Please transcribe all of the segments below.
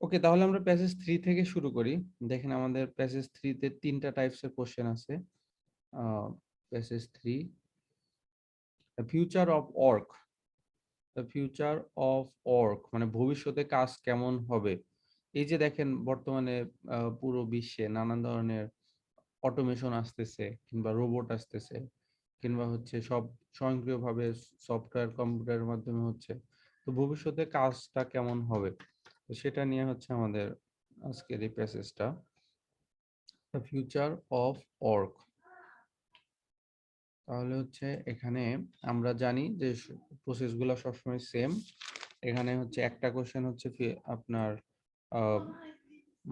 ওকে, তাহলে আমরা প্যাসেজ 3 থেকে শুরু করি। দেখেন আমাদের প্যাসেজ 3 তে 3টা টাইপসের কোশ্চেন আছে। A passage 3, the future of work. The future of work মানে ভবিষ্যতে কাজ কেমন হবে? এই যে দেখেন বর্তমানে পুরো বিশ্বে নানান ধরনের অটোমেশন আসতেছে কিংবা রোবট আসতেছে কিংবা হচ্ছে সব স্বয়ংক্রিয়ভাবে সফটওয়্যার কম্পিউটারের মাধ্যমে হচ্ছে। তো ভবিষ্যতে কাজটা কেমন হবে? তো সেটা নিয়ে হচ্ছে আমাদের আজকের এই প্যাসেজটা। The future of work. তাহলে হচ্ছে এখানে আমরা জানি যে প্রসেসগুলো সবসময় সেম। এখানে হচ্ছে একটা কোশ্চেন হচ্ছে আপনার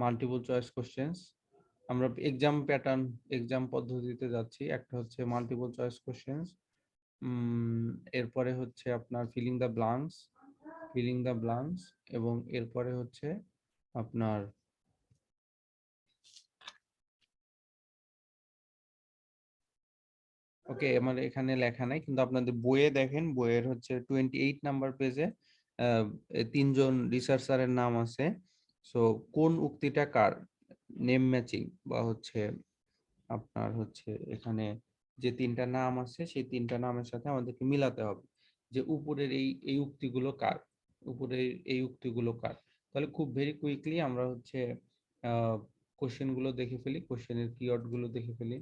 মাল্টিপল চয়েস কোশ্চেন্স। আমরা এক্সাম প্যাটার্ন, এক্সাম পদ্ধতিতে যাচ্ছি। একটা হচ্ছে মাল্টিপল চয়েস কোশ্চেন্স, এরপরে হচ্ছে আপনার filling the blanks, filling the blanks, এবং এরপরে হচ্ছে আপনার ওকে আমার এখানে লেখা নাই কিন্তু আপনাদের বইয়ে দেখেন, বইয়ের হচ্ছে 28 নাম্বার পেজে তিনজন রিসার্চারের নাম আছে। সো কোন উক্তিটা কার, নেম ম্যাচিং বা হচ্ছে আপনার হচ্ছে এখানে যে তিনটা নাম আছে সেই তিনটা নামের সাথে আমাদেরকে মিলাতে হবে যে উপরের এই এই উক্তিগুলো কার, উপরের এই উক্তিগুলো কার। তাহলে খুব ভেরি কুইকলি আমরা হচ্ছে কোশ্চেন গুলো দেখে ফেলি, কোশ্চেনের কিওয়ার্ড গুলো দেখে ফেলি,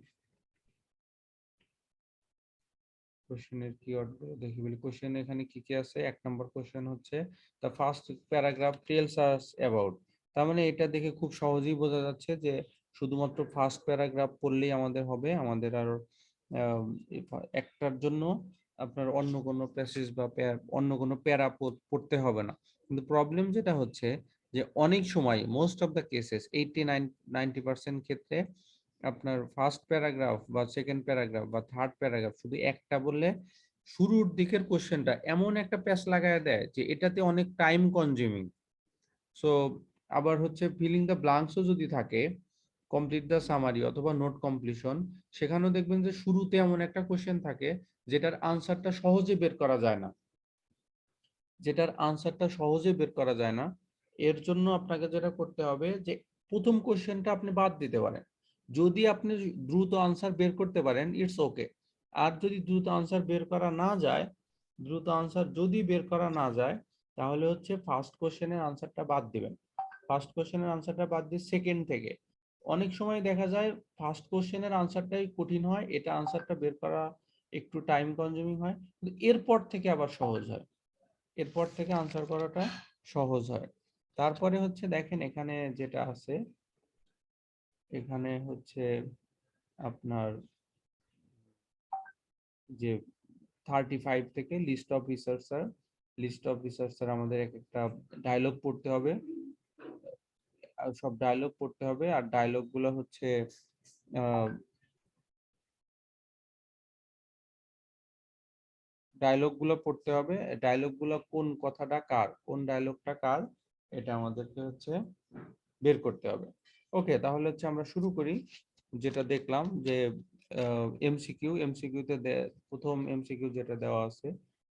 কোশ্চেনের কিওয়ার্ড গুলো দেখে ফেলি। কোশ্চেন এখানে কি কি আছে? এক নম্বর কোশ্চেন হচ্ছে the first paragraph tells us about. তার মানে এটা দেখে খুব সহজেই বোঝা যাচ্ছে যে শুধুমাত্র ফার্স্ট প্যারাগ্রাফ পড়লেই আমাদের হবে, আমাদের আর একটার জন্য আপনার অন্য কোনো প্যাসেজ বা অন্য কোনো প্যারা পড়তে হবে না। কিন্তু প্রবলেম যেটা হচ্ছে যে অনেক সময় মোস্ট অফ দ্য কেসেস 89-90% ক্ষেত্রে আপনার ফার্স্ট প্যারাগ্রাফ বা সেকেন্ড প্যারাগ্রাফ বা থার্ড প্যারাগ্রাফ শুধু একটা বললে শুরুর দিকের কোশ্চেনটা এমন একটা প্যাচ লাগায় দেয় যে এটাতে অনেক টাইম কনজিউমিং। সো আবার হচ্ছে ফিলিং দ্য ব্লাঙ্কসও যদি থাকে, কমপ্লিট দ্য সামারি অথবা নোট কমপ্লিশন, সেখানেও দেখবেন যে শুরুতে এমন একটা কোশ্চেন থাকে যেটার আনসারটা সহজে বের করা যায় না, যেটার আনসারটা সহজে বের করা যায় না। এর জন্য আপনাকে যেটা করতে হবে যে প্রথম কোশ্চেনটা আপনি বাদ দিতে পারেন। যদি আপনি দ্রুত আনসার বের করতে পারেন ইটস ওকে। আর যদি দ্রুত আনসার বের করা না যায়, দ্রুত আনসার যদি বের করা না যায়, তাহলে হচ্ছে ফার্স্ট কোশ্চেনের আনসারটা বাদ দিবেন। ফার্স্ট কোশ্চেনের আনসারটা বাদ দিয়ে সেকেন্ড থেকে। অনেক সময় দেখা যায় ফার্স্ট কোশ্চেনের আনসারটাই কঠিন হয়, এটা আনসারটা বের করা একটু টাইম কনজিউমিং হয়, কিন্তু এরপর থেকে আবার সহজ হয়, এরপর থেকে আনসার করাটা সহজ হয়। তারপরে হচ্ছে দেখেন এখানে যেটা আছে, এখানে হচ্ছে আপনার যে 35 থেকে list of researcher, list of researcher আমাদের এক একটা ডায়লগ পড়তে হবে, আর সব ডায়লগ পড়তে হবে। আর ডায়লগ গুলো হচ্ছে ডায়লগ গুলো পড়তে হবে, ডায়লগ গুলো কোন কথাটা কার, কোন ডায়লগটা কার, এটা আমাদেরকে হচ্ছে বের করতে হবে। ওকে, তাহলে হচ্ছে আমরা শুরু করি। যেটা দেখলাম যে এমসিকিউ, এমসিকিউতে প্রথম এমসিকিউ যেটা দেওয়া আছে,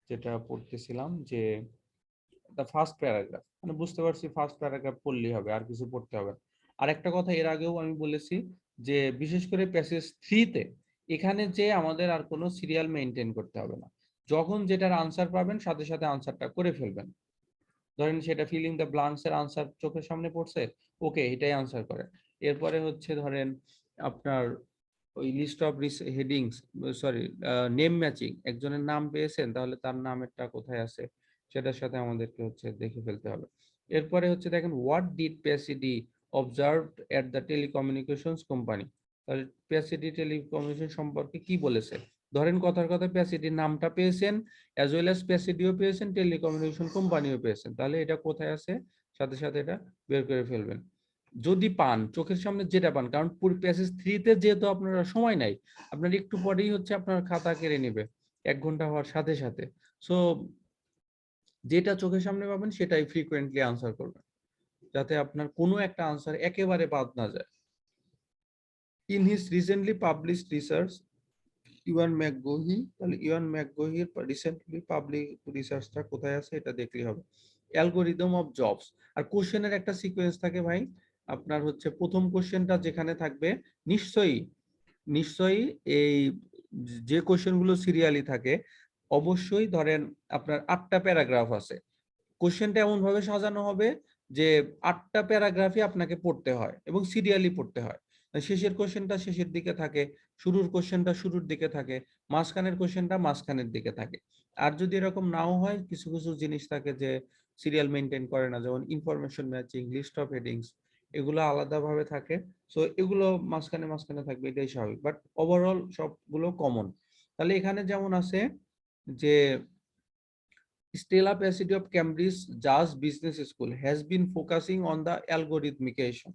যেটা পড়তেছিলাম যে দ্য ফার্স্ট প্যারাগ্রাফ, মানে বুঝতে পারছি ফার্স্ট প্যারাগ্রাফ পড়লেই হবে, আর কিছু পড়তে হবে না। আর একটা কথা এর আগেও আমি বলেছি যে বিশেষ করে প্যাসেজ 3 তে এখানে যে আমাদের আর কোনো সিরিয়াল মেনটেন করতে হবে না। যখন যেটার আনসার পাবেন সাথে সাথে আনসারটা করে ফেলবেন। ধরেন সেটা ফিলিং দ্য ব্লাঙ্কস এর আনসার চোখের সামনে পড়ছে, ওকে এটাই আনসার করে। এরপরে হচ্ছে ধরেন আপনার ওই list of headings, sorry, name matching, একজনের নাম পেয়েছেন তাহলে তার নামেরটা কোথায় আছে সেটার সাথে আমাদেরকে হচ্ছে দেখে ফেলতে হবে। এরপরে হচ্ছে দেখেন what did Pachidi observed at the telecommunications company. তাহলে প্যাসিডি টেলিকমিউনিকেশন সম্পর্কে কি বলেছে? ধরেন কথার কথা প্যাসিডির নামটা পেয়েছেন, অ্যাজ ওয়েল অ্যাজ প্যাসিডিও পেয়েছেন, টেলিকমিউনিকেশন কোম্পানিও পেয়েছেন, তাহলে এটা কোথায় আছে সাথে সাথে এটা বের করে ফেলবেন। যদি পান চোখের সামনে যেটা পান, কারণ পুরো প্যাসেজ 3 তে যেহেতু আপনার সময় নাই, আপনার একটু পরেই হচ্ছে আপনার খাতা কেড়ে নেবে 1 ঘন্টা হওয়ার সাথে সাথে। সো যেটা চোখের সামনে পাবেন সেটাই ফ্রিকোয়েন্টলি আনসার করবেন, যাতে আপনার কোনো একটা আনসার একেবারে বাদ না যায়। In his recently published research, Ewan McGaughey, তাহলে ইওয়ান ম্যাকগোহির রিসেন্টলি পাবলিক রিসার্চটা কোথায় আছে এটা দেখলেই হবে। Algorithm of jobs. আর কোশ্চেনের একটা সিকোয়েন্স থাকে ভাই, আপনার হচ্ছে প্রথম কোশ্চেনটা যেখানে থাকবে নিশ্চয়ই নিশ্চয়ই এই যে কোশ্চেনগুলো সিরিয়ালি থাকে অবশ্যই ধরেন আপনার 8টা প্যারাগ্রাফ আছে, কোশ্চেনটা এমন ভাবে সাজানো হবে যে 8টা প্যারাগ্রাফই আপনাকে পড়তে হয় এবং সিরিয়ালি পড়তে হয়। শেষের কোশ্চেনটা শেষের দিকে থাকে, শুরুর কোশ্চেনটা শুরুর দিকে থাকে, মাঝখানের কোশ্চেনটা মাঝখানের দিকে থাকে। আর যদি এরকম নাও হয়, কিছু কিছু জিনিস থাকে যে সিরিয়াল মেনটেন করে না, যেমন information matching, list of headings, এগুলো আলাদাভাবে থাকে। সো এগুলো মাঝখানে মাঝখানে থাকবে, এটাই স্বাভাবিক, বাট ওভারঅল সবগুলো কমন। তাহলে এখানে যেমন আছে যে Stella Pacitti of Cambridge Jazz Business School has been focusing on the algorithmication.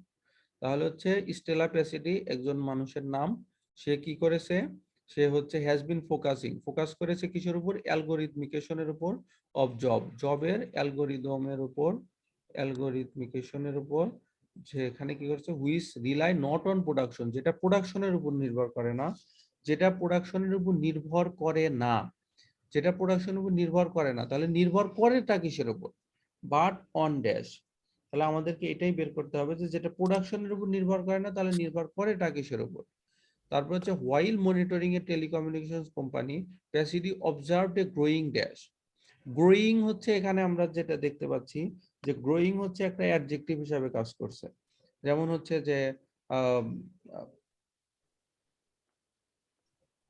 তাহলে হচ্ছে স্টেলা প্যাসিডি একজন মানুষের নাম, সে কি করেছে, সে হচ্ছে হ্যাজ বিন ফোকাসিং, ফোকাস করেছে কিসের উপর, অ্যালগরিথমিকেশনের উপর, অফ জব, জবের অ্যালগরিদমের উপর, অ্যালগরিথমিকেশনের উপর। যেখানে কি করছে, which rely not on production, যেটা প্রোডাকশনের উপর নির্ভর করে না, যেটা প্রোডাকশনের উপর নির্ভর করে না, যেটা প্রোডাকশনের উপর নির্ভর করে না, তাহলে নির্ভর করেটা কিসের উপর, বাট অন ড্যাশ। তাহলে আমাদেরকে এটাই বের করতে হবে যে যেটা প্রোডাকশনের উপর নির্ভর করে না, তাহলে নির্ভর করেটা কিসের উপর। তারপর হচ্ছে while monitoring a telecommunication company Pachidi observed a growing dash. Growing হচ্ছে এখানে আমরা যেটা দেখতে পাচ্ছি যে গ্রোয়িং হচ্ছে একটা অ্যাডজেক্টিভ হিসাবে কাজ করছে। যেমন হচ্ছে যে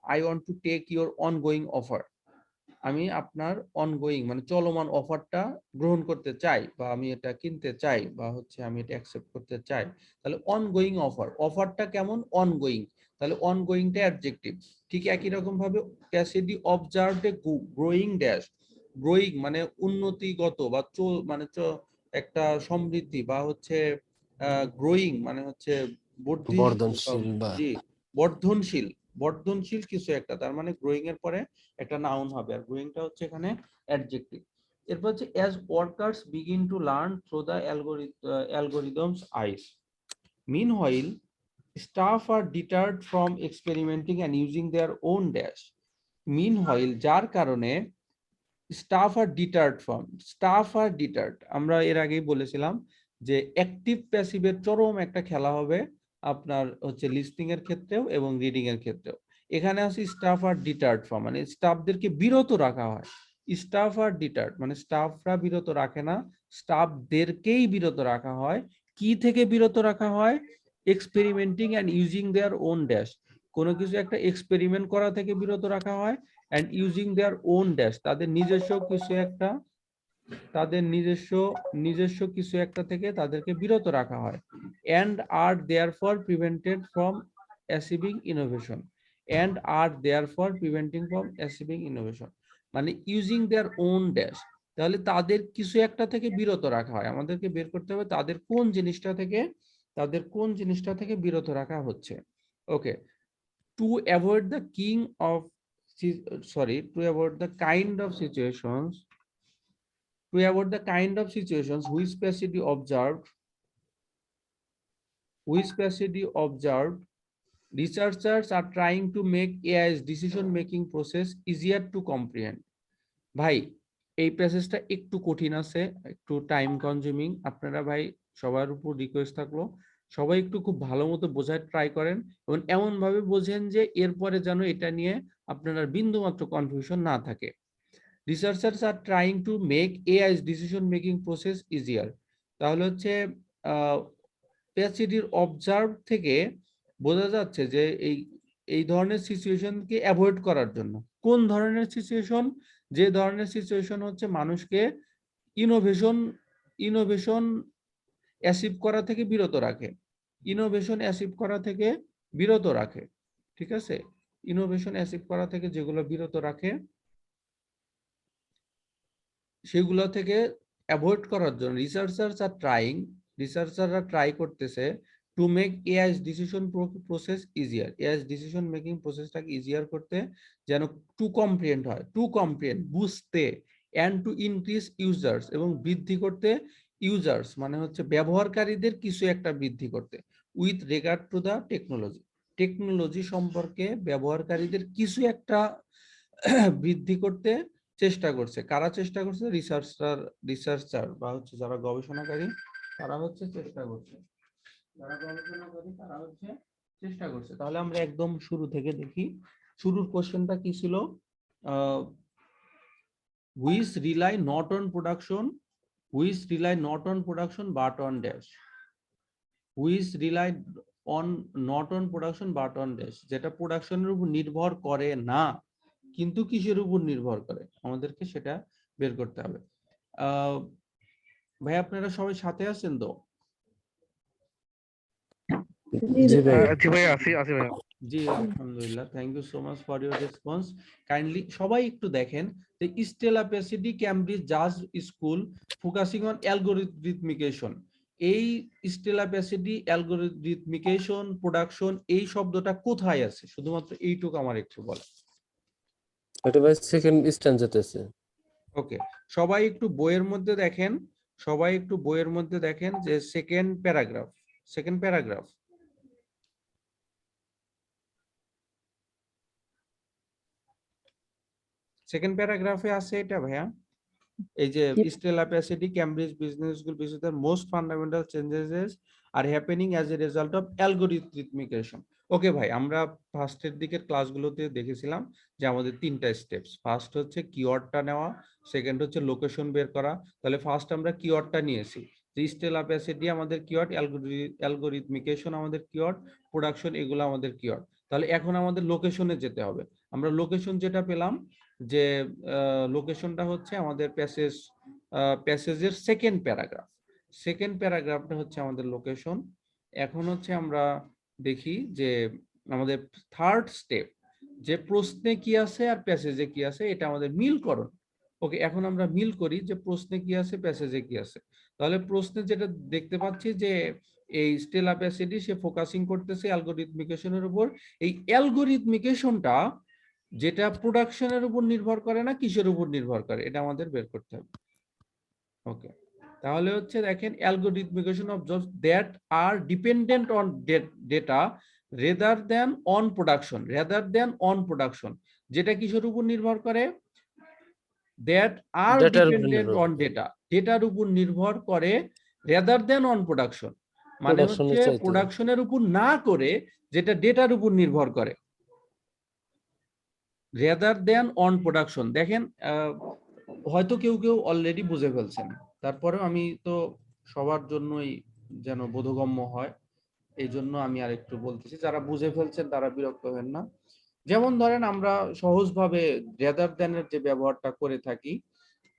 I want to take your ongoing offer, আমি আপনার অনগোয়িং মানে চলমান অফারটা গ্রহণ করতে চাই, বা আমি এটা কিনতে চাই, বা হচ্ছে আমি এটা অ্যাকসেপ্ট করতে চাই। তাহলে অনগোয়িং অফার, অফারটা কেমন, অনগোয়িং, তাহলে অনগোয়িংটা অ্যাডজেক্টিভ। ঠিক একই রকম ভাবে Pachidi observed a growing dash, growing মানে উন্নতিগত বা মানে একটা সমৃদ্ধি, বা হচ্ছে গ্রোয়িং মানে হচ্ছে বর্ধি, বর্ধনশীল বা জি বর্ধনশীল, বর্ধনশীল কিছু একটা, তার মানে গ্রোয়িং এর পরে একটা নাউন হবে, আর গ্রোয়িংটা হচ্ছে এখানে অ্যাডজেক্টিভ। এরপর হচ্ছে as workers begin to learn through the algorithms eyes, meanwhile staff are deterred from experimenting and using their own dash. Meanwhile যার কারণে, staff are deterred from, staff are deterred আমরা এর আগেই বলেছিলাম যে অ্যাক্টিভ প্যাসিভের চরম একটা খেলা হবে আপনার হচ্ছে লিসনিং এর ক্ষেত্রেও এবং রিডিং এর ক্ষেত্রেও। এখানে আছে স্টাফ আর ডিটার্ড ফ্রম, মানে স্টাফদেরকে বিরত রাখা হয়। স্টাফ আর ডিটার্ড মানে স্টাফরা বিরত রাখে না, স্টাফদেরকেই বিরত রাখা হয়। কি থেকে বিরত রাখা হয়, experimenting and using their own dash, কোনো কিছু একটা এক্সপেরিমেন্ট করা থেকে বিরত রাখা হয়, and using their own dash, তাদের নিজস্ব কিছু একটা, তাদের নিজস্ব কিছু একটা থেকে তাদেরকে বিরত রাখা হয়, and are therefore prevented from achieving innovation, and are therefore preventing from achieving innovation মানে using their own dash, তাহলে তাদের কিছু একটা থেকে বিরত রাখা হয়। আমাদেরকে বের করতে হবে তাদের কোন জিনিসটা থেকে, তাদের কোন জিনিসটা থেকে বিরত রাখা হচ্ছে। ওকে, to avoid the king of to avoid the kind of situations, to avoid the kind of situations which Pacitti observed, researchers are trying to make AI's decision making process easier to comprehend. ভাই এই প্যাসেজটা একটু কঠিন আছে, একটু time consuming, আপনারা ভাই সবার উপর রিকোয়েস্ট থাকলো সবাই একটু খুব ভালো মতো বোঝার ট্রাই করেন এবং এমন ভাবে বোঝেন যে এরপরে যেন এটা নিয়ে আপনার বিন্দু মাত্র কনফিউশন না থাকে। Researchers are trying to make AI decision making process easier, তাহলে হচ্ছে প্যাসিটির অবজার্ভ থেকে বোঝা যাচ্ছে যে এই ধরনের সিচুয়েশনকে অ্যাভয়েড করার জন্য। কোন ধরনের সিচুয়েশন, যে ধরনের সিচুয়েশন হচ্ছে মানুষকে ইনোভেশন ইনোভেশন অ্যাচিভ করা থেকে বিরত রাখে, ইনোভেশন অ্যাচিভ করা থেকে বিরত রাখে, ঠিক আছে, ইনোভেশন অ্যাচিভ করা থেকে যেগুলো বিরত রাখে সেগুলো থেকে অ্যাভয়েড করার জন্য রিসার্চাররা ট্রাই করতেছে to make AI decision process easier, AI decision making প্রসেসটাকে ইজিয়ার করতে, যেন টু কম্প্রিহেন্ড হয়, টু কম্প্রিহেন্ড বুঝতে, অ্যান্ড টু ইনক্রিজ ইউজার্স এবং বৃদ্ধি করতে, ইউজার্স মানে হচ্ছে ব্যবহারকারীদের কিছু একটা বৃদ্ধি করতে, with regard two the technology. Technology সম্পর্কে ব্যবহারকারীদের কিছু একটা বৃদ্ধি করতে চেষ্টা করছে। কারা চেষ্টা করছে? রিসার্চার বা হচ্ছে যারা গবেষণাকারী তারা হচ্ছে চেষ্টা করছে। যারা গবেষণাকারী তারা হচ্ছে চেষ্টা করছে। তাহলে আমরা একদম শুরু থেকে দেখি। শুরুর কোশ্চেনটা কি ছিল? which rely not on production but on dash, which rely on not on production but on dash, যেটা প্রোডাকশনের উপর নির্ভর করে না কিন্তু কিসের উপর নির্ভর করে, আমাদেরকে সেটা বের করতে হবে। ভাই আপনারা সবাই সাথে আছেন তো? জি ভাই। জি আলহামদুলিল্লাহ, thank you so much for your response. Kindly সবাই একটু দেখেন যে স্টেলা প্যাসিডি ক্যামব্রিজ জাজ স্কুল ফোকাসিং অন অ্যালগরিথমিকেশন। এই স্টেলা প্যাসিডি অ্যালগরিথমিকেশন প্রোডাকশন এই শব্দটা কোথায় আছে? শুধুমাত্র এইটুকু আমার একটু বলেন। এটা ভাই সেকেন্ড স্ট্যান্ডার্ড আছে। ওকে, সবাই একটু বইয়ের মধ্যে দেখেন, সবাই একটু বইয়ের মধ্যে দেখেন যে second paragraph, second paragraph second প্যারাগ্রাফে আছে এটা ভাইয়া। এই যে Stella Pachidi Cambridge Business School বিশেষ most fundamental changes are happening as a result of algorithmication. Okay ভাই, আমরা ফার্স্টের দিকের ক্লাসগুলোতে দেখেছিলাম যে আমাদের তিনটা স্টেপস। ফার্স্ট হচ্ছে কিওয়ার্ডটা নেওয়া, সেকেন্ড হচ্ছে লোকেশন বের করা। তাহলে ফার্স্ট আমরা কিওয়ার্ডটা নিয়েছি, যে স্টেলা প্যাসিডি আমাদের কিওয়ার্ড, অ্যালগরিথমিকেশন আমাদের কিওয়ার্ড, প্রোডাকশন এগুলো আমাদের কিওয়ার্ড। তাহলে এখন আমাদের লোকেশনে যেতে হবে। আমরা লোকেশন যেটা পেলাম যে লোকেশনটা হচ্ছে আমাদের প্যাসেজের সেকেন্ড প্যারাগ্রাফ, সেকেন্ড প্যারাগ্রাফটা হচ্ছে আমাদের লোকেশন। এখন হচ্ছে আমরা দেখি যে আমাদের থার্ড স্টেপ, যে প্রশ্নে কি আছে আর প্যাসেজে কি আছে এটা আমাদের মিলকরণ। ওকে, এখন আমরা মিল করি যে প্রশ্নে কি আছে প্যাসেজে কি আছে। তাহলে প্রশ্নে যেটা দেখতে পাচ্ছি যে এই স্টেলা প্যাসিডি সে ফোকাসিং করতেছে অ্যালগরিথমিকেশনের উপর। এই অ্যালগরিথমিকেশনটা যেটা প্রোডাকশনের উপর নির্ভর করে না কিসের উপর নির্ভর করে, এটা আমাদের বের করতে হবে। ওকে, তাহলে হচ্ছে দেখেন algorithmication of jobs that are dependent on data rather than on production, rather than on production, যেটা কিসের উপর নির্ভর করে? That are dependent on data, ডেটার উপর নির্ভর করে রেদার দেন অন প্রোডাকশন, মানে হচ্ছে প্রোডাকশনের উপর না করে যেটা ডেটার উপর নির্ভর করে। রেদার দেন অন প্রোডাকশন, দেখেন হয়তো কেউ কেউ অলরেডি বুঝে ফেলছেন, তারপরেও আমি তো সবার জন্যই যেন বোধগম্য হয় এই জন্য আমি আর একটু বলতেছি, যারা বুঝে ফেলছেন তারা বিরক্ত হবেন না। যেমন ধরেন আমরা সহজভাবে রেদার দেনের যে ব্যবহারটা করে থাকি,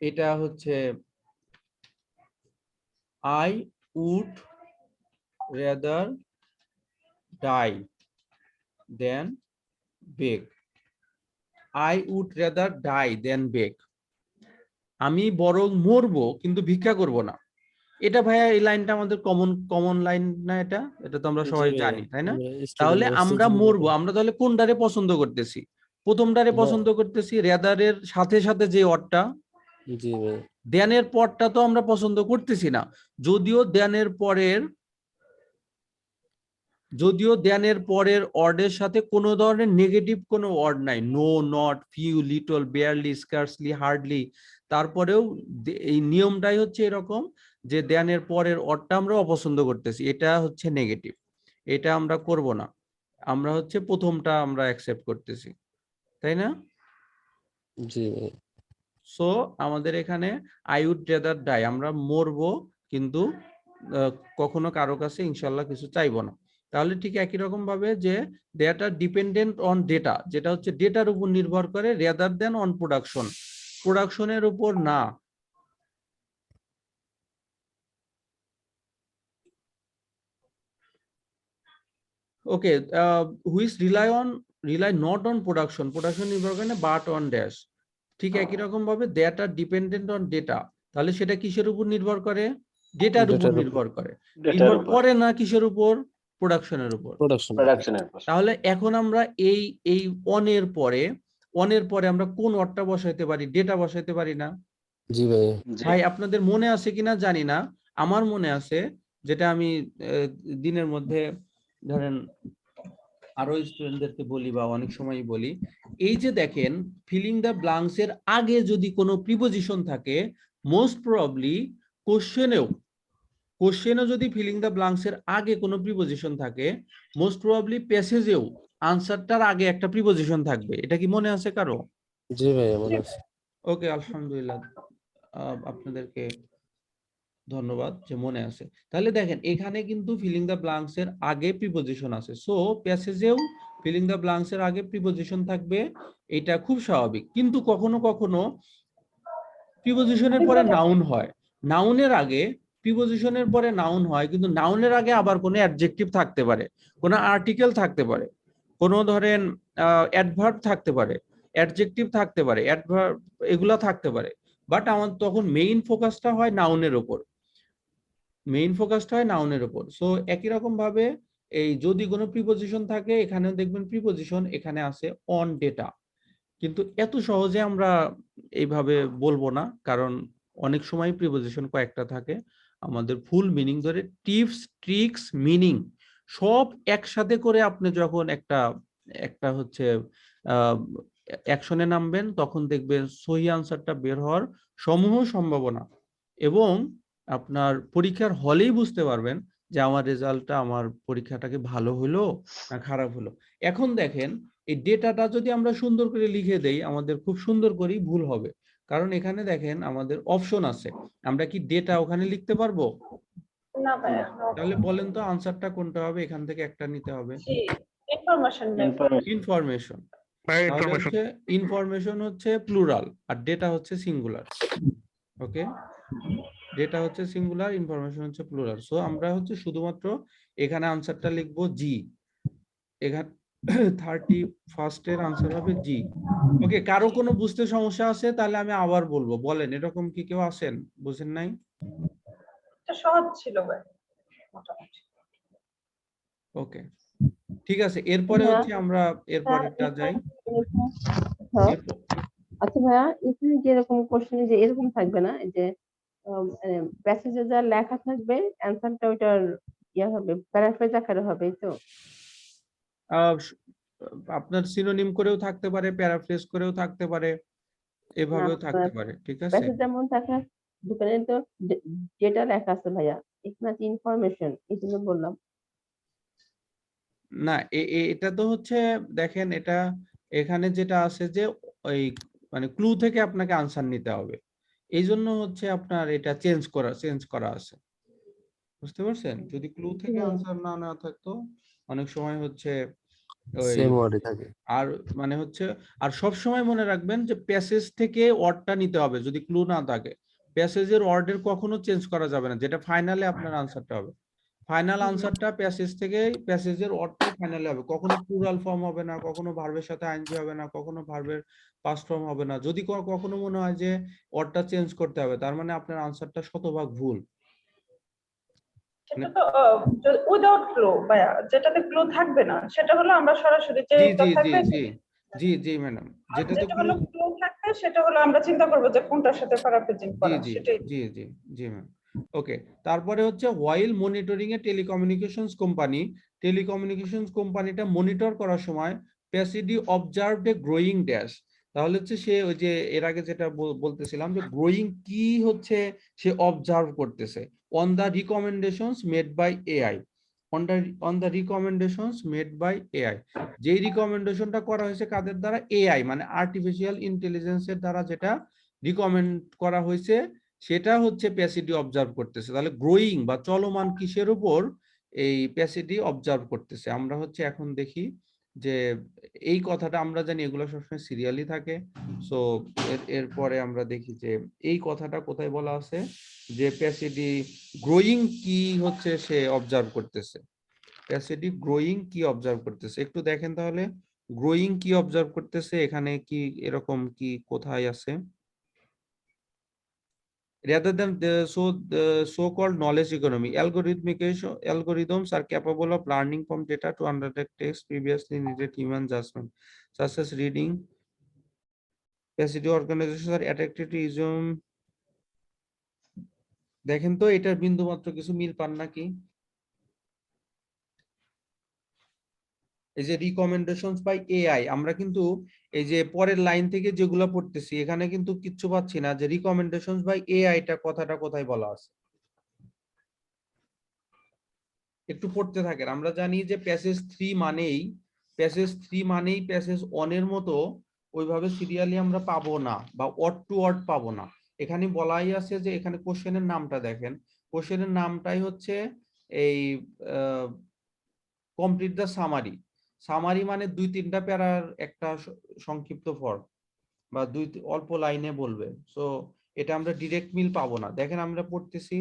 এটা হচ্ছে I would rather die than bake, I would rather die than bake, আমি বরং মরবো কিন্তু ভিক্ষা করব না। এটা ভাইয়া এই লাইনটা আমাদের কমন লাইন না? এটা এটা তো আমরা সবাই জানি, তাই না? তাহলে আমরা মরবো, আমরা তাহলে কোনটারে পছন্দ করতেছি? প্রথমটারে পছন্দ করতেছি, রেদারের সাথে সাথে যে অর্ডটা, দেনের পরটা তো আমরা পছন্দ করতেছি না। যদিও দেনের পরের ওয়ার্ডের সাথে কোনো ধরনের নেগেটিভ কোনো ওয়ার্ড নাই, no, not, few, little, barely, scarcely, hardly, তারপরেও এই নিয়মটাই হচ্ছে এরকম যে দেনের পরের ওয়ার্ডটা আমরা অপছন্দ করতেছি, এটা হচ্ছে নেগেটিভ, এটা আমরা করব না, আমরা হচ্ছে প্রথমটা আমরা অ্যাকসেপ্ট করতেছি, তাই না? জি। সো আমাদের এখানে আই উড রেদার ডাই, আমরা মরবো কিন্তু কখনো কারো কাছে ইনশাল্লাহ কিছু চাইবো না। তাহলে ঠিক একই রকম ভাবে যে ডেটা ডিপেন্ডেন্ট অন ডেটা, যেটা হচ্ছে ডেটার উপর নির্ভর করে, রেদার দেন অন প্রোডাকশন, প্রোডাকশনের উপর না। Okay, which rely not on production, production নির্ভর করে না বাট অন ড্যাশ। ঠিক একই রকম ভাবে that are dependent on data, তাহলে সেটা কিসের উপর নির্ভর করে? ডেটার উপর নির্ভর করে, নির্ভর করে না কিসের উপর? প্রোডাকশনের উপর। তাহলে এখন আমরা এই অনের পরে আমরা কোন অর্থটা বসাইতে পারি? ডেটা বসাইতে পারি না? জি ভাই। ভাই আপনাদের মনে আছে কিনা জানি না, আমার মনে আছে, যেটা আমি দিনের মধ্যে ধরেন আরো স্টুডেন্টদেরকে বলি বা অনেক সময় বলি, এই যে দেখেন ফিলিং দ্য ব্ল্যাঙ্কস এর আগে যদি কোনো প্রিপজিশন থাকে, মোস্ট প্রবাবলি কোশ্চেনেও যদি ফিলিং দ্য ব্ল্যাঙ্কস এর আগে কোনো প্রিপজিশন থাকে, মোস্ট প্রবাবলি প্যাসেজেও আনসারটার আগে একটা প্রিপজিশন থাকবে। এটা কি মনে আছে কারো? জি ভাইয়া মনে আছে। ওকে, আলহামদুলিল্লাহ, আপনাদেরকে ধন্যবাদ যে মনে আছে। তাহলে দেখেন এখানে কিন্তু ফিলিং দ্য ব্ল্যাঙ্কস এর আগে প্রিপজিশন আছে, সো প্যাসেজেও ফিলিং দ্য ব্ল্যাঙ্কস এর আগে প্রিপজিশন থাকবে, এটা খুব স্বাভাবিক। কিন্তু কখনো কখনো প্রিপজিশনের পরে নাউন হয়, নাউনের আগে প্রিপজিশনের পরে নাউন হয়, কিন্তু নাউনের আগে আবার কোনো অ্যাডজেক্টিভ থাকতে পারে, কোনো আর্টিকেল থাকতে পারে, কোনো ধরেন অ্যাডভার্ব থাকতে পারে, অ্যাডজেক্টিভ থাকতে পারে, অ্যাডভার্ব এগুলা থাকতে পারে। বাট আমার তখন মেইন ফোকাসটা হয় নাউনের উপর, সো একই রকম ভাবে এই যদি কোনো প্রিপজিশন থাকে, এখানে দেখবেন প্রিপজিশন এখানে আছে অন ডেটা। কিন্তু এত সহজে আমরা এইভাবে বলবো না, কারণ অনেক সময় প্রিপজিশন কয়েকটা থাকে, আমাদের ফুল মিনিং ধরে টিপস ট্রিক্স মিনিং সব একসাথে করে আপনি যখন একটা একটা হচ্ছে অ্যাকশনে নামবেন, তখন দেখবেন সহি আনসারটা বের হওয়ার সমূহ সম্ভাবনা, এবং আপনার পরীক্ষার হলেই বুঝতে পারবেন যে আমার রেজাল্টটা, আমার পরীক্ষাটাকে ভালো হলো না খারাপ হলো। এখন দেখেন এই ডেটাটা যদি আমরা সুন্দর করে লিখে দেই, আমাদের খুব সুন্দর করেই ভুল হবে, কারণ এখানে দেখেন আমাদের অপশন আছে, আমরা কি ডেটা ওখানে লিখতে পারবো? না ভাইয়া, তাহলে বলেন তো আনসারটা কোনটা হবে, এখান থেকে একটা নিতে হবে। ইনফরমেশন ইনফরমেশন, তাহলে হচ্ছে ইনফরমেশন হচ্ছে প্লুরাল আর ডেটা হচ্ছে সিঙ্গুলার। ওকে, ডেটা হচ্ছে সিঙ্গুলার, ইনফরমেশন হচ্ছে প্লুরাল, সো আমরা হচ্ছে শুধুমাত্র এখানে আনসারটা লিখবো জি, এখানে 31st এর আনসার হবে জি। ওকে, কারো কোনো বুঝতে সমস্যা আছে? তাহলে আমি আবার বলবো, বলেন, এরকম কি কেউ আছেন বুঝেন নাই? এটা সহজ ছিল ভাই, মোটামুটি। ওকে, ঠিক আছে, এরপরে হ্যাঁ, হচ্ছে আমরা এরপরেরটা যাই। হ্যাঁ, এরপর আচ্ছা ভাইয়া, এখানে যেরকম কোশ্চেনে যে এরকম থাকবে না, এই যে প্যাসেজে যা লেখা থাকবে অ্যান্সারটা ওইটার ইয়া হবে, প্যারাফ্রেজ আকারে হবে, এই তো? আহ, স- আপনার সিনোনিম করেও থাকতে পারে, প্যারাফ্রেজ করেও থাকতে পারে, না, এভাবেও থাকতে পারে, ঠিক আছে। প্যাসেজ যেমন থাকে, দোকানে তো যেটা লেখা আছে ভাইয়া, এখানে আছে ইনফরমেশন, এই জন্য বললাম। না, এটা তো হচ্ছে, দেখেন এটা এখানে যেটা আছে যে ওই মানে ক্লু থেকে আপনাকে আনসার নিতে হবে, এই জন্য হচ্ছে আপনার এটা চেঞ্জ করা আছে, বুঝতে পারছেন? যদি ক্লু থেকে আনসার না নেওয়া থাকতো, অনেক সময় হচ্ছে ওই সেম ওয়ার্ডে থাকে। আর মানে হচ্ছে, আর সব সময় মনে রাখবেন যে প্যাসেজ থেকে ওয়ার্ডটা নিতে হবে যদি ক্লু না থাকে। প্যাসেজের ওয়ার্ডের কখনো চেঞ্জ করা যাবে না, যেটা ফাইনালে আপনার আনসারটা হবে, ফাইনাল আনসারটা প্যাসেজ থেকে, প্যাসেজের অর্থই ফাইনালে হবে, কখনো প্লুরাল ফর্ম হবে না, কখনো ভার্বের সাথে আইএনজি হবে না, কখনো ভার্বের পাস্ট ফর্ম হবে না। যদি কখনো মনে হয় যে অর্থটা চেঞ্জ করতে হবে, তার মানে আপনার আনসারটা শতভাগ ভুল। সেটা তো উইদাউট ক্লু ভাইয়া, যেটাতে ক্লু থাকবে না সেটা হলো আমরা সরাসরি জি যেটা জি জি থাকবে, জি জি জি ম্যাডাম, আর যেটাতে যেটা ক্লু, হলো ক্লু থাকবে সেটা হলো আমরা চিন্তা করবো যে কোনটার সাথে প্যারাফ্রেজিং জি করা, জি সেটাই। জি জি জি ম্যাম। ওকে, তারপরে হচ্ছে হোয়াইল মনিটরিং এ টেলিকমিউনিকেশনস কোম্পানিটা মনিটর করার সময় প্যাসিডি অবজার্ভড এ গ্রোয়িং ড্যাশ, তাহলে হচ্ছে সে ওই যে এর আগে যেটা বলতেছিলাম যে গ্রোয়িং কি হচ্ছে সে অবজার্ভ করতেছে, on the recommendations made by AI, on the recommendations made by AI, যেই রিকমেন্ডেশনটা করা হয়েছে কাদের দ্বারা? এআই মানে আর্টিফিশিয়াল ইন্টেলিজেন্সের দ্বারা যেটা রিকমেন্ড করা হয়েছে, সেটা হচ্ছে প্যাসিডি অবজার্ভ করতেছে। তাহলে গ্রোয়িং বা চলমান কিসের উপর এই প্যাসিডি অবজার্ভ করতেছে? আমরা হচ্ছে এখন দেখি যে এই কথাটা আমরা জানি এগুলো সবসময় সিরিয়ালি থাকে, সো এরপরে আমরা দেখি যে এই কথাটা কোথায় বলা আছে, যে প্যাসিডি গ্রোয়িং কি হচ্ছে সে অবজার্ভ করতেছে, প্যাসিডি গ্রোয়িং কি অবজার্ভ করতেছে, একটু দেখেন তাহলে গ্রোয়িং কি অবজার্ভ করতেছে, এখানে কি এরকম কি কোথায় আছে? Rather than the so-called knowledge economy, algorithms are capable of learning from data to undertake tasks previously needed human judgment, such as reading. Capacity organizations are attracted to assume. দেখেন তো এটার বিন্দু মাত্র কিছু মিল পান নাকি? এই যে রিকমেন্ডেশনস বাই এআই, আমরা কিন্তু এই যে পরের লাইন থেকে যেগুলো পড়তেছি এখানে কিন্তু কিচ্ছু পাচ্ছি না যে রিকমেন্ডেশনস বাই এআইটা কথাটা কোথায় বলা আছে। একটু পড়তে থাকেন। আমরা জানি যে প্যাসেজ 3 মানেই প্যাসেজ 1 এর মতো ওইভাবে সিরিয়ালি আমরা পাবো না, বা ওয়ার্ড টু ওয়ার্ড পাবো না। এখানে বলাই আছে যে এখানে কোশ্চেনের নামটা দেখেন, কোশ্চেনের নামটাই হচ্ছে এই কমপ্লিট দ্য সামারি। সামারি মানে 2-3টা প্যারার একটা সংক্ষিপ্ত ফর্ম, বা অল্প লাইনে বলবে। সো এটা আমরা ডিরেক্ট মিল পাবো না। দেখেন আমরা পড়তেছি,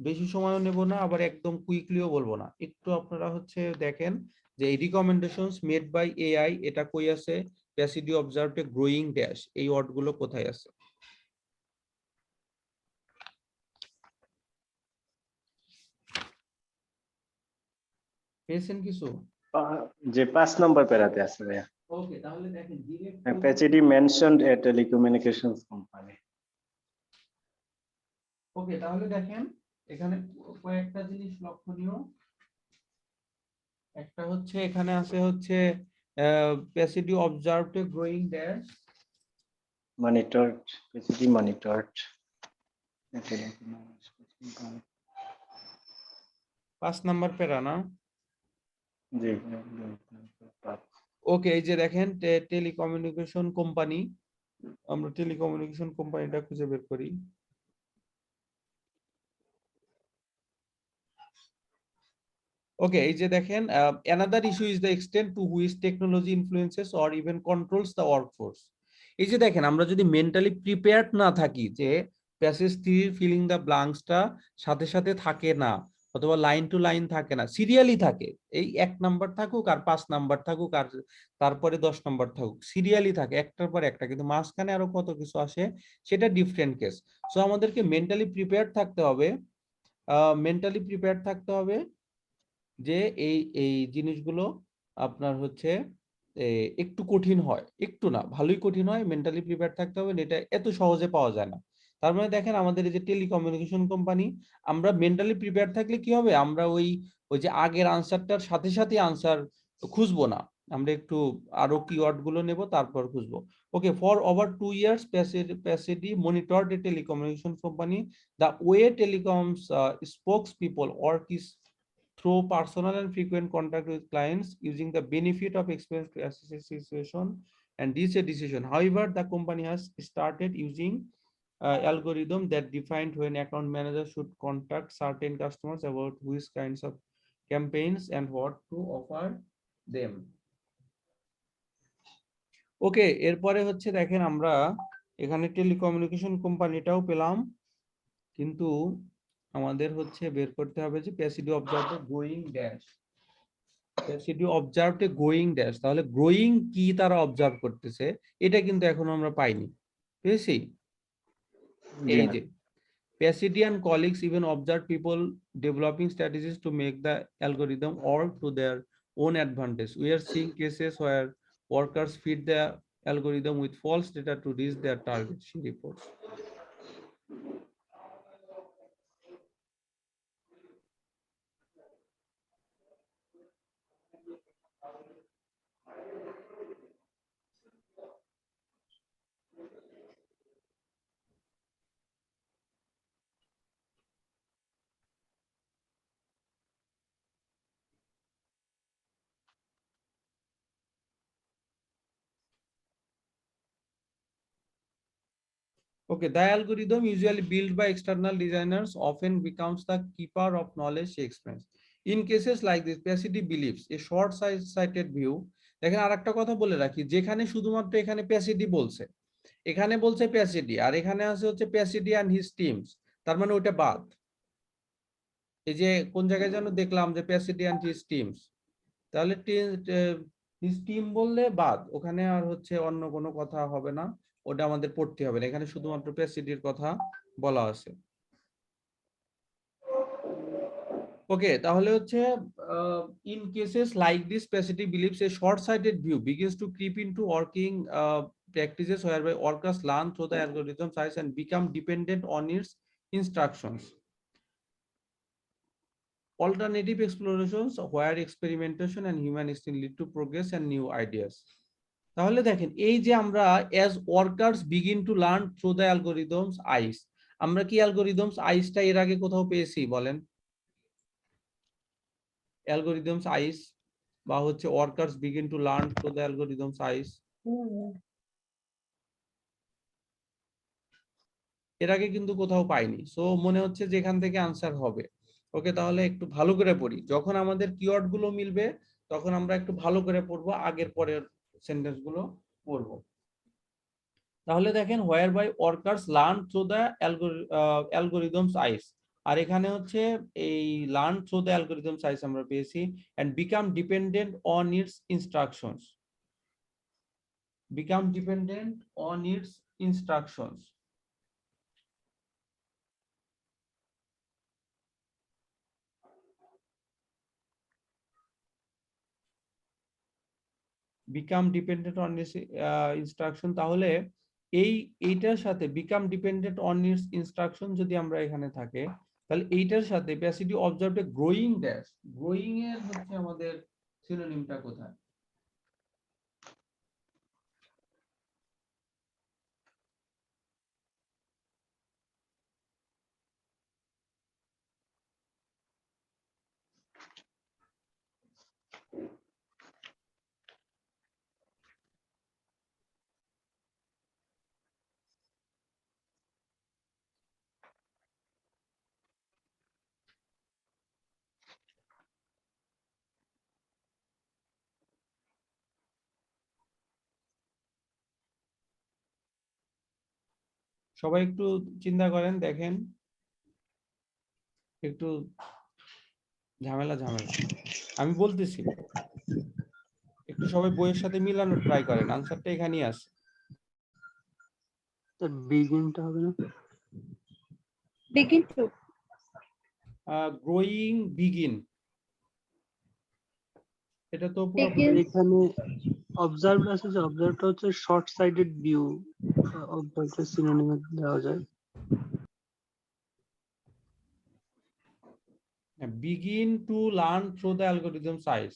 বেশি সময়ও নেব না, আবার একদম কুইকলিও বলবো না। একটু আপনারা হচ্ছে দেখেন যে এই রিকমেন্ডেশনস মেড বাই এআই এটা কই আছে, প্যাসিডি অবজার্ভড এ গ্রোয়িং ড্যাশ, এই ওয়ার্ডগুলো কোথায় আছে? পেয়েছেন কিছু? যে 5 নম্বর প্যারাতে আছে ভাইয়া। ওকে, তাহলে দেখেন direct Apache mentioned a telecommunications company. ওকে, তাহলে দেখেন এখানে কয়েকটা জিনিস লক্ষণীয়। একটা হচ্ছে এখানে আছে হচ্ছে Pachidi observed a growing dash, Monitored, Apache monitored. 5 number para না? জি, ওকে, এই যে দেখেন টেলিকমিউনিকেশন কোম্পানি, আমরা টেলিকমিউনিকেশন কোম্পানিটা খুঁজে বের করি। ওকে, এই যে দেখেন another issue is the extent to which technology influences or even controls the workforce. এই যে দেখেন আমরা যদি মেন্টালি প্রিপেয়ার্ড না থাকি যে প্যাসেজ 3 ফিলিং দ্য ব্ল্যাঙ্কসটা সাথে সাথে থাকে না, অথবা লাইন টু লাইন থাকে না, সিরিয়ালি থাকে। এই 1 নাম্বার থাকুক আর 5 নাম্বার থাকুক আর তারপরে 10 নাম্বার থাকুক, সিরিয়ালি থাকে একটার পর একটা, কিন্তু মাঝখানে আরো কত কিছু আসে সেটা ডিফারেন্ট কেস। সো আমাদেরকে মেন্টালি প্রিপেয়ার্ড থাকতে হবে, যে এই এই জিনিসগুলো আপনার হচ্ছে একটু কঠিন হয়, একটু না ভালোই কঠিন হয়, মেন্টালি প্রিপেয়ার থাকতে হবে, এটা এত সহজে পাওয়া যায় না। তার মানে দেখেন আমাদের এই যে টেলিকমিউনিকেশন কোম্পানি, আমরা মেন্টালি প্রিপেয়ার থাকলে কি হবে, আমরা ওই ওই যে আগের আনসারটার সাথে সাথে আনসার খুঁজবো না, আমরা একটু আরো কিওয়ার্ড গুলো নেব তারপর খুঁজবো। Okay, for over 2 years Pachidi monitored a telecommunication company. The way telecoms spokespeople work is through personal and frequent contact with clients, using the benefit of experience to assess a situation and reach a decision. However, the company has started using algorithm that defined when account manager should contact certain customers about which kinds of campaigns and what to offer them. ওকে, এরপরে হচ্ছে দেখেন আমরা এখানে telecommunication কোম্পানিটাও পেলাম, কিন্তু আমাদের হচ্ছে বের করতে হবে যে Pachidi observed going dash, Pachidi observed going dash, তাহলে গ্রোয়িং কি তারা অবজার্ভ করতেছে এটা কিন্তু এখনো আমরা পাইনি, পেয়েছি? এই যে Pasadena and colleagues even observed people developing strategies to make the algorithm work to their own advantage. We are seeing cases where workers feed the algorithm with false data to reach their target, she reports. Okay, the algorithm usually built by external designers often becomes the keeper of knowledge, she explains. In cases like this, Pasadena believes a short-sighted view. দেখেন আরেকটা কথা বলে রাখি, যেখানে শুধুমাত্র এখানে প্যাসিডি বলছে, এখানে বলছে প্যাসিডি, আর এখানে আছে হচ্ছে প্যাসিডি এন্ড হিজ টিমস, তার মানে ওইটা বাদ। এই যে কোন জায়গায় যেন দেখলাম যে প্যাসিডি এন্ড হিজ টিমস, তাহলে হিজ টিম বললে বাদ, ওখানে আর হচ্ছে অন্য কোনো কথা হবে না, ওটা আমাদের পড়তে হবে না, এখানে শুধুমাত্র প্যাসিডির কথা বলা আছে। ওকে, তাহলে হচ্ছে in cases like this, Pasadena believes a short-sighted view begins to creep into working practices whereby workers learn through the algorithm size and become dependent on its instructions. alternative explorations where experimentation and human instinct lead to progress and new ideas. তাহলে দেখেন এই যে আমরা as workers begin to learn through the algorithms ICE, আমরা কি algorithms ICE-টা এর আগে কোথাও পেয়েছি বলেন? algorithms ICE বা হচ্ছে workers begin to learn through the algorithms ICE, এর আগে কিন্তু কোথাও পাইনি। সো মনে হচ্ছে যে এখান থেকে আনসার হবে। ওকে, তাহলে একটু ভালো করে পড়ি, যখন আমাদের কিওয়ার্ড গুলো মিলবে তখন আমরা একটু ভালো করে পড়বো, আগের পরের সেন্টেন্স গুলো পড়বো। তাহলে দেখেন where by workers learn through the algorithms eyes, আর এখানে হচ্ছে এই learn through the algorithms eyes আমরা পেয়েছি, and become dependent on its instructions, become dependent on its instructions. Become dependent on instruction, তাহলে এইটার সাথে become dependent on its instruction যদি আমরা এখানে থাকে, তাহলে এইটার সাথে passively observe a growing dash, growing এর হচ্ছে আমাদের সিনোনিমটা কোথায়? সবাই একটু চিন্তা করেন, দেখেন একটু ঝামেলা আমি বলতেছি, একটু সবাই বইয়ের সাথে মিলানোর ট্রাই করেন, আনসারটা এখানেই আছে। বিগিনটা হবে না? begin to গ্রোয়িং বিগিন, এটা তো পুরো Begin. এখানে অবজার্ভ আছে, যে অবজার্ভটা হচ্ছে শর্ট সাইডেড ভিউ, অবজার্ভের সিনোনিমে দেওয়া যায়। Begin to learn through the algorithm size,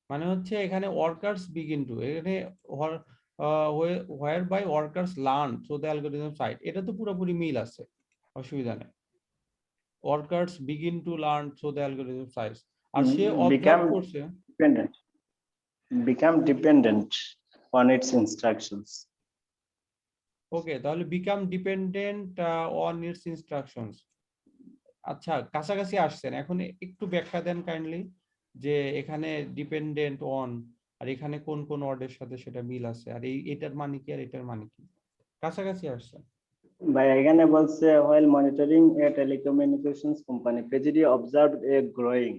মানে হচ্ছে এখানে ওয়ার্কার্স বিগিন টু, এখানে where by workers learn through the algorithm site, এটা তো পুরোপুরি মিল আছে, অসুবিধা নেই। Workers begin to learn through the algorithm size, আর সে অবজার্ভ করছে become dependent on its instructions. Okay, তাহলে become dependent on its instructions. আচ্ছা, কাছাকাছি আসছেন, এখন একটু ব্যাখ্যা দেন কাইন্ডলি, যে এখানে ডিপেন্ডেন্ট অন আর এখানে কোন কোন ওয়ার্ডের সাথে সেটা মিল আছে, আর এটার মানে কি আর এটার মানে কি, কাছাকাছি আসছেন। ভাই এখানে বলছে while monitoring a telecommunications company, Pejidi observed a growing,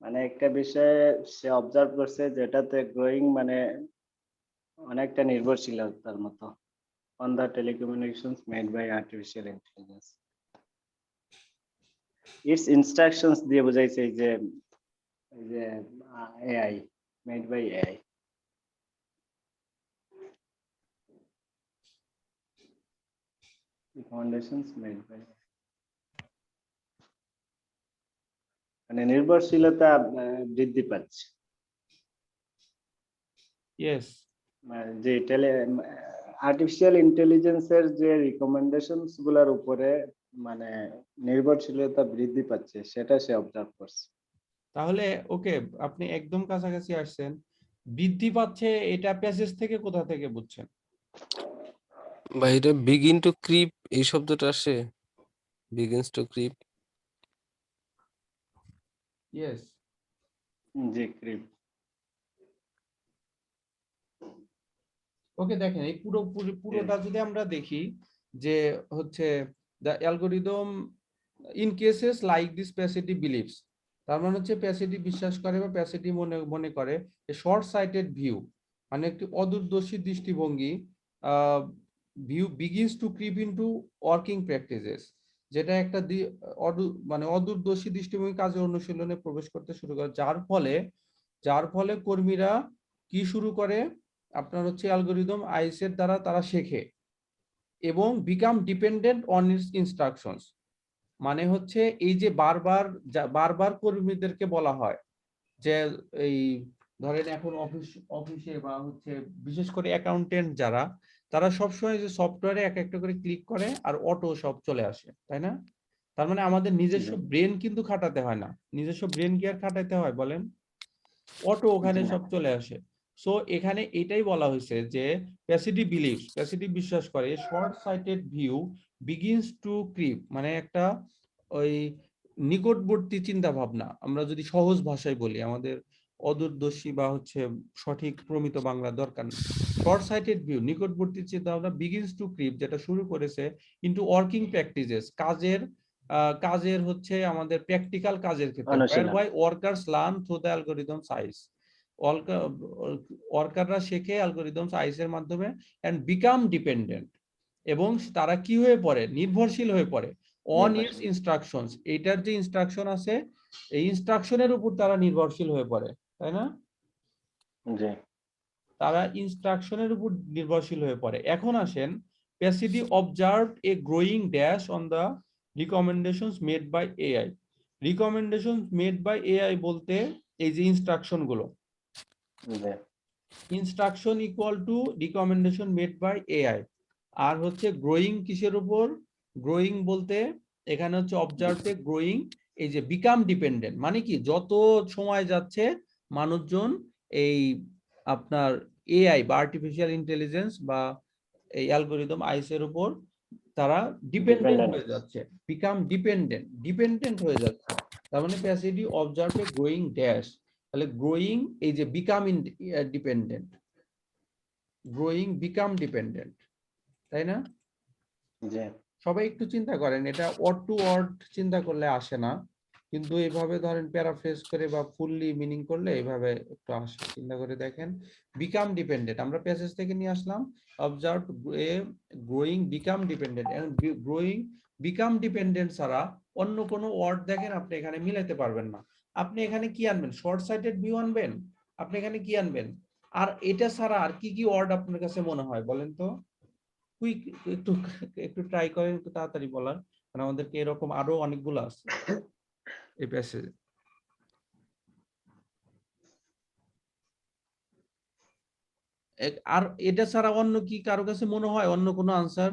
মানে একটা বিষয়ে সে অবজার্ভ করছে যেটাতে গ্রোয়িং মানে অনেকটা নির্ভরশীলতার মতো, on the telecommunications made by artificial intelligence. Its instructions দিয়ে বোঝাইছে এই যে AI, made by AI. Recommendations made by AI. মানে নির্ভরশীলতা বৃদ্ধি পাচ্ছে, ইয়েস, যে আর্টিফিশিয়াল ইন্টেলিজেন্সের যে রিকমেন্ডেশনস গুলার উপরে মানে নির্ভরশীলতা বৃদ্ধি পাচ্ছে, সেটা সে অবজার্ভ করছে। তাহলে ওকে, আপনি একদম কাছাকাছি আসছেন। বৃদ্ধি পাচ্ছে এটা প্যাসেজ থেকে কোথা থেকে বুঝছেন? ভাই এটা বিগিন টু ক্রিপ এই শব্দটা আসে, বিগিনস টু ক্রিপ। ইয়েস, জি ক্রিপ। ওকে, দেখেন এই পুরোটা যদি আমরা দেখি, যে হচ্ছে the algorithm in cases like this Pachidi believes, তার মানে হচ্ছে প্যাসিটি বিশ্বাস করে বা প্যাসিটি মনে করে শর্ট সাইটেড ভিউ, মানে একটি অদূরদর্শী দৃষ্টিভঙ্গি, view begins to creep into working practices, যেটা একটা মানে অদূরদর্শী দৃষ্টিভঙ্গি কাজে অনুশীলনে প্রবেশ করতে শুরু করে, যার ফলে কর্মীরা কি শুরু করে, আপনার হচ্ছে অ্যালগরিদম আইসের দ্বারা তারা শেখে এবং become dependent on its instructions, মানে হচ্ছে এই যে বারবার কর্মীদেরকে বলা হয় যে এই ধরেন এখন অফিসে বা হচ্ছে বিশেষ করে অ্যাকাউন্টেন্ট যারা, তারা সবসময় যে সফটওয়্যারে এক একটা করে ক্লিক করে আর অটো সব চলে আসে, তাই না? তার মানে আমাদের নিজস্ব জি। ব্রেন কিন্তু খাটাতে হয় না। নিজস্ব ব্রেন কি আর খাটাতে হয় বলেন? অটো ওখানে জি না। সব চলে আসে। সো এখানে এটাই বলা হয়েছে যে প্যাসিডি বিলিভস, প্যাসিডি বিশ্বাস করে short sighted view begins to creep, মানে একটা ওই নিকটবর্তী চিন্তা ভাবনা, আমরা যদি সহজ ভাষায় বলি, আমাদের অদূরদর্শী বা হচ্ছে সঠিক প্রমিত বাংলা দরকার নেই। শর্ট সাইটেড ভিউ, নিকটবর্তী চিন্তা ভাবনা বিগিনস টু ক্রিপ, যেটা শুরু করেছে ইনটু ওয়ার্কিং প্র্যাকটিসেস, কাজের হচ্ছে আমাদের প্র্যাকটিক্যাল কাজের ক্ষেত্রে, অনুশীলন। whereby workers learn through the algorithm size, ওয়ার্কাররা শেখে অ্যালগরিদম সাইজের মাধ্যমে and become dependent, এবং তারা কি হয়ে পড়ে, নির্ভরশীল হয়ে পড়ে on its নির্ভরশীল। instructions, এটার যে ইনস্ট্রাকশন আছে এই ইনস্ট্রাকশনের উপর তারা নির্ভরশীল হয়ে পড়ে, তাই না? জি। তারা ইনস্ট্রাকশনের উপর নির্ভরশীল হয়ে পড়ে। এখন আসেন, প্যাসিডি observed a growing dash on the recommendations made by AI. Recommendations made by AI বলতে এই যে ইনস্ট্রাকশন গুলো, জি। Instruction equal to recommendation made by AI. আর হচ্ছে গ্রোয়িং কিসের উপর? গ্রোয়িং বলতে এখানে হচ্ছে অবজার্ভে গ্রোয়িং, এই যে বিকাম ডিপেন্ডেন্ট, মানে কি যত সময় যাচ্ছে মানুষজন এই আপনার এআই বা আর্টিফিশিয়াল ইন্টেলিজেন্স বা এই অ্যালগরিদম আইসের উপর তারা ডিপেন্ডেন্ট Dependent। হয়ে যাচ্ছে, বিকাম ডিপেন্ডেন্ট হয়ে যাচ্ছে। তার মানে passively observe a growing dash, তাহলে গ্রোয়িং এই যে become dependent, growing become dependent, তাই না? জি। সবাই একটু চিন্তা করেন, এটা ওয়ার্ড টু ওয়ার্ড চিন্তা করলে আসে না, কিন্তু এইভাবে ধরেন প্যারাফ্রেজ করে বা ফুললি মিনিং করলে এইভাবে একটু আসে। চিন্তা করে দেখেন, বিকাম ডিপেন্ডেন্ট আমরা প্যাসেজ থেকে নিয়ে আসলাম, observe a growing become dependent, এবং গ্রোয়িং বিকাম ডিপেন্ডেন্ট ছাড়া অন্য কোনো ওয়ার্ড দেখেন আপনি এখানে মিলাতে পারবেন না। আপনি এখানে কি আনবেন? শর্ট সাইটেড ভিউ আনবেন, আপনি এখানে কি আনবেন? আর এটা ছাড়া আর কি কি ওয়ার্ড আপনার কাছে মনে হয় বলেন তো? কুইক একটু একটু ট্রাই করেন একটু তাড়াতাড়ি বলার, কারণ আমাদেরকে এরকম আরো অনেকগুলো আছে এই প্যাসেজে। আর এটা ছাড়া অন্য কি কারো কাছে মনে হয় অন্য কোনো আনসার?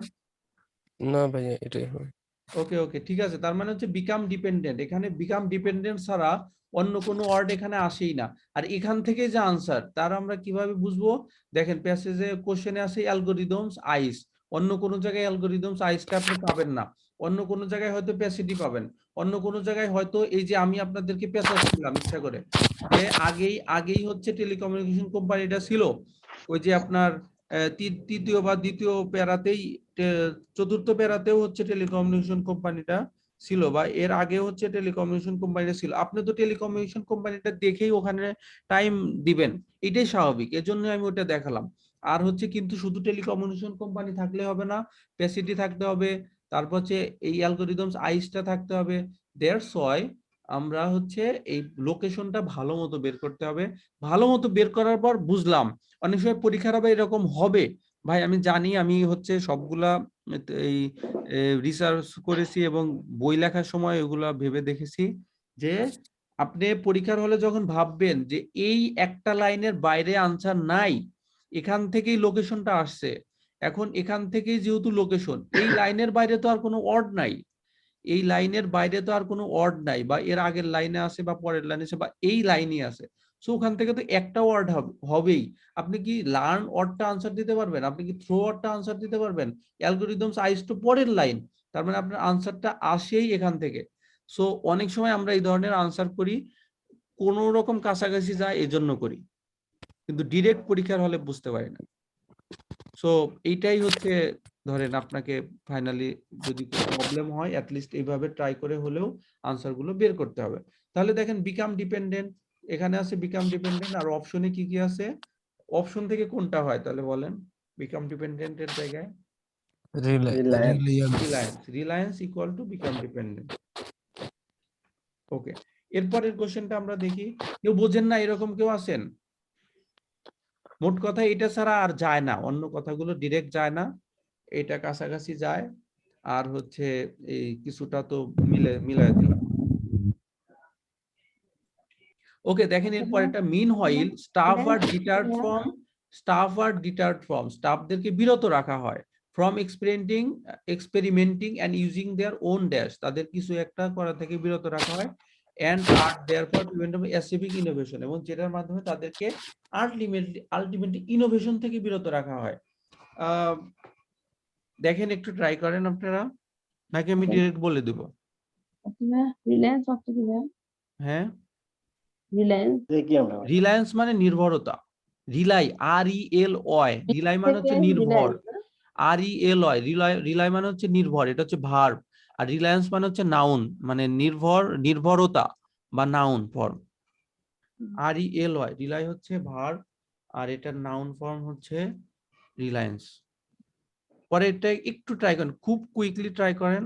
না ভাইয়া এটাই হয়। ওকে ওকে ঠিক আছে, তার মানে হচ্ছে বিকাম ডিপেন্ডেন্ট, এখানে বিকাম ডিপেন্ডেন্ট ছাড়া অন্য কোনো ওয়ার্ড এখানে আসেই না। আর এখান থেকে যে আনসার তার আমরা কিভাবে বুঝবো? দেখেন প্যাসেজে কোশ্চেনে আছে অ্যালগরিদমস আইস, অন্য কোনো জায়গায় অ্যালগরিদমস আইসটা আপনি পাবেন না, অন্য কোনো জায়গায় হয়তো প্যাসিডি পাবেন, অন্য কোনো জায়গায় হয়তো এই যে আমি আপনাদেরকে প্যাসেজ দিলাম ইচ্ছা করে যে আগেই হচ্ছে টেলিকমিউনিকেশন কোম্পানিটা ছিল, ওই যে আপনার তৃতীয় বা দ্বিতীয় প্যারাতেই, চতুর্থ প্যারাতেও হচ্ছে টেলিকমিউনিকেশন কোম্পানিটা ছিল, বা এর আগে হচ্ছে টেলিকমিউনিকেশন কোম্পানিটা ছিল। আপনি তো টেলিকমিউনিকেশন কোম্পানিটা দেখেই ওখানে টাইম দিবেন, এটাই স্বাভাবিক, এজন্য আমি ওটা দেখালাম। আর হচ্ছে কিন্তু শুধু টেলিকমিউনিকেশন কোম্পানি থাকলে হবে না, প্যাসিডি থাকতে হবে, তারপর হচ্ছে এই অ্যালগরিদমস আইসটা থাকতে হবে। দ্যাটস ওয়াই আমরা হচ্ছে এই লোকেশনটা ভালো মতো বের করতে হবে। ভালো মতো বের করার পর বুঝলাম অনেক সময় পরীক্ষার হবে এরকম হবে, ভাই আমি জানি, আমি হচ্ছে সবগুলা এই রিসার্চ করেছি এবং বই লেখার সময় এগুলা ভেবে দেখেছি যে আপনি পরীক্ষার হলে যখন ভাববেন যে এই একটা লাইনের বাইরে আনসার নাই, এখান থেকেই লোকেশনটা আসছে, এখন এখান থেকেই যেহেতু লোকেশন, এই লাইনের বাইরে তো আর কোনো ওয়ার্ড নাই, এই লাইনের বাইরে তো আর কোনো ওয়ার্ড নাই, বা এর আগের লাইনে আছে বা পরের লাইনে আছে বা এই লাইনই আছে, সো ওখান থেকে তো একটা ওয়ার্ড হবেই। আপনি কি লার্ন ওয়ার্ডটা আনসার দিতে পারবেন? আপনি কি থ্রো ওয়ার্ডটা আনসার দিতে পারবেন? অ্যালগরিদমস আইস তো পরের লাইন, তার মানে আপনার আনসারটা আসেই এখান থেকে। সো অনেক সময় আমরা এই ধরনের আনসার করি, কোন রকম কাছাকাছি যায় এজন্য করি, কিন্তু ডিরেক্ট পরীক্ষার হলে বুঝতে পারি না। সো এইটাই হচ্ছে, ধরেন আপনাকে ফাইনালি যদি প্রবলেম হয় অ্যাটলিস্ট এইভাবে ট্রাই করে হলেও আনসার গুলো বের করতে হবে। তাহলে দেখেন বিকাম ডিপেন্ডেন্ট, এখানে আছে বিকাম ডিপেন্ডেন্ট, আর অপশনে কি কি আছে? অপশন থেকে কোনটা হয় তাহলে বলেন বিকাম ডিপেন্ডেন্টের জায়গায়? Reliance। Reliance equal to become dependent. Okay, এরপরের কোশ্চেনটা আমরা দেখি। কেউ বোঝেন না এরকম কেউ আছেন? মোট কথা এটা ছাড়া আর যায় না, অন্য কথাগুলো ডিরেক্ট যায় না, এটা কাছাকাছি যায়। আর হচ্ছে এই কিছুটা তো মিলাই দিলাম। ওকে, দেখেন এরপর একটা mean while staff are deterred from স্টাফদেরকে বিরত রাখা হয় from experimenting and using their own dash, তাদের কিছু একটা করা থেকে বিরত রাখা হয়, and are therefore prevent a civic innovation, এবং যেটার মাধ্যমে তাদেরকে আলটিমেটলি ইনোভেশন থেকে বিরত রাখা হয়। দেখেন একটু ট্রাই করেন আপনারা, নাকি আমি ডিরেক্ট বলে দেব? রিলায়েন্স অর্থ কি ভাইয়া? হ্যাঁ, রিলায়েন্স দেখি আমরা রিলায়েন্স মানে নির্ভরতা, রিলাই RELY, রিলাই মানে হচ্ছে থেকে নির্ভর, রিলায়েন্স না? RELY রিলাই মানে হচ্ছে নির্ভর, এটা হচ্ছে ভার্ব, আর রিলায়েন্স মানে হচ্ছে নাউন, মানে নির্ভরতা বা নাউন ফর্ম। RELY রিলাই হচ্ছে ভার্ব, আর এটার নাউন ফর্ম হচ্ছে রিলায়েন্স। পরে এটা একটু ট্রাই করেন, খুব কুইকলি ট্রাই করেন।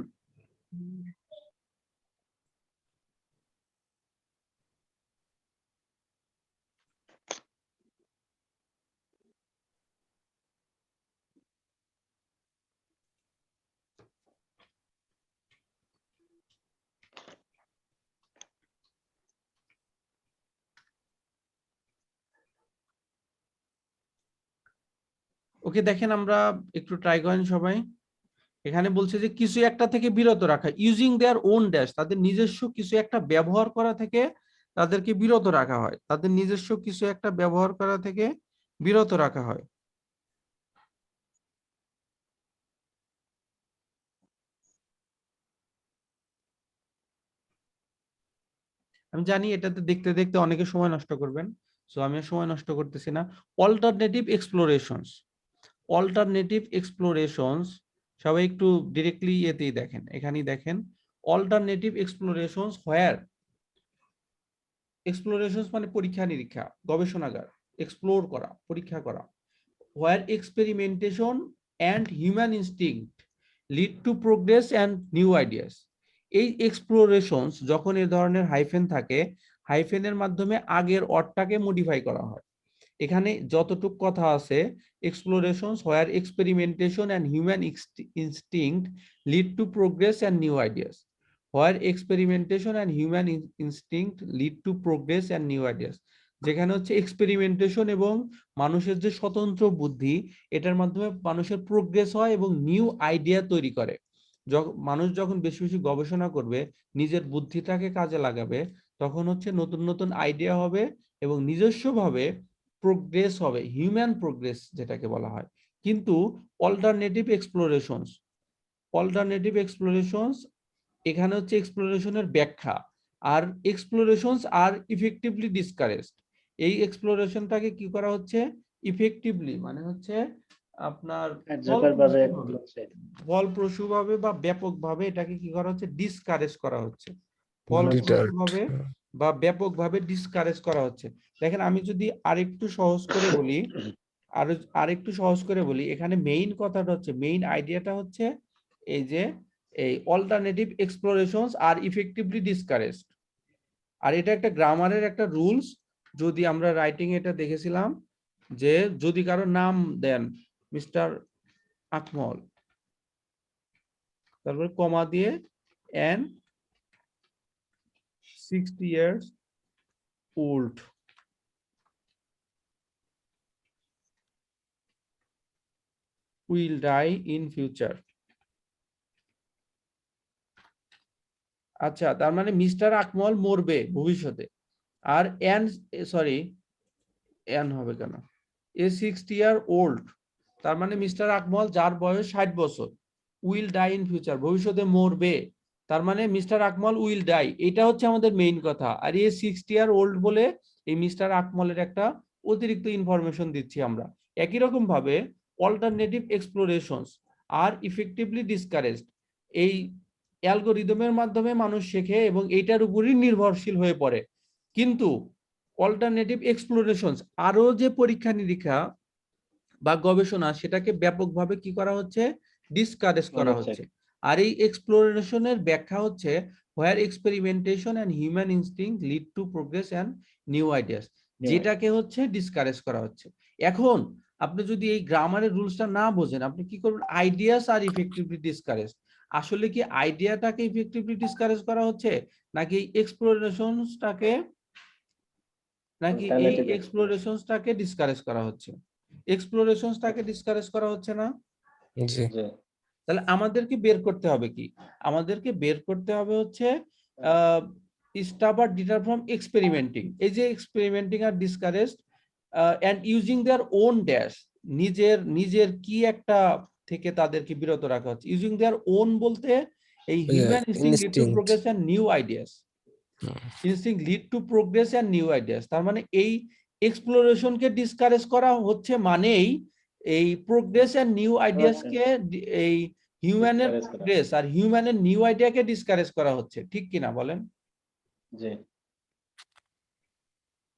ওকে, দেখেন আমরা একটু ট্রাই করেন সবাই। এখানে বলছে যে কিছু একটা থেকে বিরত রাখা, ইউজিং দেয়ার ওন ড্যাশ, তাদের নিজস্ব কিছু একটা ব্যবহার করা থেকে তাদেরকে বিরত রাখা হয়, তাদের নিজস্ব কিছু একটা ব্যবহার করা থেকে বিরত রাখা হয়। আমি জানি এটাতে দেখতে দেখতে অনেকে সময় নষ্ট করবেন, সো আমি আর সময় নষ্ট করতেছি না। অল্টারনেটিভ এক্সপ্লোরেশনস, সবাই একটু ডিরেক্টলি এতেই দেখেন, এখানেই দেখেন অল্টারনেটিভ এক্সপ্লোরেশনস হোয়ার, এক্সপ্লোরেশনস মানে পরীক্ষা নিরীক্ষা, গবেষণাগার, এক্সপ্লোর করা, পরীক্ষা করা, where experimentation and human instinct lead to progress and new ideas. এই এক্সপ্লোরেশনস যখন এ ধরনের হাইফেন থাকে, হাইফেনের মাধ্যমে আগের অর্থটাকে মডিফাই করা হয়। এখানে যতটুক কথা আছে, explorations where experimentation and human instinct lead to progress and new ideas, where experimentation and human instinct lead to progress and new ideas, যেখানে হচ্ছে এক্সপেরিমেন্টেশন এবং মানুষের যে স্বতন্ত্র বুদ্ধি, এটার মাধ্যমে মানুষের প্রোগ্রেস হয় এবং নিউ আইডিয়া তৈরি করে। মানুষ যখন বেশি বেশি গবেষণা করবে, নিজের বুদ্ধিটাকে কাজে লাগাবে, তখন হচ্ছে নতুন নতুন আইডিয়া হবে এবং নিজস্বভাবে প্রোগ্রেস হবে, হিউম্যান প্রোগ্রেস যেটাকে বলা হয়। কিন্তু অল্টারনেটিভ এক্সপ্লোরেশনস এখানে হচ্ছে এক্সপ্লোরেশনের ব্যাখ্যা, আর এক্সপ্লোরেশনস আর ইফেক্টিভলি ডিসকারেজড, এই এক্সপ্লোরেশনটাকে কি করা হচ্ছে, ইফেক্টিভলি মানে হচ্ছে আপনার ফলপ্রসূভাবে বা ব্যাপকভাবে এটাকে কি করা হচ্ছে, ডিসকারেজ করা হচ্ছে, ফলপ্রসূভাবে বা ব্যাপকভাবে ডিসকারেজ করা হচ্ছে। দেখেন আমি যদি আরেকটু সহজ করে বলি, আরেকটু সহজ করে বলি, এখানে মেইন কথাটা হচ্ছে, মেইন আইডিয়াটা হচ্ছে এই যে এই অল্টারনেটিভ এক্সপ্লোরেশনস আর ইফেক্টিভলি ডিসকারেজড। আর এটা একটা গ্রামারের একটা রুলস, যদি আমরা রাইটিং এটা দেখেছিলাম যে যদি কারো নাম দেন মিস্টার আকমল, তারপরে কমা দিয়ে and 60 years old, will die in future। আচ্ছা, তার মানে মিস্টার আকমল মরবে ভবিষ্যতে, আর এন হবে কেন, এ 60 year old, তার মানে মিস্টার আকমল যার বয়স 60 বছর, উইল ডাই ইন ফিউচার ভবিষ্যতে মরবে, তার মানে মিস্টার আকমল উইল ডাই, এটা হচ্ছে আমাদের মেইন কথা। আর এ 60 year old বলে এই মিস্টার আকমলের একটা অতিরিক্ত ইনফরমেশন দিচ্ছি আমরা। একই রকম ভাবে অল্টারনেটিভ এক্সপ্লোরেশনস আর ইফেক্টিভলি ডিসকারেজড, এই অ্যালগোরিদমের মাধ্যমে মানুষ শেখে এবং এইটার উপরই নির্ভরশীল হয়ে পড়ে। কিন্তু অল্টারনেটিভ এক্সপ্লোরেশনস, আরো যে পরীক্ষা নিরীক্ষা বা গবেষণা, সেটাকে ব্যাপকভাবে কি করা হচ্ছে, ডিসকারেজ করা হচ্ছে। আর এই এক্সপ্লোরেশনের ব্যাখ্যা হচ্ছে where experimentation and human instinct lead to progress and new ideas, যেটাকে হচ্ছে ডিসকারেজ করা হচ্ছে। এখন আপনি যদি এই গ্রামারের রুলসটা না বোঝেন, আপনি কি করবেন, আইডিয়াস আর ইফেক্টিভলি ডিসকারেজ, আসলে কি আইডিয়াটাকে ইফেক্টিভলি ডিসকারেজ করা হচ্ছে নাকি এক্সপ্লোরেশনসটাকে ডিসকারেজ করা হচ্ছে? এক্সপ্লোরেশনসটাকে ডিসকারেজ করা হচ্ছে না? জি জি তাহলে আমাদেরকে বের করতে হবে কি? আমাদেরকে বের করতে হবে হচ্ছে stop or deter from experimenting. এই যে experimenting R discouraged and using their own dash, নিজের কি একটা থেকে তাদেরকে বিরত রাখা হচ্ছে। ইউজিং দেয়ার ওন বলতে এই human instinct lead to instinct. Progress and new ideas. Instinct lead to progress and new ideas, তার মানে এই এক্সপ্লোরেশনকে ডিসকারেজ করা হচ্ছে মানেই এই প্রোগ্রেস এন্ড নিউ আইডিয়াসকে এই হিউম্যানের Discourage করা। প্রোগ্রেস আর হিউম্যানের নিউ আইডিয়াকে ডিসকারেজ করা হচ্ছে, ঠিক কিনা বলেন? জি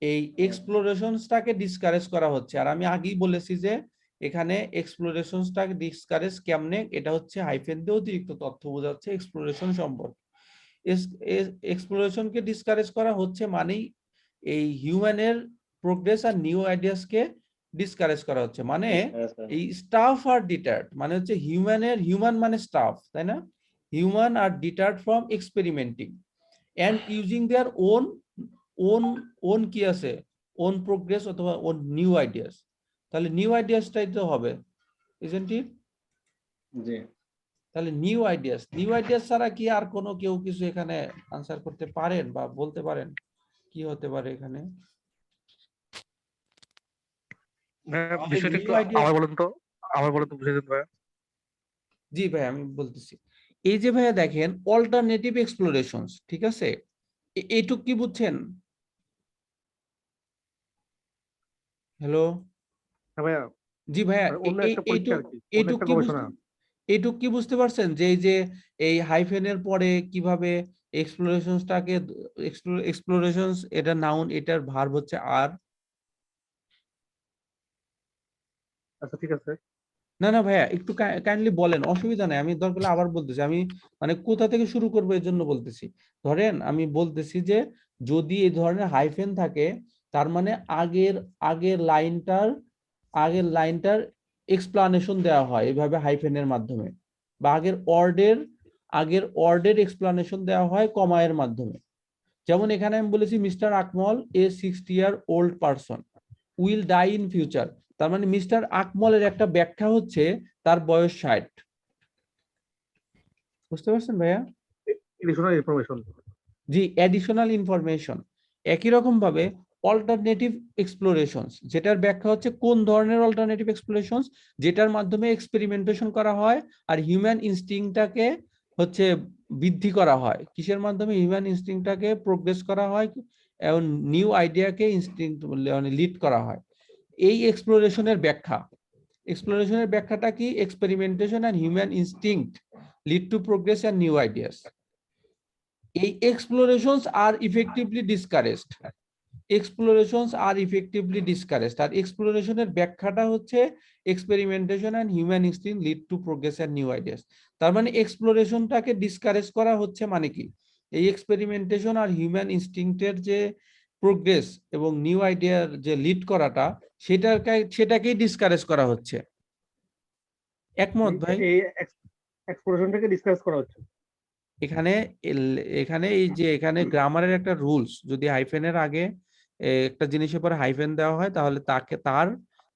এই এক্সপ্লোরেশনসটাকে ডিসকারেজ করা হচ্ছে। আর আমি আগেই বলেছি যে এখানে এক্সপ্লোরেশনসটাকে ডিসকারেজ কেমনে, এটা হচ্ছে হাইফেন দিয়ে অতিরিক্ত তথ্য বোঝাচ্ছে এক্সপ্লোরেশন সম্পর্কে। এক্সপ্লোরেশনকে ডিসকারেজ করা হচ্ছে মানেই এই হিউম্যানের প্রোগ্রেস আর নিউ আইডিয়াসকে ডিসকারেজ করা হচ্ছে, মানে এই স্টাফ আর ডিটার্ড, মানে হচ্ছে হিউম্যান মানে স্টাফ, তাই না? Human are deterred from experimenting and using their own কি আছে, ওন প্রোগ্রেস অথবা ওন নিউ আইডিয়াস। তাহলে নিউ আইডিয়াসটাই তো হবে, ইজন্ট ইট? জি তাহলে নিউ আইডিয়াস ছাড়া কি আর কোনো কেউ কিছু এখানে আনসার করতে পারেন বা বলতে পারেন কি হতে পারে এখানে? বিষয়টা একটু New idea- আমার বলেন তো বুঝিয়ে দিন ভাইয়া। জি ভাই আমি বলতেছি। এই যে ভাইয়া দেখেন অল্টারনেটিভ এক্সপ্লোরেশনস, ঠিক আছে? এইটুক কি বুঝছেন? হ্যালো হ্যাঁ ভাইয়া, জি ভাইয়া, মানে অন্য একটা পরীক্ষা আর কি, অন্য এইটুক একটা কি গবেষণা। এইটুক কি বুঝতে পারছেন যে এই হাইফেনের পরে কিভাবে এক্সপ্লোরেশনস এটা নাউন, এটার ভার্ব হচ্ছে আর। আচ্ছা ঠিক আছে। না ভাইয়া একটু কাইন্ডলি বলেন, অসুবিধা নাই, আমি দরকার হলে আবার বলতেছি। আমি মানে কোথা থেকে শুরু করবো এর জন্য বলতেছি। ধরেন আমি বলতেছি যে যদি এই ধরনের হাইফেন থাকে তার মানে আগের লাইনটার এক্সপ্লানেশন দেওয়া হয় এইভাবে হাইফেনের মাধ্যমে, বা আগের ওয়ার্ডের এক্সপ্লানেশন দেওয়া হয় কমায়ের মাধ্যমে। যেমন এখানে আমি বলেছি mister Akmal a 60-year-old person will die in future, তার মানে মিস্টার আকমলের একটা ব্যাখ্যা হচ্ছে তার বয়স 60। বুঝতে পারছেন ভাইয়া? Additional information. জি, অ্যাডিশনাল ইনফরমেশন। একই রকম ভাবে অল্টারনেটিভ এক্সপ্লোরেশনস, যেটার ব্যাখ্যা হচ্ছে কোন ধরনের অল্টারনেটিভ এক্সপ্লোরেশনস, যেটার মাধ্যমে এক্সপেরিমেন্টেশন করা হয় আর হিউম্যান ইনস্টিংক্টটাকে হচ্ছে বৃদ্ধি করা হয়। কিসের মাধ্যমে? হিউম্যান ইনস্টিংক্টটাকে প্রোগ্রেস করা হয় এবং নিউ আইডিয়াকে ইনস্টিংক্ট মানে লিড করা হয়। এই এক্সপ্লোরেশনের ব্যাখ্যাটা কি? Experimentation and human instinct lead to progress and new ideas. এই এক্সপ্লোরেশনস আর ইফেক্টিভলি ডিসকারেজড। আর এক্সপ্লোরেশনের ব্যাখ্যাটা হচ্ছে experimentation and human instinct lead to progress and new ideas. তার মানে এক্সপ্লোরেশনটাকে ডিসকারেজ করা হচ্ছে মানে কি? এই এক্সপেরিমেন্টেশন আর হিউম্যান ইনস্টিংক্টের যে প্রোগ্রেস এবং নিউ আইডিয়ার যে লিড করাটা, সেটাকেই ডিসকারেজ করা হচ্ছে। একমত ভাই? এই এক্সপ্লোরেশনটাকে ডিসকাস করা হচ্ছে। এখানে এখানে গ্রামারের একটা রুলস, যদি হাইফেনের আগে একটা জিনিসের পরে হাইফেন দেওয়া হয় তাহলে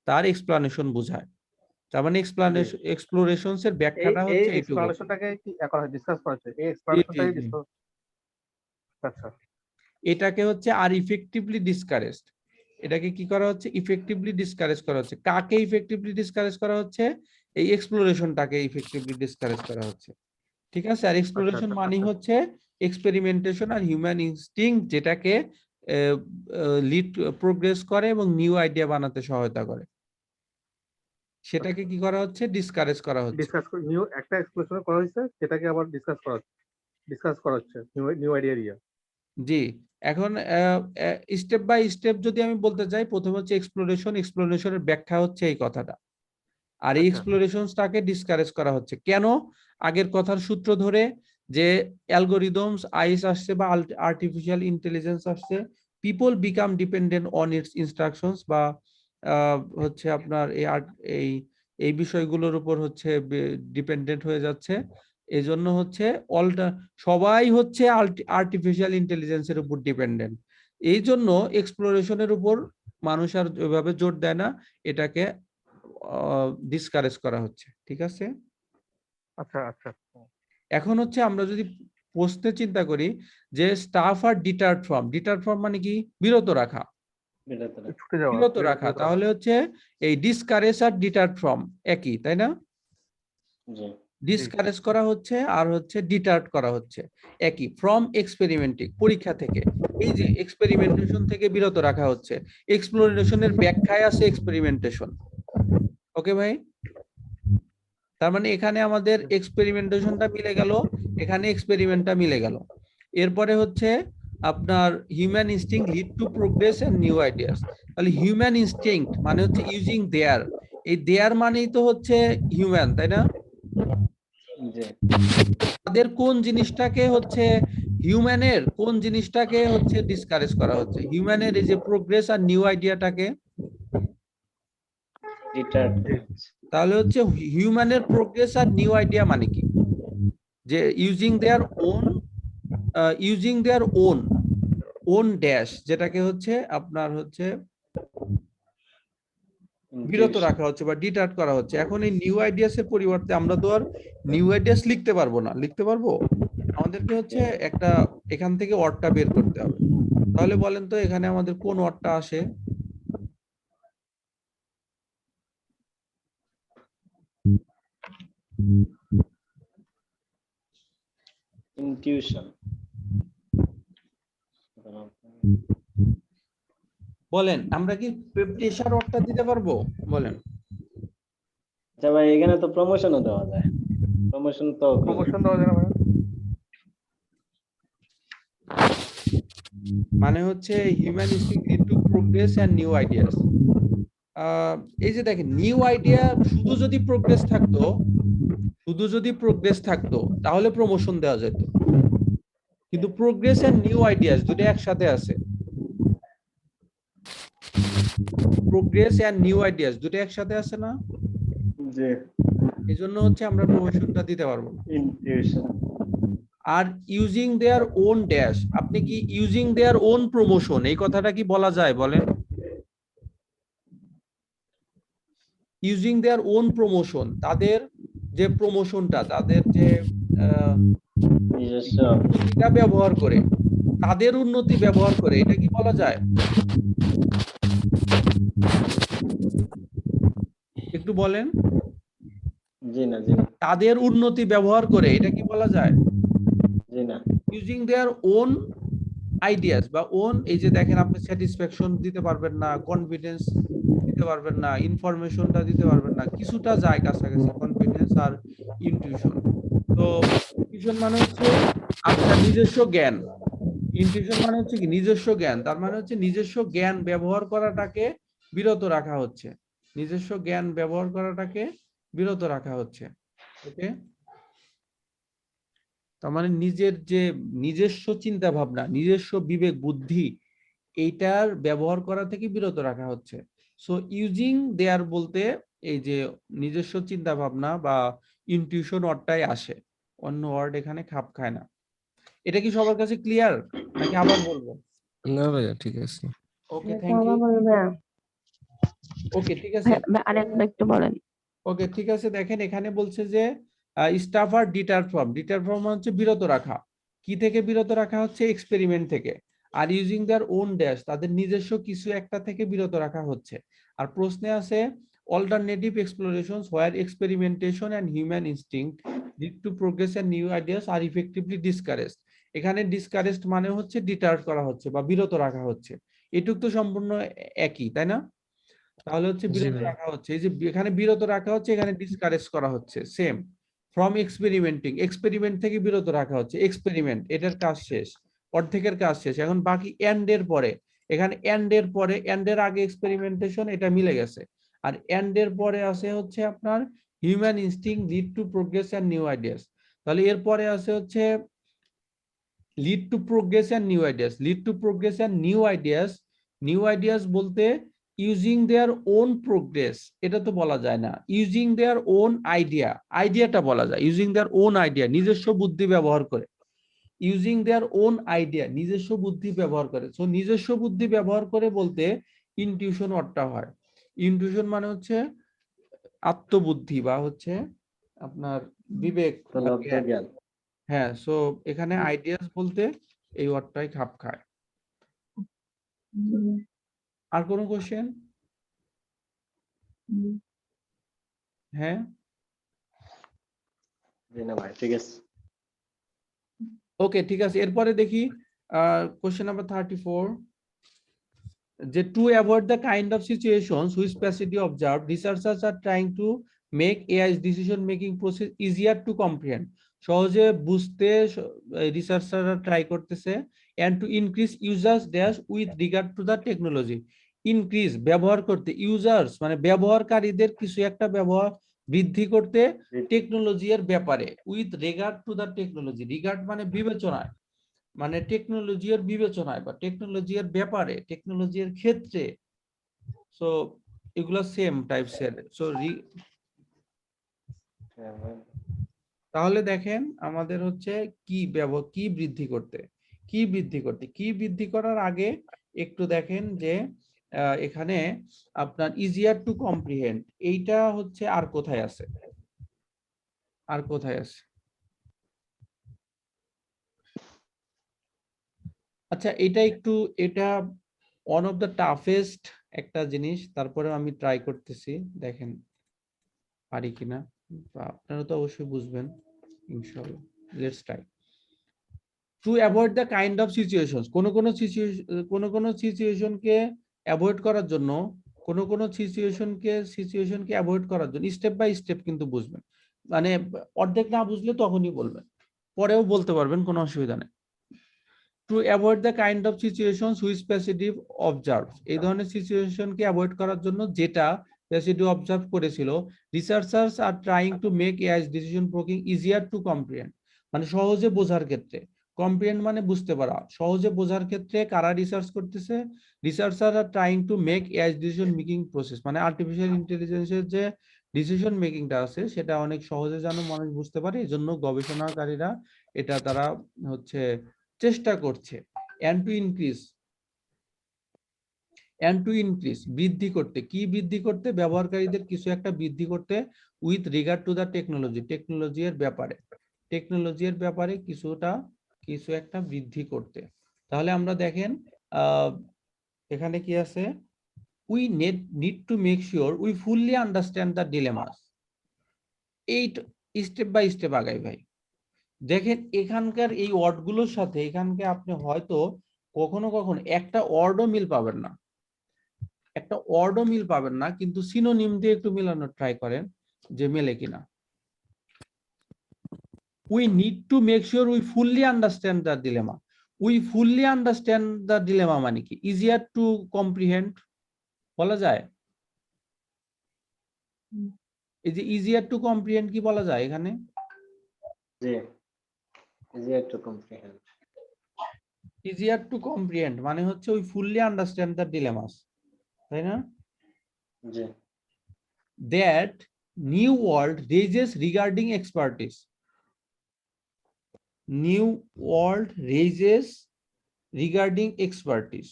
তার এক্সপ্লানেশন বোঝায়। তার মানে এক্সপ্লোরেশনস এর ব্যাখ্যাটা এই হচ্ছে এইটুকু। এক্সপ্লোরেশনটাকে কি করা হয়, ডিসকাস করা হচ্ছে। এই এক্সপ্লোরেশনটাকে জি। ডিসকাস। আচ্ছা এটাকে হচ্ছে আর ইফেক্টিভলি ডিসকারেজড। এটাকে কি করা হচ্ছে? ইফেক্টিভলি ডিসকারেজ করা হচ্ছে। কাকে ইফেক্টিভলি ডিসকারেজ করা হচ্ছে? এই এক্সপ্লোরেশনটাকে ইফেক্টিভলি ডিসকারেজ করা হচ্ছে, ঠিক আছে? আর এক্সপ্লোরেশন মানে হচ্ছে এক্সপেরিমেন্টেশন আর হিউম্যান ইনস্টিংক্ট যেটাকে লিড প্রোগ্রেস করে এবং নিউ আইডিয়া বানাতে সহায়তা করে, সেটাকে কি করা হচ্ছে? ডিসকারেজ করা হচ্ছে। ডিসকাস নিউ একটা এক্সপ্লোরেশন করা হয়েছে, সেটাকে আবার ডিসকাস করা হচ্ছে নিউ আইডিয়া দিয়ে। জি, এখন স্টেপ বাই স্টেপ যদি আমি বলতে যাই, প্রথমে হচ্ছে এক্সপ্লোরেশনের ব্যাখ্যা হচ্ছে এই কথাটা, আর এই এক্সপ্লোরেশনসটাকে ডিসকারেজ করা হচ্ছে কেন? আগের কথার সূত্র ধরে যে অ্যালগরিদমস আইস আসছে বা আর্টিফিশিয়াল ইন্টেলিজেন্স আসছে, people become dependent on its instructions, বা হচ্ছে আপনার এই বিষয়গুলোর উপর হচ্ছে ডিপেন্ডেন্ট হয়ে যাচ্ছে। এই জন্য হচ্ছে সবাই হচ্ছে আর্টিফিশিয়াল ইন্টেলিজেন্সের উপর ডিপেন্ডেন্ট। এই জন্য এক্সপ্লোরেশনের উপর মানুষ আর ওইভাবে জোর দেয় না, এটাকে ডিসকারেজ করা হচ্ছে। ঠিক আছে, আচ্ছা আচ্ছা। এখন হচ্ছে আমরা যদি প্রশ্নে চিন্তা করি যে স্টাফ আর ডিটার্ড ফ্রম মানে কি, বিরত রাখা, ছুটে যাওয়া, বিরত রাখা, তাহলে হচ্ছে এই ডিসকারেজ আর ডিটার্ড ফ্রম একই, তাই না? জি ডিসকারেজ করা হচ্ছে আর হচ্ছে ডিটার্ড করা হচ্ছে একই। ফ্রম এক্সপেরিমেন্টিং, পরীক্ষা থেকে, এই যে এক্সপেরিমেন্টেশন থেকে বিরত রাখা হচ্ছে। এক্সপ্লোরেশনের ব্যাখ্যায় আছে এক্সপেরিমেন্টেশন। ওকে ভাই, তার মানে এখানে আমাদের এক্সপেরিমেন্টেশনটা মিলে গেল, এখানে এক্সপেরিমেন্টটা মিলে গেল। এরপরে হচ্ছে আপনার human instinct lead to progress and new ideas. তাহলে হিউম্যান ইনস্টিংক্ট মানে হচ্ছে ইউজিং দেয়ার, এই দেয়ার মানেই তো হচ্ছে হিউম্যান, তাই না? জি তাদের কোন জিনিসটাকে হচ্ছে, হিউম্যানের কোন জিনিসটাকে হচ্ছে ডিসকারেজ করা হচ্ছে? হিউম্যানের এই যে প্রোগ্রেস আর নিউ আইডিয়াটাকে। ডিটার্ড তাহলে হচ্ছে হিউম্যানের প্রোগ্রেস আর নিউ আইডিয়া মানে কি, যে ইউজিং দেয়ার ওন ড্যাশ, যেটাকে হচ্ছে আপনার হচ্ছে বিরত রাখা হচ্ছে বা ডিটার্ট করা হচ্ছে। এখন এই নিউ আইডিয়াস এর পরিবর্তে আমরা তো আর নিউ আইডিয়াস লিখতে পারবো না, লিখতে পারবো? আমাদেরকে হচ্ছে একটা এখান থেকে ওয়ার্ডটা বের করতে হবে। তাহলে বলেন তো এখানে আমাদের কোন ওয়ার্ডটা আসে? ইনটিউশন। বলেন, আমরা কি প্রেশার ওয়ার্ডটা দিতে পারবো? বলেন। আচ্ছা ভাই, এখানে তো প্রমোশনও দেওয়া যায়, প্রমোশন তো প্রমোশন দেওয়া যায় না ভাই? মানে হচ্ছে human instinct lead to progress and new ideas. এই যে দেখেন, নিউ আইডিয়া শুধু যদি প্রোগ্রেস থাকতো তাহলে প্রমোশন দেওয়া যেত, কিন্তু প্রোগ্রেস এন্ড নিউ আইডিয়াস দুটো একসাথে আছে। প্রোগ্রেস এন্ড নিউ আইডিয়াস দুটো একসাথে আছে না? জি এই জন্য হচ্ছে আমরা প্রমোশনটা দিতে পারবো না। Intuition. Are using their own dash, আপনি কি ইউজিং দেয়ার ওন প্রমোশন এই কথাটা কি বলা যায়? বলেন, ইউজিং দেয়ার ওন প্রমোশন, তাদের যে প্রমোশনটা, তাদের যে নিজস্ব উন্নতিটা ব্যবহার করে, তাদের উন্নতি ব্যবহার করে, এটা কি বলা যায়? একটু বলেন, জি না জি না তাদের উন্নতি ব্যবহার করে, এটা কি বলা যায়? জি না। ইউজিং দেয়ার ওন আইডিয়াস বা ওন, এই যে দেখেন আপনি স্যাটিসফ্যাকশন দিতে পারবেন না, কনফিডেন্স দিতে পারবেন না, ইনফরমেশনটা দিতে পারবেন না, কিছুটা যায় কাছাকাছি কনফিডেন্স আর ইনটিউশন। তো ইনটিউশন মানে হচ্ছে আপনার নিজস্ব জ্ঞান, ইনটিউশন মানে হচ্ছে কি নিজস্ব জ্ঞান, তার মানে হচ্ছে নিজস্ব জ্ঞান ব্যবহার করাটাকে বিরত রাখা হচ্ছে, নিজস্ব জ্ঞান ব্যবহার করাটাকে বিরত রাখা হচ্ছে। ওকে, তার মানে নিজের যে নিজস্ব চিন্তা ভাবনা, নিজস্ব বিবেক বুদ্ধি, এইটার ব্যবহার করা থেকে বিরত রাখা হচ্ছে। সো ইউজিং দেয়ার বলতে এই যে নিজস্ব চিন্তা ভাবনা বা ইনটিউশন ওয়ার্ডটাই আসে, অন্য ওয়ার্ড এখানে খাপ খায় না। এটা কি সবার কাছে ক্লিয়ার নাকি আবার বলবো? না ভাইয়া, ঠিক আছে। ওকে, থ্যাংক ইউ। ওকে, ঠিক আছে। আরেকবার একটু বলেন। ওকে, ঠিক আছে। দেখেন এখানে বলছে যে স্টাফ আর ডিটার ফ্রম হচ্ছে বিরত রাখা। কি থেকে বিরত রাখা হচ্ছে? এক্সপেরিমেন্ট থেকে। Are using their own dash, তাদের নিজস্ব কিছু একটা থেকে বিরত রাখা হচ্ছে। আর প্রশ্নে আছে alternative explorations where experimentation and human instinct lead to progress and new ideas are effectively discouraged. এখানে ডিসকারেজড মানে হচ্ছে ডিটার্ড করা হচ্ছে বা বিরত রাখা হচ্ছে। এটুক তো সম্পূর্ণ একই, তাই না? তাহলে হচ্ছে জি বিরত ভাই। রাখা হচ্ছে, এই যে এখানে বিরত রাখা হচ্ছে, এখানে ডিসকারেজ করা হচ্ছে, সেম। ফ্রম এক্সপেরিমেন্টিং, এক্সপেরিমেন্ট থেকে বিরত রাখা হচ্ছে, এক্সপেরিমেন্ট এটার কাজ শেষ, অর্ধেকের কাজ শেষ, এখন বাকি এন্ড এর পরে, এখানে এন্ড এর পরে, এন্ড এর আগে এক্সপেরিমেন্টেশন, এটা মিলে গেছে। আর এন্ড এর পরে আছে হচ্ছে আপনার human instinct lead to progress and new ideas. তাহলে এর পরে আছে হচ্ছে lead to progress and new ideas, lead to progress and new ideas. New ideas বলতে ইউজিং দেয়ার ওন প্রোগ্রেস, এটা তো বলা যায় না। ইউজিং দেয়ার ওন আইডিয়া, আইডিয়াটা বলা যায়। ইউজিং দেয়ার ওন আইডিয়া, নিজস্ব বুদ্ধি ব্যবহার করে। ইউজিং দেয়ার ওন আইডিয়া, নিজস্ব বুদ্ধি ব্যবহার করে। সো নিজস্ব বুদ্ধি ব্যবহার করে বলতে ইনটিউশন ওয়ার্ডটা হয়। ইনটিউশন মানে হচ্ছে আত্মবুদ্ধি বা হচ্ছে আপনার বিবেক বা উপলব্ধ জ্ঞান। জ্ঞান। হ্যাঁ, সো এখানে আইডিয়াস বলতে এই ওয়ার্ডটাই খাপ খায়। আর কোনো কোশ্চেন? হ্যাঁ, জি না ভাই, ঠিক আছে। ওকে, ঠিক আছে। এরপরে দেখি কোশ্চেন নাম্বার 34, যে to avoid the kind of situations which passively observe, researchers are trying to make AI decision making process easier to comprehend. সহজে বুঝতে রিসার্চাররা ট্রাই করতেছে। And to increase users dash with regard to the technology. Increase ব্যবহার করতে, users মানে ব্যবহারকারীদের কিছু একটা ব্যবহার বৃদ্ধি করতে টেকনোলজি এর ব্যাপারে, with regard to the technology. Regard মানে বিবেচনায়, মানে টেকনোলজি এর বিবেচনায় বা টেকনোলজি এর ব্যাপারে, টেকনোলজি এর ক্ষেত্রে। সো এগুলা সেম টাইপস এর। সো তাহলে দেখেন আমাদের হচ্ছে কি বৃদ্ধি করতে, কি বৃদ্ধি করতে, কি বৃদ্ধি করার আগে একটু দেখেন যে এখানে আপনার ইজিয়ার টু কম্প্রিহেন্ড, এইটা হচ্ছে আর কোথায় আছে, আর কোথায় আছে? আচ্ছা, এটা ওয়ান অফ দ্য টাফেস্ট একটা জিনিস, তারপরে আমি ট্রাই করতেছি, দেখেন পারি কিনা। আপনারা তো অবশ্যই বুঝবেন ইনশাআল্লাহ। Let's try to avoid the kind of situations. কোন কোন সিচুয়েশনকে অ্যাভয়েড করার জন্য, কোন সিচুয়েশনকে অ্যাভয়েড করার জন্য স্টেপ বাই স্টেপ কিন্তু বুঝবেন, মানে অর্ধেক না বুঝলে তখনই বলবেন, পরেও বলতে পারবেন, কোনো অসুবিধা নেই। Two avoid the kind of situations which passive observe, এই ধরনের সিচুয়েশনকে অ্যাভয়েড করার জন্য যেটা প্যাসিভ অবজার্ভ করেছিল, researchers are trying to make AI decision making easier to comprehend, মানে সহজে বোঝার ক্ষেত্রে। কম্প্রিহেন্ড মানে বুঝতে পারা, সহজে বোঝার ক্ষেত্রে কারা রিসার্চ করতেছে? Researcher R trying to make AI decision making process, মানে আর্টিফিশিয়াল ইন্টেলিজেন্সের যে ডিসিশন মেকিংটা আছে সেটা অনেক সহজে যেন মানুষ বুঝতে পারে, এই জন্য গবেষণাকারীরা এটা তারা হচ্ছে চেষ্টা করছে। and to increase বৃদ্ধি করতে, কি বৃদ্ধি করতে? ব্যবহারকারীদের কিছু একটা বৃদ্ধি করতে, with regard to the technology, technology এর ব্যাপারে, টেকনোলজি এর ব্যাপারে কিছু একটা বৃদ্ধি করতে। তাহলে আমরা দেখেন এখানে কি আছে, we need to make sure we fully understand the ডিলেমাস। এই স্টেপ বাই স্টেপ আগাই ভাই। দেখেন এখানকার এই ওয়ার্ডগুলোর সাথে এখানকে আপনি হয়তো কখনো কখনো একটা ওয়ার্ডও মিল পাবেন না, একটা ওয়ার্ডও মিল পাবেন না, কিন্তু সিনোনিম দিয়ে একটু মিলানোর ট্রাই করেন যে মেলে কিনা। We need to make sure we fully understand the dilemma. We fully understand the dilemma মানে কি? ইজিয়ার টু কম্প্রিহেন্ড বলা যায়। এই যে ইজিয়ার টু কম্প্রিহেন্ড কি বলা যায় এখানে? জি, easier to comprehend. Easier to comprehend মানে হচ্ছে উই ফুললি আন্ডারস্ট্যান্ড দ্য ডিলেমাস, তাই না? জি, that new world raises regarding expertise. New world raises regarding expertise,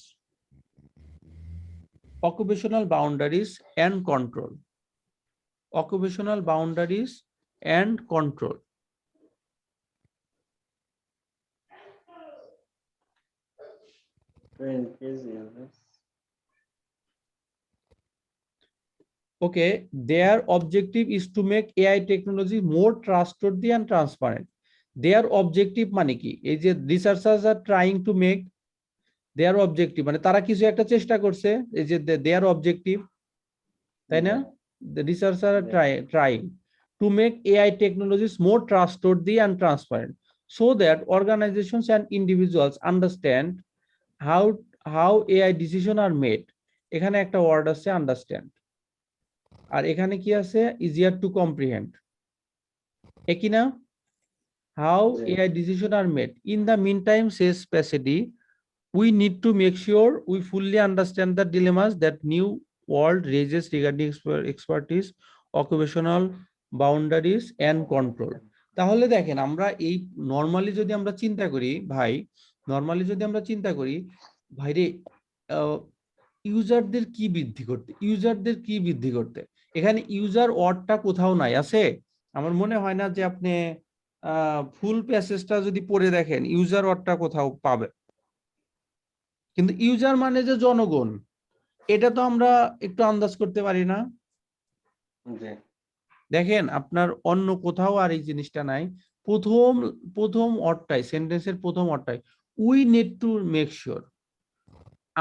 occupational boundaries and control, occupational boundaries and control. to increase users. Okay, their objective is to make AI technology more trustworthy and transparent. Their objective মানে কি? এই যে researchers are trying to make their objective মানে তারা কিছু একটা চেষ্টা করছে, এই যে their objective, তাই না? The researchers are trying to make AI technologies more trustworthy and transparent so that organizations and individuals understand how AI decisions are made. এখানে একটা ওয়ার্ড আছে understand, আর এখানে কি আছে? easier to comprehend, একই না? How AI decisions are made. In the meantime, says Pasadena, we need to make sure we fully understand the dilemmas that new world raises regarding expertise, occupational boundaries and control. তাহলে দেখেন আমরা এই normally যদি আমরা চিন্তা করি ভাই, normally যদি আমরা চিন্তা করি ভাইরে, ইউজারদের কি বৃদ্ধি করতে, ইউজারদের কি বৃদ্ধি করতে, এখানে ইউজার ওয়ার্ডটা কোথাও নাই, আছে? আমার মনে হয় না যে আপনি ফুল প্যাসেজটা যদি পড়ে দেখেন ইউজার ওয়ার্ডটা কোথাও পাবে। কিন্তু ইউজার মানে যে জনগণ, এটা তো আমরা একটু আন্দাজ করতে পারি না। জি দেখেন আপনার অন্য কোথাও আর এই জিনিসটা নাই। প্রথম ওয়ার্ডটাই, সেন্টেন্সের প্রথম ওয়ার্ডটাই we need to make sure,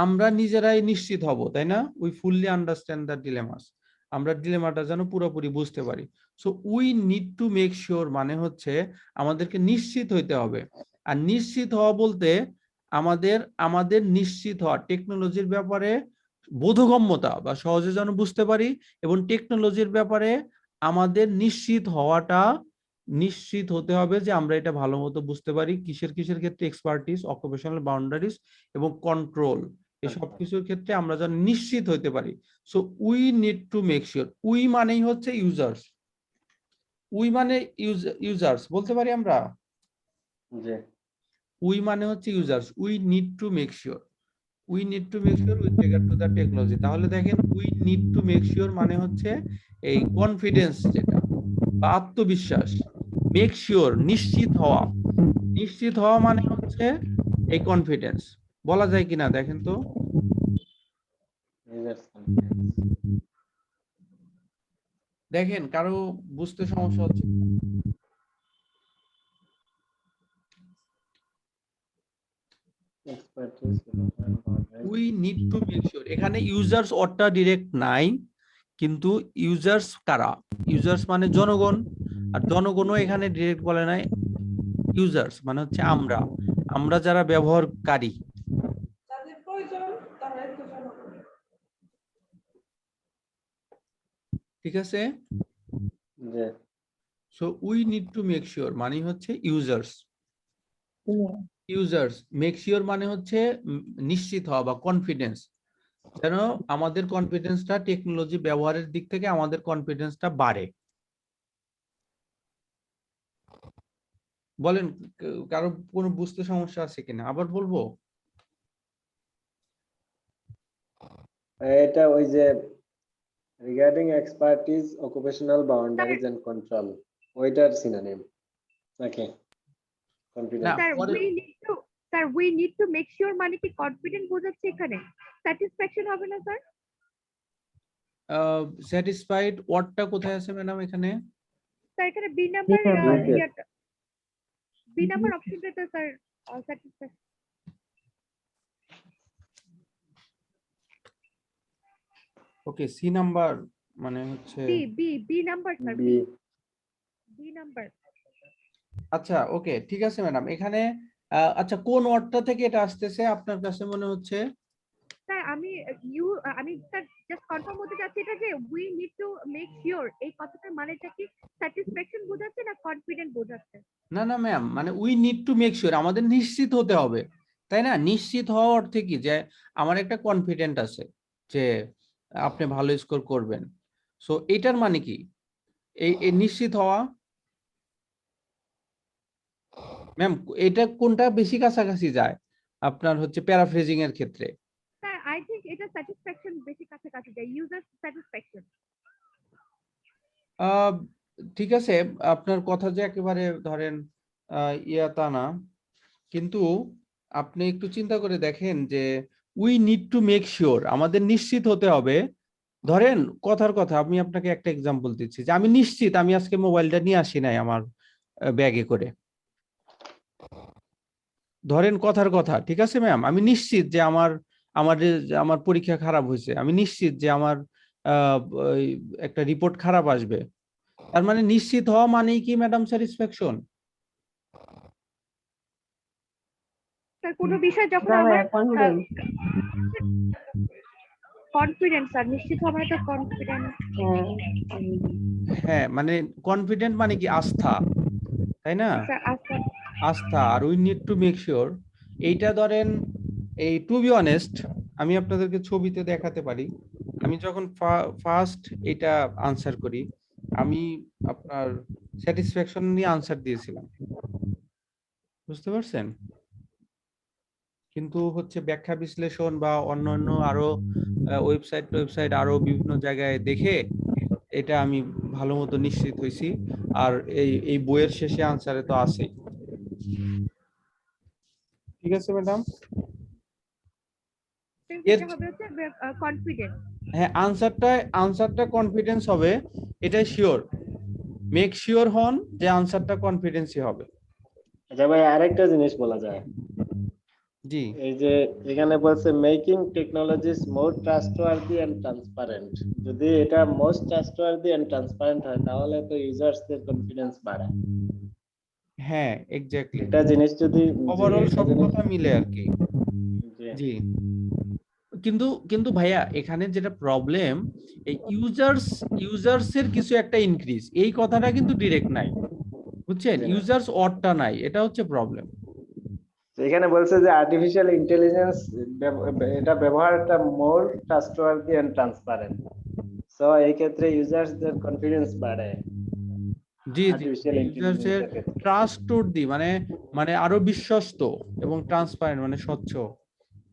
আমরা নিজেরাই নিশ্চিত হব, তাই না? We fully understand the dilemmas, আমরা ডিলেমাটা যেন পুরোপুরি বুঝতে পারি। So we need to make sure মানে হচ্ছে আমাদেরকে নিশ্চিত হইতে হবে। আর নিশ্চিত হওয়া বলতে আমাদের নিশ্চিত হওয়া টেকনোলজির ব্যাপারে বোধগম্যতা বা সহজে যেন বুঝতে পারি, এবং টেকনোলজির ব্যাপারে আমাদের নিশ্চিত হতে হবে যে আমরা এটা ভালো মতো বুঝতে পারি। কিসের ক্ষেত্রে? এক্সপার্টিস, অকুপেশনাল বাউন্ডারিজ এবং কন্ট্রোল, এই সব কিছুর ক্ষেত্রে আমরা যেন নিশ্চিত হতে পারি। So we need to make sure, we মানেই হচ্ছে ইউজার্স, উই মানে ইউজার্স বলতে পারি আমরা, জি উই মানে হচ্ছে users, we need to make sure, we need to make sure with regard to the technology. তাহলে দেখেন we need to make sure মানে হচ্ছে এই কনফিডেন্স, যেটা বা আত্মবিশ্বাস, মেক শিওর নিশ্চিত হওয়া মানে হচ্ছে এই কনফিডেন্স। বলা যায় কিনা দেখেন তো? users confidence. দেখেন কারো বুঝতে সমস্যা হচ্ছে? Expertise, development, boundaries. We need to make sure, এখানে ইউজার্স অর্থটা ডিরেক্ট নাই, কিন্তু ইউজার্স কারা? ইউজার্স মানে জনগণ, আর জনগণও এখানে ডিরেক্ট বলে নাই। ইউজার্স মানে হচ্ছে আমরা যারা ব্যবহারকারী, যাদের প্রয়োজন তারা একটু জনগণ। ঠিক আছে? জি so we need to make sure মানে হচ্ছে ইউজার্স, মেক শিওর মানে হচ্ছে নিশ্চিত হওয়া বা কনফিডেন্স, যেন আমাদের কনফিডেন্সটা টেকনোলজি ব্যবহারের দিক থেকে আমাদের কনফিডেন্সটা বাড়ে। বলেন কারো কোনো বুঝতে সমস্যা আছে কিনা? আবার বলবো? এটা ওই যে regarding expertise, occupational boundaries and control, ওইটার সিনোনিম নাকি কনফিডেন্স? না, স্যার পরে- we need to make sure মানে কি কনফিডেন্ট বোঝাচ্ছে এখানে? স্যাটিসফ্যাকশন হবে না স্যার? স্যাটিসফাইড ওয়ার্ডটা কোথায় আছে ম্যাডাম এখানে? স্যার এখানে B number Okay. B number অপশনটাতে sir satisfaction. Okay, C number মানে হচ্ছে, B number sir, B B number. আচ্ছা ওকে ঠিক আছে ম্যাডাম। এখানে আচ্ছা কোন ওয়ার্ডটা থেকে এটা আসতেছে আপনার কাছে মনে হচ্ছে? স্যার আমি স্যার জাস্ট কনফার্ম হতে চাচ্ছি এটা যে we need to make sure এই কথাটার মানেটা কি স্যাটিসফ্যাকশন বোঝাচ্ছে না কনফিডেন্ট বোঝাচ্ছে? না না ম্যাম, মানে we need to make sure আমাদের নিশ্চিত হতে হবে, তাই না? নিশ্চিত হওয়া অর্থে কি যে আমার একটা কনফিডেন্ট আছে যে আপনি ভালো স্কোর করবেন। সো এটার মানে কি এই নিশ্চিত হওয়া? ম্যাম এটা কোনটা বেশি কাছাকাছি যায় আপনার হচ্ছে প্যারাফ্রেজিং এর ক্ষেত্রে? স্যার আই থিংক এটা স্যাটিসফ্যাকশন বেশি কাছাকাছি যায়, ইউজার স্যাটিসফ্যাকশন। ঠিক আছে, আপনার কথা যে একেবারে ধরেন তা না, কিন্তু আপনি একটু চিন্তা করে দেখেন যে we need to make sure আমাদের নিশ্চিত হতে হবে। ধরেন কথার কথা আমি আপনাকে একটা এক্সাম্পল দিচ্ছি যে আমি নিশ্চিত আমি আজকে মোবাইলটা নিয়ে আসি নাই আমার ব্যাগে করে। ধরেন কথার কথা, ঠিক আছে ম্যাম, আমি নিশ্চিত যে আমার পরীক্ষা খারাপ হয়েছে, আমি নিশ্চিত যে আমার ওই একটা রিপোর্ট খারাপ আসবে। তার মানে নিশ্চিত হওয়া মানেই কি ম্যাডাম স্যাটিসফ্যাকশন? স্যার কোনো বিষয় যখন না আমার কনফিডেন্স। কনফিডেন্স স্যার নিশ্চিত হবে তো কনফিডেন্স। হ্যাঁ মানে কনফিডেন্ট মানে কি আস্থা, তাই না? স্যার আচ্ছা আস্থা। আর we need to make sure এইটা ধরেন এই টু বি অনেস্ট আমি আপনাদেরকে ছবিতে দেখাতে পারি। আমি যখন ফার্স্ট এটা আনসার করি, আমি আপনার স্যাটিসফ্যাকশন নিয়ে আনসার দিয়েছিলাম, বুঝতে পারছেন? কিন্তু হচ্ছে ব্যাখ্যা বিশ্লেষণ বা অন্যান্য আরো ওয়েবসাইট আরো বিভিন্ন জায়গায় দেখে এটা আমি ভালো মতো নিশ্চিত হয়েছি। আর এই বইয়ের শেষে আনসারে তো আছেই। ঠিক আছে ম্যাডাম? এর এটা হবে হচ্ছে কনফিডেন্ট। হ্যাঁ, আনসারটা কনফিডেন্স হবে, এটাই শিওর। মেক শিওর হন যে আনসারটা কনফিডেন্সই হবে। আচ্ছা ভাই, আরেকটা জিনিস বলা যায়। জি এই যে এখানে বলছে making technologies more trustworthy and transparent, যদি এটা মোস্ট ট্রাস্টওয়ার্দি এন্ড ট্রান্সপারেন্ট হয় তাহলে তো ইউজার্সদের কনফিডেন্স বাড়ে। হ্যাঁ, এক্স্যাক্টলি। এটা জিনিস যদি, জি ওভারঅল এটা সব জিনিস, কথা মিলে আর কি। জি জি, কিন্তু ভাইয়া এখানে যেটা প্রবলেম, এই ইউজার্স এর কিছু একটা ইনক্রিজ, এই কথাটা কিন্তু ডিরেক্ট নাই, বুঝছেন? জি না। ইউজার্স অরটা নাই, এটা হচ্ছে প্রবলেম। তো এখানে বলছে যে আর্টিফিশিয়াল ইন্টেলিজেন্স এটা ব্যবহারটা মোর ট্রাস্টওয়ার্দি এন্ড ট্রান্সপারেন্ট, সো এই ক্ষেত্রে ইউজার্সদের কনফিডেন্স বাড়ে জি জি, আর্টিফিশিয়াল ইউজার্স এর ইন্টেলিজেন্সের ক্ষেত্রে। ট্রাস্টওয়ার্দি মানে মানে আরো বিশ্বস্ত এবং ট্রান্সপারেন্ট মানে স্বচ্ছ।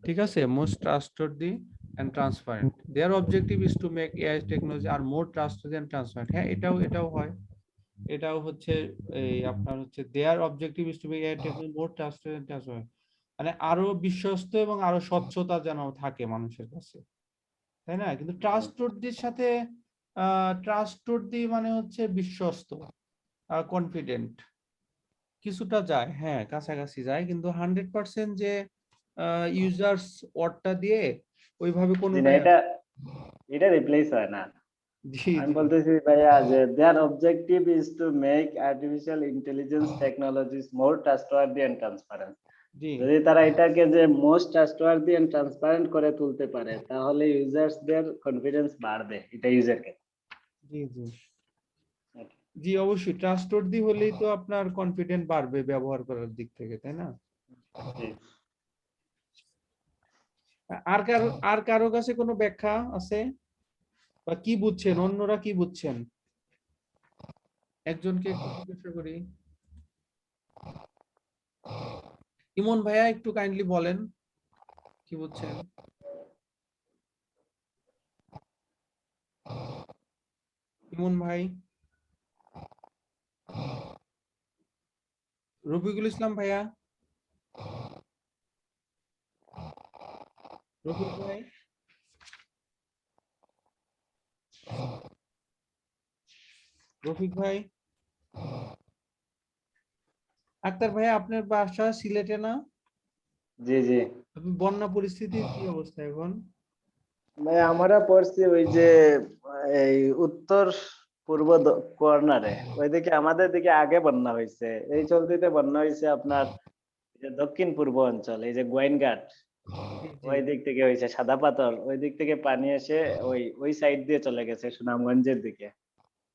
ঠিক আছে, most trustworthy and transparent, their objective is to make AI technology are more trustworthy and transparent. হ্যাঁ, এটাও হয়, এটাও হচ্ছে এই আপনার হচ্ছে their objective is to make AI technology more trustworthy and transparent, মানে আরো বিশ্বস্ত এবং আরো স্বচ্ছতা যেন থাকে মানুষের কাছে, তাই না? কিন্তু ট্রাস্টওয়ার্দির সাথে ট্রাস্টওয়ার্দি মানে হচ্ছে বিশ্বস্ত, কনফিডেন্ট কিছুটা যায়, হ্যাঁ কাছাকাছি যায়, কিন্তু 100% যে ইউজার্স ওয়ার্ডটা দিয়ে ওইভাবে জি না, কোনোটাই এটা রিপ্লেস হয় না। জি আমি জি বলতেছি ভাইয়া যে their objective is to make artificial intelligence technologies more trustworthy and transparent, জি যদি তারা এটাকে যে মোস্ট ট্রাস্টওয়ার্দি এন্ড ট্রান্সপারেন্ট করে তুলতে পারে তাহলে ইউজার্সদের কনফিডেন্স বাড়বে, এটা ইউজারকে। জি জি জি, অবশ্যই ট্রাস্টওয়ার্দি হলেই তো আপনার কনফিডেন্ট বাড়বে ব্যবহার করার দিক থেকে, তাই না? জি। আর কারো কাছে কোনো ব্যাখ্যা আছে বা কি বুঝছেন, অন্যরা কি বুঝছেন? একজনকে একটু জিজ্ঞাসা করি। ইমন ভাইয়া একটু কাইন্ডলি বলেন কি বুঝছেন। ইমন ভাই, রফিকুল ইসলাম ভাইয়া, রফিক ভাই, রফিক ভাই, আক্তার ভাইয়া, আপনার বাসা সিলেটে না? জি জি আপনি বন্যা পরিস্থিতির কি অবস্থা এখন? ভাই, আমরা পড়ছি ওই যে এই উত্তর পূর্ব কর্নারে, ওইদিকে আমাদের দিকে আগে বন্যা হয়েছে, এই চলতিতে বন্যা হয়েছে আপনার এই যে দক্ষিণ পূর্ব অঞ্চল, এই যে গোয়াইনঘাট জি জি ওই দিক থেকে হয়েছে, সাদা পাথর ওই দিক থেকে পানি এসে ওই সাইড দিয়ে চলে গেছে সুনামগঞ্জের দিকে।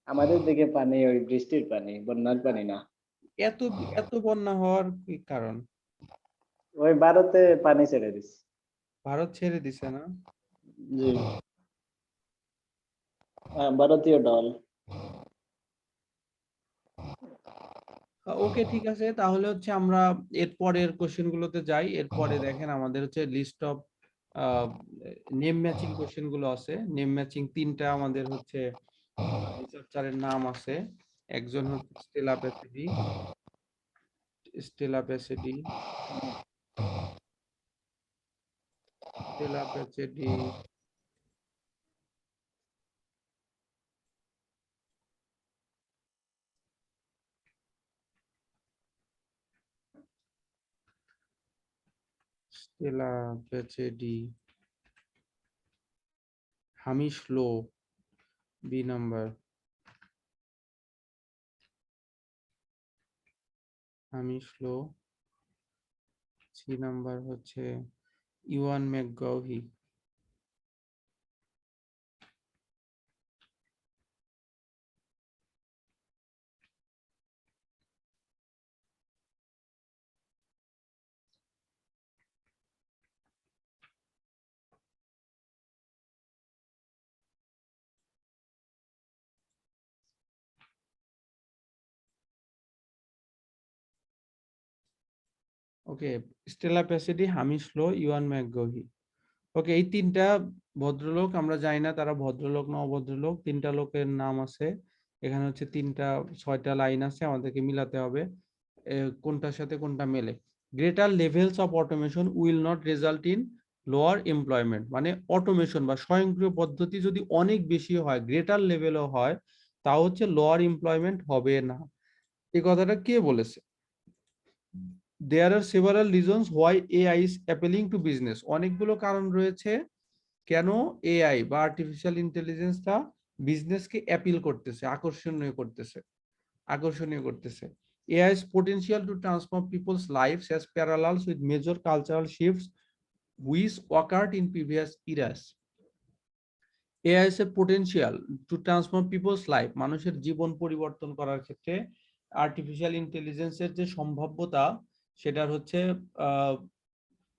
আমাদের দিকে পানি ওই বৃষ্টির পানি, বন্যার পানি না। এত এত বন্যা হওয়ার কি কারণ? ওই ভারতে পানি ছেড়ে দিচ্ছে। ভারত ছেড়ে দিছে না? জি, হ্যাঁ, ভারতীয় দল। ওকে, ঠিক আছে, তাহলে হচ্ছে আমরা এর পরের কোশ্চেন গুলোতে যাই। এরপরে দেখেন আমাদের হচ্ছে list of name matching question গুলো আছে। নেম ম্যাচিং তিনটা আমাদের হচ্ছে রিসার্চারের নাম আছে। একজন হচ্ছে Stella Passidy, Stella Passidy, Stella Passidy, Stella Passidy, Hamish Low B number, Hamish Low, C number হচ্ছে ইওয়ান ম্যাকগাউহি। ওকে, স্টেলা প্যাসিডি, হামিশ লো, ইওয়ান ম্যাকগহি। ওকে, এই তিনটা ভদ্রলোক, আমরা জানি না তারা ভদ্রলোক না অভদ্রলোক, তিনটা লোকের নাম আছে এখানে, হচ্ছে তিনটা 6টা লাইন আছে, আমাদেরকে মিলাতে হবে কোনটার সাথে কোনটা মেলে। Greater levels of automation will not result in lower employment, মানে অটোমেশন বা স্বয়ংক্রিয় পদ্ধতি যদি অনেক বেশি হয়, গ্রেটার লেভেলও হয়, তা হচ্ছে লোয়ার এমপ্লয়মেন্ট হবে না। এই কথাটা কে বলেছে? There are several reasons why AI is appealing to business. অনেকগুলো কারণ রয়েছে কেন এআই বা আর্টিফিশিয়াল ইন্টেলিজেন্সটা বিজনেসকে অ্যাপিল করতেছে, আকর্ষণীয় করতেছে। AI's potential to transform people's lives has parallels with major cultural shifts which occurred in previous eras. AI এর potential to transform people's life, মানুষের জীবন পরিবর্তন করার ক্ষেত্রে আর্টিফিশিয়াল ইন্টেলিজেন্সের যে সম্ভাব্যতা, সেটার হচ্ছে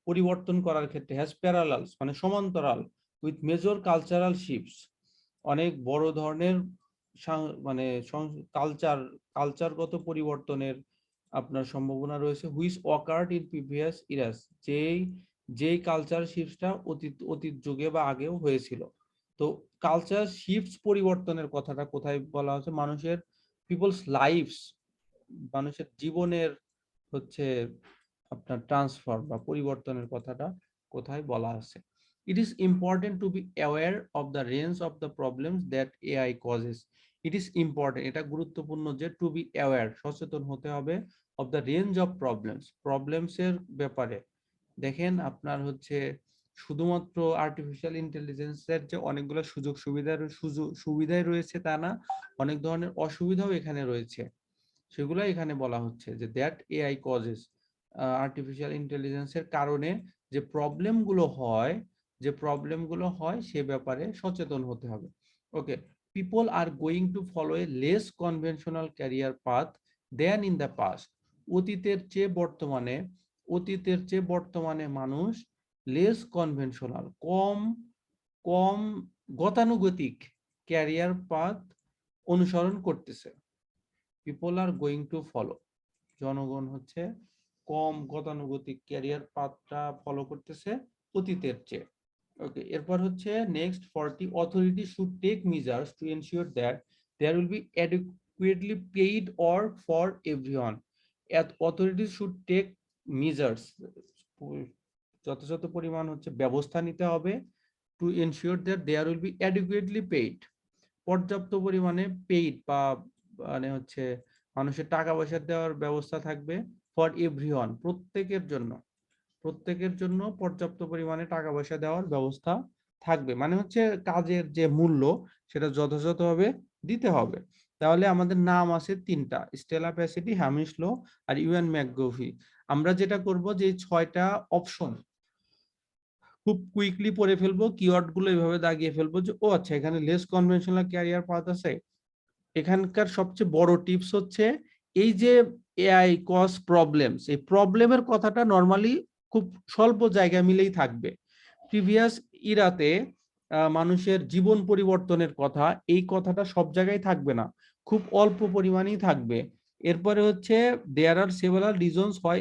পরিবর্তন করার ক্ষেত্রে হ্যাজ প্যারালালস, মানে সমান্তরাল, উইথ মেজর কালচারাল শিফটস, অনেক বড় ধরনের মানে কালচারগত পরিবর্তনের আপনার সম্ভাবনা রয়েছে, হুইচ অকার্ড ইন প্রিভিয়াস ইরাস, যেই কালচার শিফটটা অতীত যুগে বা আগেও হয়েছিল। তো কালচার শিফটস পরিবর্তনের কথাটা কোথায় বলা হচ্ছে? মানুষের পিপলস লাইফস, মানুষের জীবনের হচ্ছে আপনার ট্রান্সফার বা পরিবর্তনের কথাটা কোথায় বলা আছে? It is important to be aware of the range of the problems that AI causes. It is important, এটা গুরুত্বপূর্ণ যে টু বি অ্যাওয়্যার, সচেতন হতে হবে, অফ দ্য রেঞ্জ অফ প্রবলেমসের ব্যাপারে। দেখেন আপনার হচ্ছে শুধুমাত্র আর্টিফিশিয়াল ইন্টেলিজেন্সের যে অনেকগুলো সুবিধাই রয়েছে তা না, অনেক ধরনের অসুবিধাও এখানে রয়েছে, সেগুলো এখানে বলা হচ্ছে যে দ্যাট এআই কজেস, আর্টিফিশিয়াল ইন্টেলিজেন্সের কারণে যে প্রবলেমগুলো হয় সে ব্যাপারে সচেতন হতে হবে। Okay, people are going to follow a less conventional career path than in the past. অতীতের চেয়ে বর্তমানে মানুষ লেস কনভেনশনাল, কম গতানুগতিক ক্যারিয়ার পাথ অনুসরণ করতেছে। People are going to follow, জনগণ হচ্ছে কম গতানুগতিক ক্যারিয়ার পাথটা ফলো করতেছে অতীতের চেয়ে। ওকে, এরপর হচ্ছে next 40, authority should take measures to ensure that there will be adequately paid or for everyone. Authority should take measures, যথাযথ পরিমাণ হচ্ছে ব্যবস্থা নিতে হবে, to ensure that there will be adequately paid, পর্যাপ্ত পরিমাণে পেইড বা মানে হচ্ছে মানুষের টাকা পয়সা দেওয়ার ব্যবস্থা থাকবে, ফর এভরিওয়ান, প্রত্যেকের জন্য পর্যাপ্ত পরিমাণে টাকা পয়সা দেওয়ার ব্যবস্থা থাকবে, মানে হচ্ছে কাজের যে মূল্য সেটা যথাযথভাবে দিতে হবে। তাহলে আমাদের নাম আছে তিনটা, স্টেলা প্যাসিডি, হামিশ লো আর ইওয়ান ম্যাকগভি। আমরা যেটা করব যে 6টা অপশন খুব কুইকলি পড়ে ফেলবো, কিওয়ার্ড গুলো এইভাবে দাগিয়ে ফেলবো যে ও আচ্ছা, এখানে লেস কনভেনশনাল ক্যারিয়ার পাথ আছে। এখানকার সবচেয়ে বড় টিপস হচ্ছে এই যে এআই কজ প্রবলেমস, এই প্রবলেমের কথাটা নরমালি খুব স্বল্প জায়গা মিলেই থাকবে। প্রিভিয়াস ইরাতে মানুষের জীবন পরিবর্তনের কথা, এই কথাটা সব জায়গায় থাকবে না, খুব অল্প পরিমাণেই থাকবে। এরপরে হচ্ছে there are several reasons why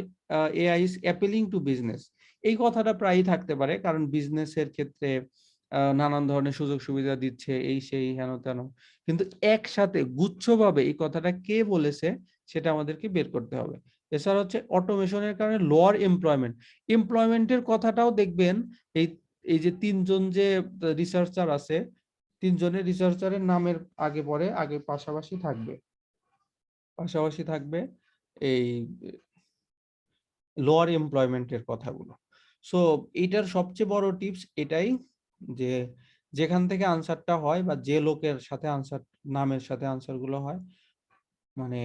AI is appealing to business, এই কথাটা প্রায়ই থাকতে পারে, কারণ বিজনেসের ক্ষেত্রে নানান ধরনের সুযোগ সুবিধা দিচ্ছে, এই সেই হেন তেন, কিন্তু একসাথে গুচ্ছভাবে এই কথাটা কে বলেছে সেটা আমাদেরকে বের করতে হবে। এছাড়া হচ্ছে অটোমেশনের কারণে লোয়ার এমপ্লয়মেন্টের কথাটাও দেখবেন, এই যে তিনজন যে রিসার্চার আছে, তিনজনের রিসার্চারের নামের আগে পাশাপাশি থাকবে এই লোয়ার এমপ্লয়মেন্টের কথাগুলো। সো এইটার সবচেয়ে বড় টিপস এটাই যে যেখান থেকে আনসারটা হয় বা যে লোকের সাথে নামের সাথে আনসার গুলো হয়, মানে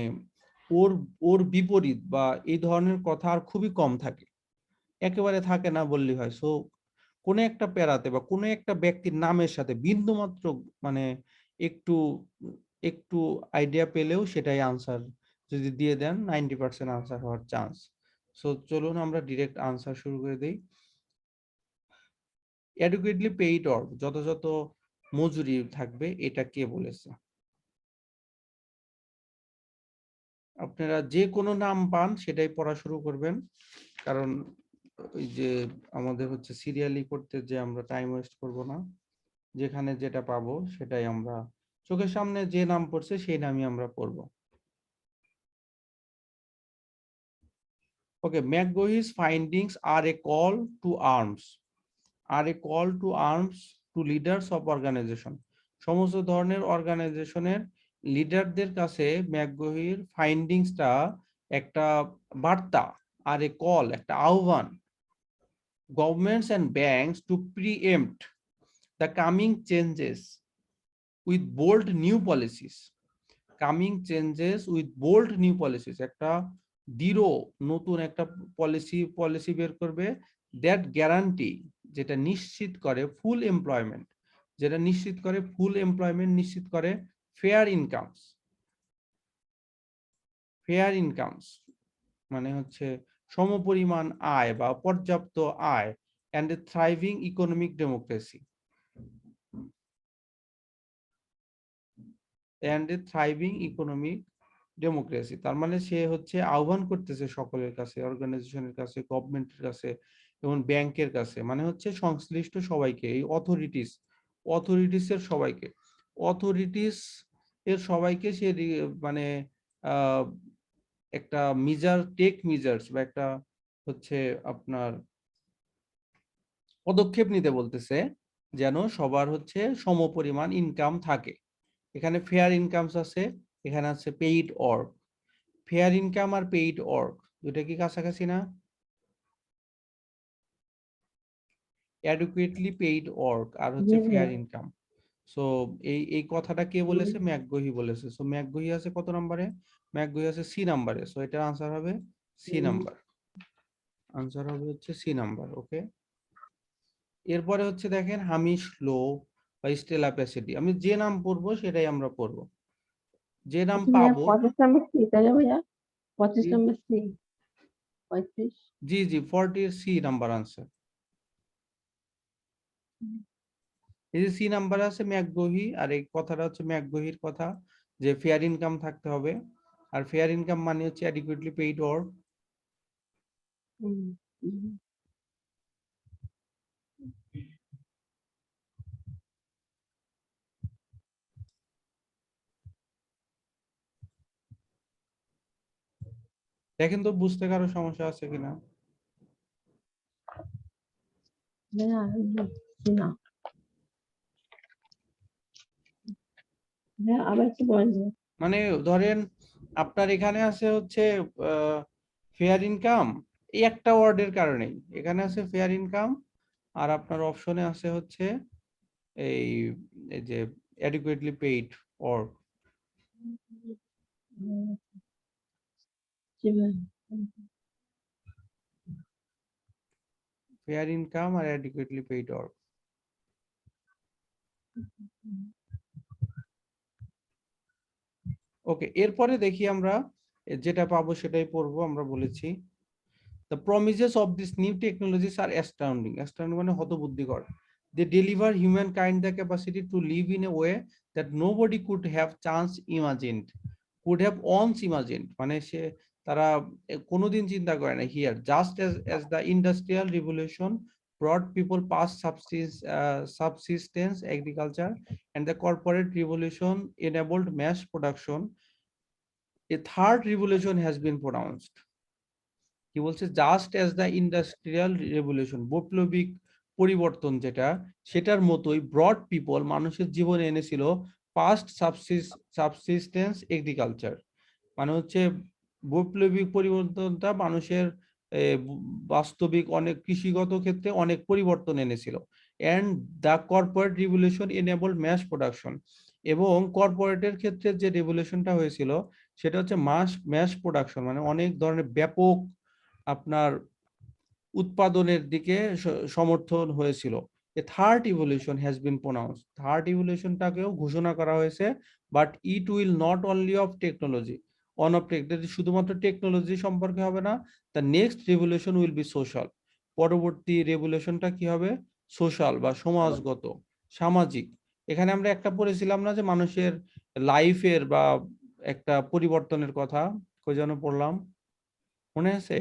ওর বিপরীত বা এই ধরনের কথা আর খুবই কম থাকে, একেবারে থাকে না বললেই হয়। সো কোন একটা প্যারাতে বা কোন একটা ব্যক্তির নামের সাথে বিন্দুমাত্র মানে একটু একটু আইডিয়া পেলেও সেটাই আনসার যদি দিয়ে দেন 90% আনসার হওয়ার চান্স। সো চলুন আমরা ডিরেক্ট আনসার শুরু করে দেই। অ্যাডুকুয়েটলি পেইড অর, যথাযথ মজুরি থাকবে, এটা কে বলেছে? আপনারা যে কোনো নাম পান সেটাই পড়া শুরু করবেন, কারণ ওই যে আমাদের হচ্ছে সিরিয়ালি করতে যে আমরা টাইম ওয়েস্ট করব না, যেখানে যেটা পাবো সেটাই আমরা চোখের সামনে যে নাম পড়ছে সেই নামই আমরা পড়ব। ওকে, ম্যাকগোহি's findings are a call to arms, to leaders of organization. সমস্ত ধরনের অর্গানাইজেশনের লিডারদের কাছে ম্যাকগোহির ফাইন্ডিংসটা একটা বার্তা, আর এ কল একটা আহ্বান, governments and banks to preempt the coming changes with bold new policies. Coming changes with bold new policies, একটা দৃঢ় নতুন একটা পলিসি বের করবে, দ্যাট গ্যারান্টি, যেটা নিশ্চিত করে ফুল এমপ্লয়মেন্ট, নিশ্চিত করে ফেয়ার ইনকামস, মানে হচ্ছে সমপরিমাণ আয় বা পর্যাপ্ত আয়, and a thriving economic democracy, তার মানে সে হচ্ছে আহ্বান করতেছে সকলের কাছে, অর্গানাইজেশনের কাছে, গভর্নমেন্টের কাছে এবং ব্যাংকের কাছে, মানে হচ্ছে সংশ্লিষ্ট সবাইকে, এই অথরিটিস এর সবাইকে সে মানে একটা মেজার্স বা একটা হচ্ছে আপনার পদক্ষেপ নিতে বলতেছে, যেন সবার হচ্ছে সমপরিমাণ ইনকাম থাকে। এখানে ফেয়ার ইনকামস আছে, এখানে আছে পেইড ওয়ার্ক। ফেয়ার ইনকাম আর পেইড ওয়ার্ক দুটা কি কাছাকাছি না? অ্যাডুকুয়েটলি পেইড ওয়ার্ক আর হচ্ছে ফেয়ার ইনকাম। সো এই কথাটা কে বলেছে? ম্যাকগোহি বলেছে। সো ম্যাকগোহি আছে কত নম্বরে? ম্যাকগোহি আছে সি নাম্বারে। সো এটার আনসার হবে সি নাম্বার। আনসার হবে হচ্ছে সি নাম্বার। ওকে, এরপরে হচ্ছে দেখেন হামিশ লো বা স্টেলা প্যাসিডি। আমি যে নাম পড়বো সেটাই আমরা পড়বো, যে নাম পাবো। 25 নম্বর সি, তাই না ভাইয়া? 25 নম্বর সি, 35। জি 40 সি নাম্বার আনসার। এই যে সি নাম্বার আছে ম্যাকগোহি, আর এই কথাটা হচ্ছে ম্যাকগোহির কথা যে ফেয়ার ইনকাম থাকতে হবে, আর ফেয়ার ইনকাম মানে হচ্ছে অ্যাডিকুয়েটলি পেইড ওয়ার্ক। দেখেন তো বুঝতে কারো সমস্যা আছে কিনা। আবার কি বলবো? মানে ধরেন আপনার এখানে আছে হচ্ছে ফেয়ার ইনকাম, এই একটা ওয়ার্ডের কারণেই এখানে আছে ফেয়ার ইনকাম, আর আপনার অপশনে আছে হচ্ছে এই যে adequately paid work. Fair income আর অ্যাডিকুয়েটলি পেইড ওয়ার্ক। ওকে, এরপরে দেখি আমরা যেটা পাবো সেটাই পড়বো। আমরা বলেছি the promises of these new technologies are astounding মানে হতবুদ্ধিকর। they deliver humankind the capacity to live in a way that nobody could have once imagined, মানে সে তারা কোনোদিন চিন্তা করে না। here just as the industrial revolution brought people past subsistence agriculture and the corporate revolution enabled mass production, a third revolution has been pronounced. কি বলছে? Just as the industrial revolution, বৈপ্লবিক পরিবর্তন যেটা, সেটার মতোই ব্রড পিপল, মানুষের জীবনে এনেছিল পাস্ট সাবসিস্টেন্স এগ্রিকালচার, মানে হচ্ছে বৈপ্লবিক পরিবর্তনটা মানুষের বাস্তবিক অনেক কৃষিগত ক্ষেত্রে অনেক পরিবর্তন এনেছিল। And the corporate revolution enabled mass production, এবং কর্পোরেটের ক্ষেত্রে যে রেভলিউশনটা হয়েছিল সেটা হচ্ছে ম্যাস প্রোডাকশন, মানে অনেক ধরনের ব্যাপক আপনার উৎপাদনের দিকে সমর্থন হয়েছিল। A third evolution has been pronounce, third ইভলিউশনটাকেও ঘোষণা করা হয়েছে, but it will not only of technology, শুধুমাত্র টেকনোলজি সম্পর্কে হবে না, the next revolution will be social, পরবর্তী রেভলিউশনটা কি হবে? সোশ্যাল বা সমাজগত, সামাজিক। এখানে আমরা একটা পড়েছিলাম না যে মানুষের লাইফের বা একটা পরিবর্তনের কথা, কই যেন পড়লাম, মনে আছে?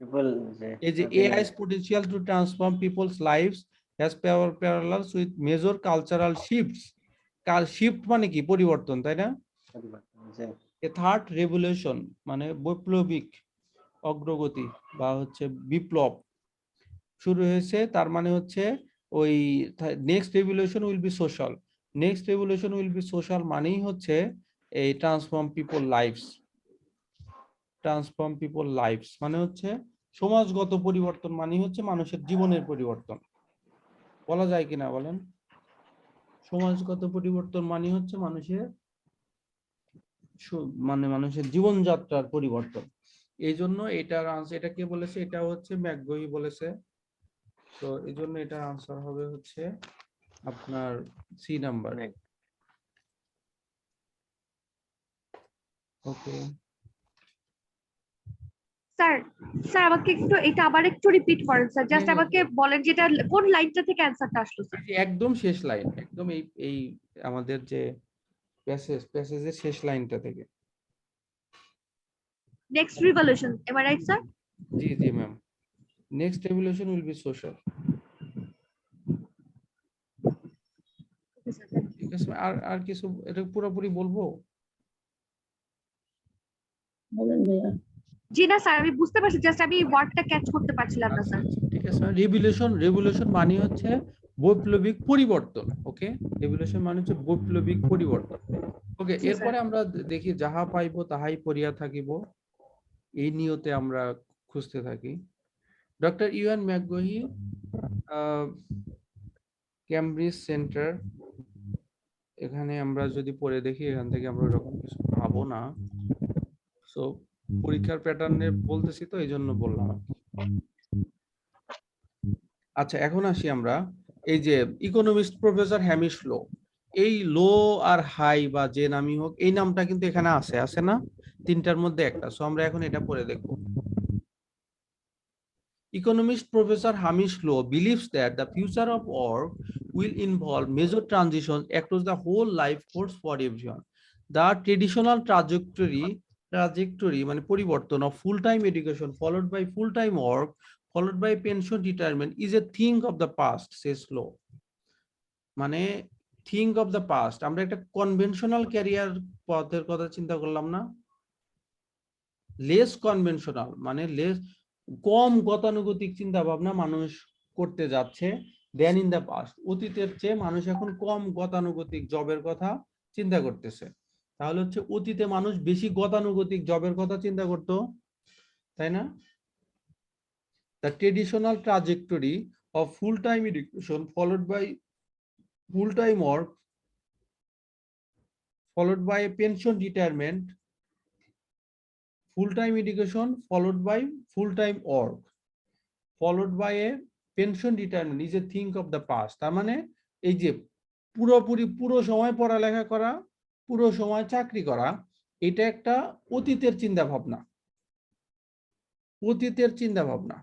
পিপল যে এই যে AI's potential to transform people's lives has parallels with major cultural shifts. Shift মানে কি? পরিবর্তন, তাই না? যে এ থার্ড রেভলিউশন মানে বৈপ্লবিক অগ্রগতি বা হচ্ছে বিপ্লব শুরু হয়েছে, তার মানে হচ্ছে ওই next revolution will be social. Next revolution will be social মানেই হচ্ছে এই transform people lives. Transform people lives মানে হচ্ছে সমাজগত পরিবর্তন, মানে হচ্ছে মানুষের জীবনের পরিবর্তন। বলা যায় কিনা বলেন? সমাজগত পরিবর্তন মানে হচ্ছে মানুষের মানে মানুষের জীবনযাত্রার পরিবর্তন। এই জন্য এটার আনসার, এটা কে বলেছে? এটা হচ্ছে ম্যাকগহি বলেছে। তো এই জন্য এটার আনসার হবে হচ্ছে আপনার C number. Okay sir, sir আমাকে একটু এটা আবার একটু রিপিট করেন স্যার, জাস্ট হ্যাঁ, আমাকে বলেন যে এটা কোন লাইনটা থেকে অ্যানসারটা আসলো স্যার? একদম শেষ লাইন, একদম এই আমাদের যে প্যাসেজের শেষ লাইনটা থেকে। Next revolution, am I right sir? জি জি ma'am, next revolution will be social. ঠিক আছে, আর আর কিছু এটা পুরোপুরি বলবো? বলেন ভাইয়া। জি না স্যার, আমি বুঝতে পারছি, জাস্ট আমি ওয়ার্ডটা ক্যাচ করতে পারছিলাম না আচ্ছা, স্যার। আচ্ছা, ঠিক আছে। রেভলিউশন মানে হচ্ছে বৈপ্লবিক পরিবর্তন। ওকে, রেভলিউশন মানে হচ্ছে বৈপ্লবিক পরিবর্তন। ওকে, জি, এরপরে স্যার। আমরা দেখি যাহা পাইব তাহাই পড়িয়া থাকিব, এই নিয়তে আমরা খুঁজতে থাকি। ডক্টর ইউএন ম্যাকগহি, ক্যামব্রিজ সেন্টার, এখানে আমরা যদি পড়ে দেখি এখান থেকে আমরা ওরকম কিছু পাবো না। সো পরীক্ষার প্যাটার্নে বলতেছি তো এই জন্য বললাম আর কি। আচ্ছা, এখন আসি আমরা এই যে ইকোনমিস্ট প্রফেসর হ্যামিশ লো। এই লো আর হাই বা যে নামই হোক, এই নামটা কিন্তু এখানে আছে না? তিনটার মধ্যে একটা। সো আমরা এখন এটা পড়ে দেখবো। Economist Professor Hamish Lowe believes that the future of work will involve major transitions across the whole life course for everyone. The traditional trajectory মানে পরিবর্তন of full-time education followed by full-time work followed by pension retirement is a thing of the past, says Lowe. মানে think of the past, আমরা একটা conventional career পথের কথা চিন্তা করলাম না? লেস কনভেনশনাল মানে কম গতানুগতিক চিন্তা ভাবনা মানুষ করতে যাচ্ছে দেন ইন দ্য পাস্ট। অতীতের চেয়ে মানুষ এখন কম গতানুগতিক জবের কথা চিন্তা করতেছে। তাহলে হচ্ছে অতীতে মানুষ বেশি গতানুগতিক জবের কথা চিন্তা করতো, তাই না? The traditional trajectory of full time education followed by full time work followed by a pension retirement, full-time education followed by full-time work, followed by a pension retirement is a thing of the past. তার মানে এই যে পুরো সময় পড়ালেখা করা, পুরো সময় চাকরি করা, এটা একটা অতীতের চিন্তা ভাবনা। অতীতের চিন্তা ভাবনা।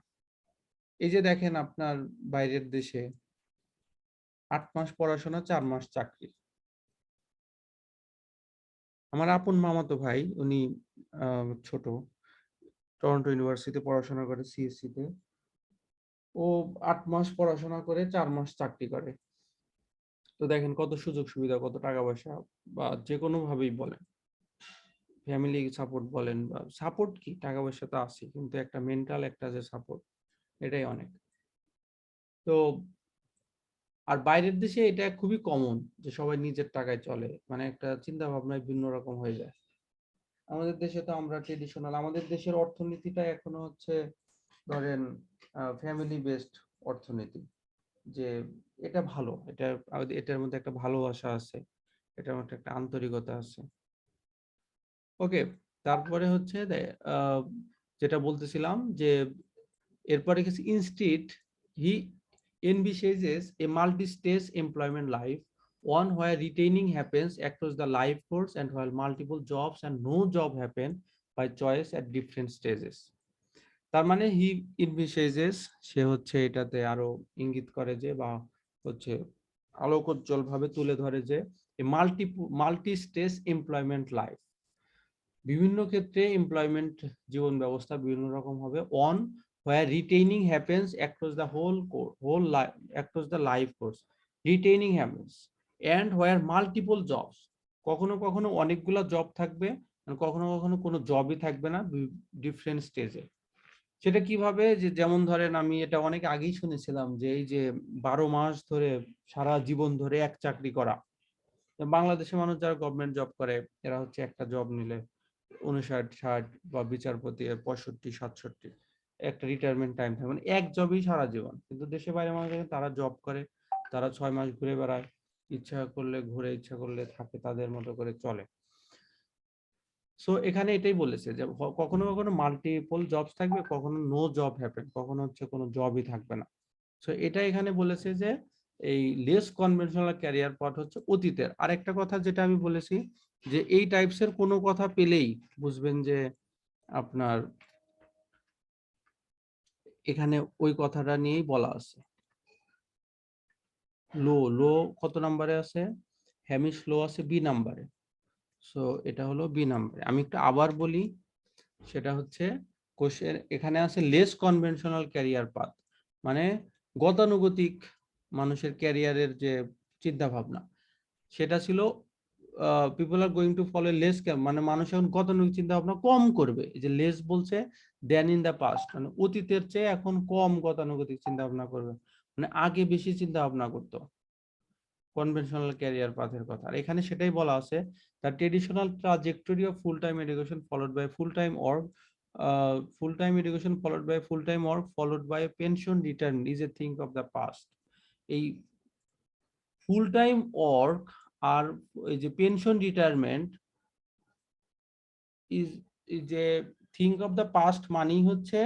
এই যে দেখেন আপনার বাইরের দেশে 8 মাস পড়াশোনা, 4 মাস চাকরি। আমার আপন মামাতো ভাই, উনি ছোট, টরন্টো ইউনিভার্সিটিতে পড়াশোনা করে সিএসসি তে। ও 8 মাস পড়াশোনা করে 4 মাস চাকরি করে। তো দেখেন কত সুযোগ সুবিধা, কত টাকা পয়সা, বা যে কোনো ভাবেই বলেন, ফ্যামিলি সাপোর্ট বলেন বা সাপোর্ট কি, টাকা পয়সা তো আছে, কিন্তু একটা মেন্টাল একটা যে সাপোর্ট, এটাই অনেক। তো আর বাইরের দেশে এটা খুবই কমন যে সবাই নিজের টাকায় চলে, মানে একটা চিন্তা ভাবনায় ভিন্ন রকম হয়ে যায়। আমাদের দেশে তো আমরা ট্রেডিশনাল, আমাদের দেশের অর্থনীতিটা এখনো হচ্ছে ধরেন ফ্যামিলি বেসড অর্থনীতি, যে এটা ভালো, এটার মধ্যে একটা ভালোবাসা আছে, এটার মধ্যে একটা আন্তরিকতা আছে। ওকে, তারপরে হচ্ছে যেটা বলতেছিলাম যে এরপরে কিছু ইনস্টিট হি envisages a multi-stage employment life, one where retaining happens across the life course and while multiple jobs and no job happen by choice at different stages. তার মানে হি envisages, সে হচ্ছে এটাতে আরো ইঙ্গিত করে যে বা হচ্ছে আলোকোজ্জ্বল ভাবে তুলে ধরে যে মাল্টি স্টেজ এমপ্লয়মেন্ট লাইফ, বিভিন্ন ক্ষেত্রে এমপ্লয়মেন্ট জীবন ব্যবস্থা বিভিন্ন রকম হবে। On where retaining happens across the whole life, across the life course, retaining happens, and where multiple jobs, কখনো কখনো অনেকগুলা জব থাকবে, আর কখনো কখনো কোনো জবই থাকবে না, ডিফারেন্ট স্টেজে। সেটা কিভাবে, যে যেমন ধরেন আমি এটা অনেক আগেই শুনেছিলাম যে এই যে 12 মাস ধরে সারা জীবন ধরে এক চাকরি করা, বাংলাদেশের মানুষ যারা গভর্নমেন্ট জব করে এরা হচ্ছে একটা জব নিলে 59, 60 বা বিচারপতি 65, 67 একটা রিটায়ারমেন্ট টাইম থাকে, মানে এক জবই সারা জীবন। কিন্তু দেশে বাইরে মানুষ দেখেন তারা জব করে, তারা 6 মাস ঘুরে বেড়ায়, ইচ্ছা করলে ঘুরে, ইচ্ছা করলে থাকে, তাদের মতো করে চলে। সো এখানে এটাই বলেছে যে কখনো কখনো মাল্টিপল জবস থাকবে, কখনো নো জব হ্যাপেন, কখনো হচ্ছে কোনো জবই থাকবে না। সো এটা এখানে বলেছে যে এই লেস কনভেনশনাল ক্যারিয়ার পাথ হচ্ছে অতীতের। আরেকটা কথা যেটা আমি বলেছি যে এই টাইপসের কোনো কথা পেলেই বুঝবেন যে আপনার এখানে ওই কথাটা নিয়েই বলা আছে। লো কত নাম্বারে আছে? হ্যামিশ লো আছে বি নাম্বারে। সো এটা হলো বি নাম্বারে। আমি একটু আবার বলি, সেটা হচ্ছে কোশ্চেন এখানে আছে লেস কনভেনশনাল ক্যারিয়ার পাথ, মানে গতানুগতিক মানুষের ক্যারিয়ারের যে চিন্তা ভাবনা, সেটা ছিল people are going to follow less, মানে মানুষ এখন গতানুগতিক চিন্তা ভাবনা কম করবে। এই যে লেস বলছে দেন ইন দ্য পাস্ট, মানে অতীতের চেয়ে এখন কম গতানুগতিক চিন্তা ভাবনা করবে, মানে আগে বেশি চিন্তা ভাবনা করতো কনভেনশনাল ক্যারিয়ার পাথের কথা। আর এখানে সেটাই বলা আছে, the traditional trajectory of full time education followed by full time work, full time education followed by full time work followed by pension return is a thing of the past. এই full time work আর এই যে pension retirement is যে thing of the past মানেই হচ্ছে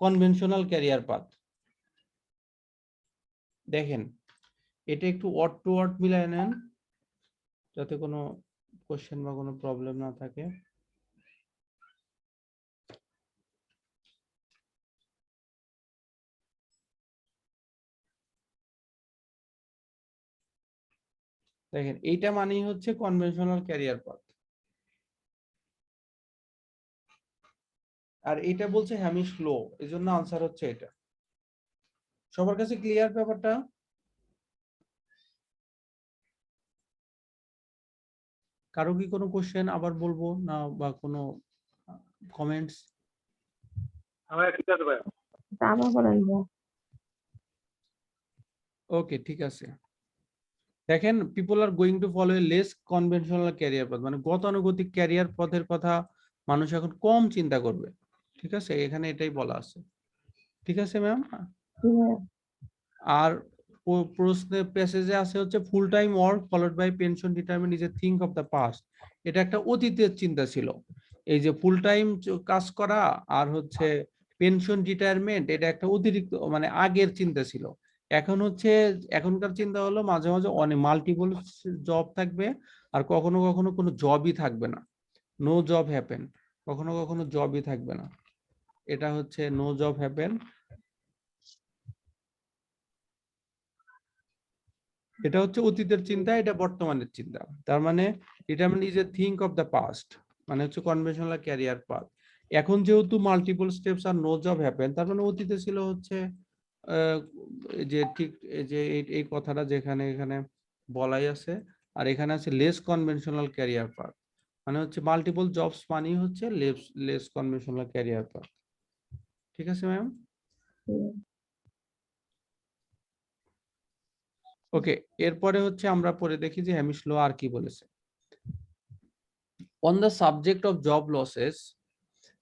conventional career path. দেখেন এটা একটু ওয়ার্ড টু ওয়ার্ড মিলায় নেন যাতে কোনো কোশ্চেন বা কোনো প্রবলেম না থাকে। দেখেন এইটা মানেই হচ্ছে কনভেনশনাল ক্যারিয়ার পাথ, আর এটা বলছে হ্যামিশ লো, এই জন্য আনসার হচ্ছে এটা। সবার কাছে ক্লিয়ার ব্যাপারটা? কারো কি কোনো কোশ্চেন আবার বলবো না, বা কোনো কমেন্টস? আবার বলেন ভাইয়া। ওকে, ঠিক আছে। দেখেন people are going to follow a less conventional career path, মানে গতানুগতিক ক্যারিয়ার পথের কথা মানুষ এখন কম চিন্তা করবে। ঠিক আছে, এখানে এটাই বলা আছে। ঠিক আছে ম্যাম। আর প্রশ্নে প্যাসেজে আছে হচ্ছে full time work followed by pension retirement is a thing of the past. এটা একটা অতীতের চিন্তা ছিল, এই যে ফুল টাইম কাজ করা আর হচ্ছে পেনশন রিটায়ারমেন্ট, এটা একটা অতিরিক্ত মানে আগের চিন্তা ছিল। এখন হচ্ছে এখনকার চিন্তা হলো মাঝে মাঝে অনেক মাল্টিপল জব থাকবে, আর কখনো কখনো কোনো জবই থাকবে না, নো জব হ্যাপেন, কখনো কখনো জবই থাকবে না, এটা হচ্ছে নো জব হ্যাপেন। এটা হচ্ছে অতীতের চিন্তা, এটা বর্তমানের চিন্তা। তার মানে retirement is a thing of the past, মানে হচ্ছে কনভেনশনাল ক্যারিয়ার পাথ। এখন যেহেতু মাল্টিপল স্টেপস আর নো জব হ্যাপেন, তার মানে অতীতে ছিল হচ্ছে যে ঠিক যে এই কথাটা যেখানে এখানে বলাই আছে, আর এখানে আছে লেস কনভেনশনাল ক্যারিয়ার পাথ, মানে হচ্ছে মাল্টিপল জবস মানেই হচ্ছে লেস কনভেনশনাল ক্যারিয়ার পাথ। ঠিক আছে ম্যাম? ওকে, এরপরে হচ্ছে আমরা পরে দেখি যে হ্যামিশ লো আর কি বলেছে। On the subject of job losses,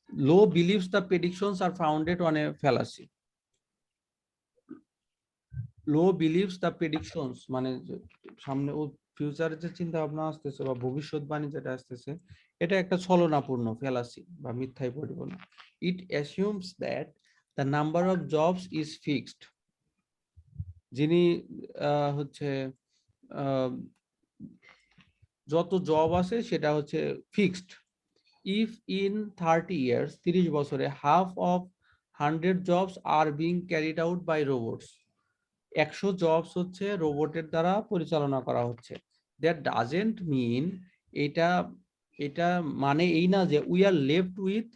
Lowe believes the predictions are founded on a fallacy. Lowe believes the predictions মানে সামনে ও ফিউচারে যে চিন্তা ভাবনা আসতেছে বা ভবিষ্যৎবাণী যেটা আসতেছে, এটা একটা ছলনাপূর্ণ ফ্যালাসি বা মিথ্যায় পরিপূর্ণ। It assumes that the number of jobs is fixed. যিনি হচ্ছে যত জব আছে সেটা হচ্ছে ফিক্সড। If in 30 years 30 বছরে half of 100 jobs are being carried out by robots, 100 jobs হচ্ছে রোবটের দ্বারা পরিচালনা করা হচ্ছে, that doesn't mean এটা এটা মানে এই না যে we are left with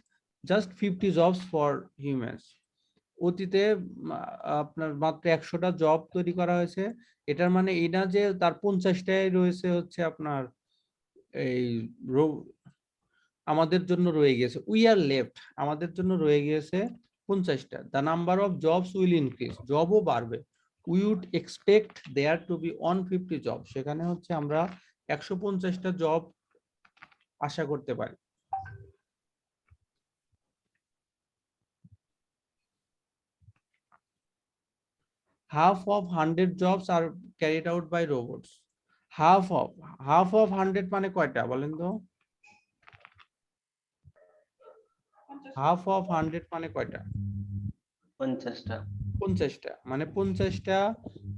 just 50 jobs for humans. অতীতে আপনার মাত্র 100টা জব তৈরি করা হয়েছে, এটার মানে এই না যে তার 50টাই রয়েছে হচ্ছে আপনার এই আমাদের জন্য রয়ে গেছে। উই আর লেফট, আমাদের জন্য রয়ে গিয়েছে 50টা। The number of jobs will increase, জবও বাড়বে। We would expect there to be 150 job, সেখানে হচ্ছে আমরা 150টা জব আশা করতে পারি। Half of 100 jobs are carried out by robots. Half of 100 মানে কয়টা বলেন তো? Half of 100 মানে কয়টা? 50টা। 50টা, মানে 50টা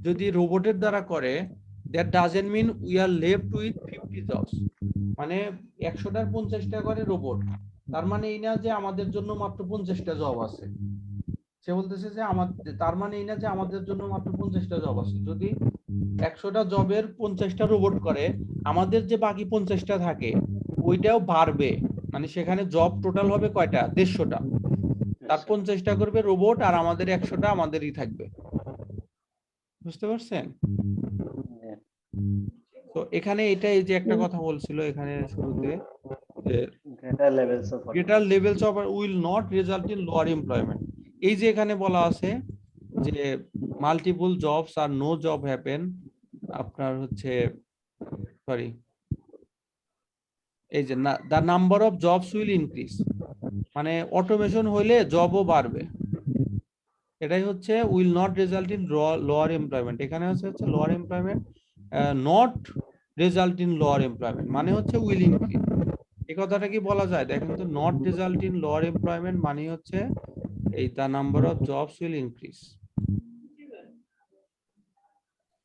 যদি রোবটের দ্বারা করে, that doesn't mean we are left with 50 jobs. মানে 100টার 50টা করে রোবট, তার মানে এই না যে আমাদের জন্য মাত্র 50টা জব আছে। সে বলতেছে যে আমাদের, তার মানে এই না যে আমাদের জন্য মাত্র 50টা জব আছে। যদি 100টা জবের 50টা রোবট করে, আমাদের যে বাকি 50টা থাকে ওইটাও বাড়বে। মানে সেখানে জব টোটাল হবে কয়টা? 150টা। তার 50টা করবে রোবট, আর আমাদের 100টা আমাদেরই থাকবে। বুঝতে পারছেন? তো এখানে এটা, এই যে একটা কথা বলছিল এখানে শুরুতে, যে greater levels of will not result in lower employment. এই যে এখানে বলা আছে যে মাল্টিপল জবস আর নো জব হ্যাপেন, আপনার হচ্ছে সরি, এই যে the number of jobs will increase, মানে অটোমেশন হইলে জবও বাড়বে। এটাই হচ্ছে will not result in lower employment. এখানে হচ্ছে lower employment, not result in lower employment মানে হচ্ছে উইল ইনক্রিজ। এই কথাটা কি বলা যায়? দেখেন তো, not result in lower employment মানে হচ্ছে এই the number of jobs will increase.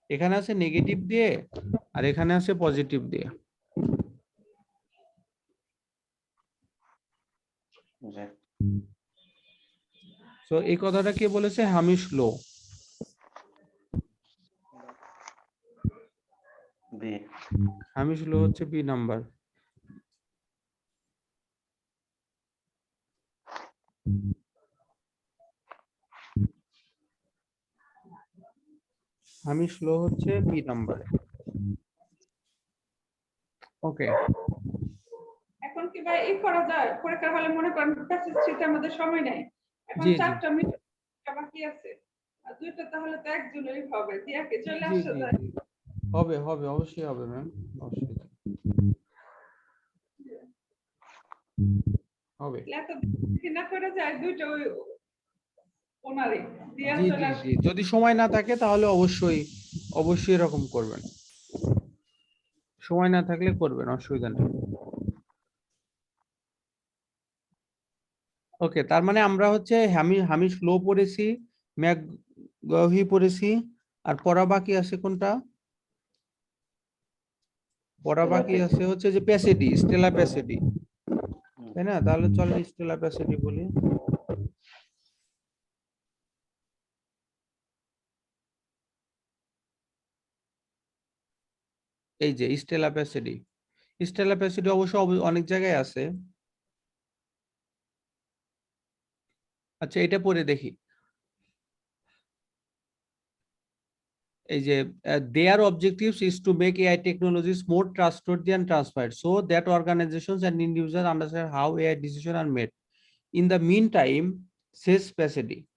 এখানে আছে নেগেটিভ দিয়ে আর এখানে আছে পজিটিভ দিয়ে। সো এই কথাটা কে বলেছে? হামিশ লো। হামিশ লো হচ্ছে বি নাম্বার। হামিশ লো হচ্ছে বি নাম্বার। ওকে, এখন কি ভাই এই করা যায়? পরীক্ষার হলে মনে করেন প্যাসেজ থ্রিতে আমাদের সময় নেই, এখন জি জি 4টা মিনিট বাকি আছে, আর 2টা তাহলে তো একজনেরই হবে, দিয়ে কি চলে জি আসা জি যায়? জি, হবে হবে, অবশ্যই হবে ম্যাম, অবশ্যই হবে। এত না করে যায় 2টা ওই ওনারে দিয়ে জি চলে জি আসে। জি, যদি সময় না থাকে তাহলে অবশ্যই অবশ্যই এরকম করবেন, সময় না থাকলে করবেন, অসুবিধা নেই। ওকে, তার মানে আমরা হচ্ছে হামিশ লো পড়েছি, ম্যাকগাহি পড়েছি, আর পড়া বাকি আছে কোনটা? পড়া বাকি আছে হচ্ছে যে প্যাসেডি, স্টেলা প্যাসেডি, তাই না? তাহলে চলেন স্টেলা প্যাসেডি বলি। এই যে স্টেলা প্যাসেডি, স্টেলা প্যাসেডি অবশ্য অনেক জায়গায় আছে। আচ্ছা, এটা পড়ে দেখি। এই যে their objectives is to make AI technologies more trustworthy and transparent so that organizations and individuals understand how AI decisions are made. In the meantime, says Pasadena,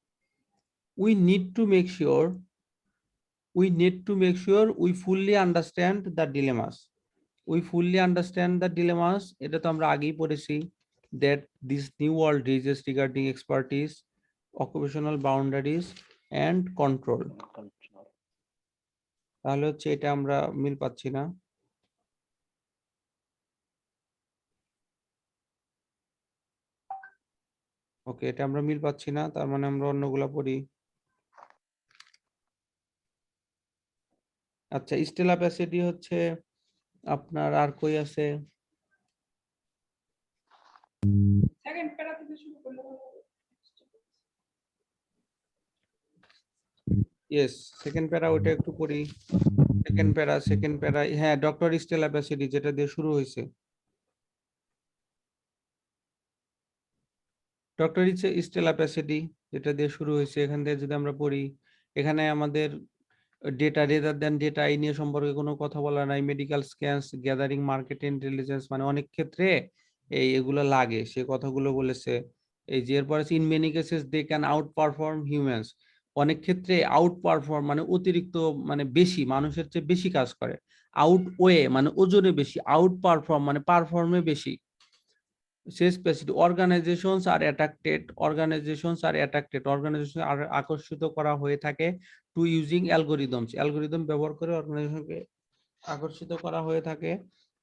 we need to make sure we fully understand the dilemmas. We fully understand the dilemmas. এটা তো আমরা আগেই পড়েছি, that this new world raises regarding expertise, occupational boundaries and control. তাহলে হচ্ছে এটা আমরা মিল পাচ্ছি না। ওকে, এটা আমরা মিল পাচ্ছি না, তার মানে আমরা অন্যগুলা পড়ি। আচ্ছা, স্টেলা প্যাসেডি হচ্ছে আপনার, আর কই আছে? সেকেন্ড প্যারা থেকে শুরু করলে ভালো হবে। ইয়েস, সেকেন্ড প্যারা, ওটা একটু পড়ি। সেকেন্ড প্যারা, হ্যাঁ, ডক্টর স্টেলা প্যাসেডি, যেটা দিয়ে শুরু হয়েছে। ডক্টর স্টেলা প্যাসিডি, যেটা দিয়ে শুরু হয়েছে, এখান থেকে যদি আমরা পড়ি, এখানে আমাদের ডেটা রেদার দেন ডেটা এই নিয়ে সম্পর্কে কোনো কথা বলা নাই। মেডিকেল স্ক্যান্স গ্যাদারিং মার্কেট ইন্টেলিজেন্স, মানে অনেক ক্ষেত্রে এগুলো লাগে, সে কথাগুলো বলেছে। এই যে এরপরে in many cases they can outperform humans, অনেক ক্ষেত্রে আউট পারফর্ম মানে অতিরিক্ত, মানে বেশি, মানুষের চেয়ে বেশি কাজ করে। আউট ওয়ে মানে ওজনে বেশি, আউট পারফর্ম মানে পারফর্মে বেশি। শেষ passive organisations are attracted, organisation আর আকর্ষিত করা হয়ে থাকে টু ইউজিং অ্যালগোরিদমস, অ্যালগোরিদম ব্যবহার করে অর্গানাইজেশনকে আকর্ষিত করা হয়ে থাকে।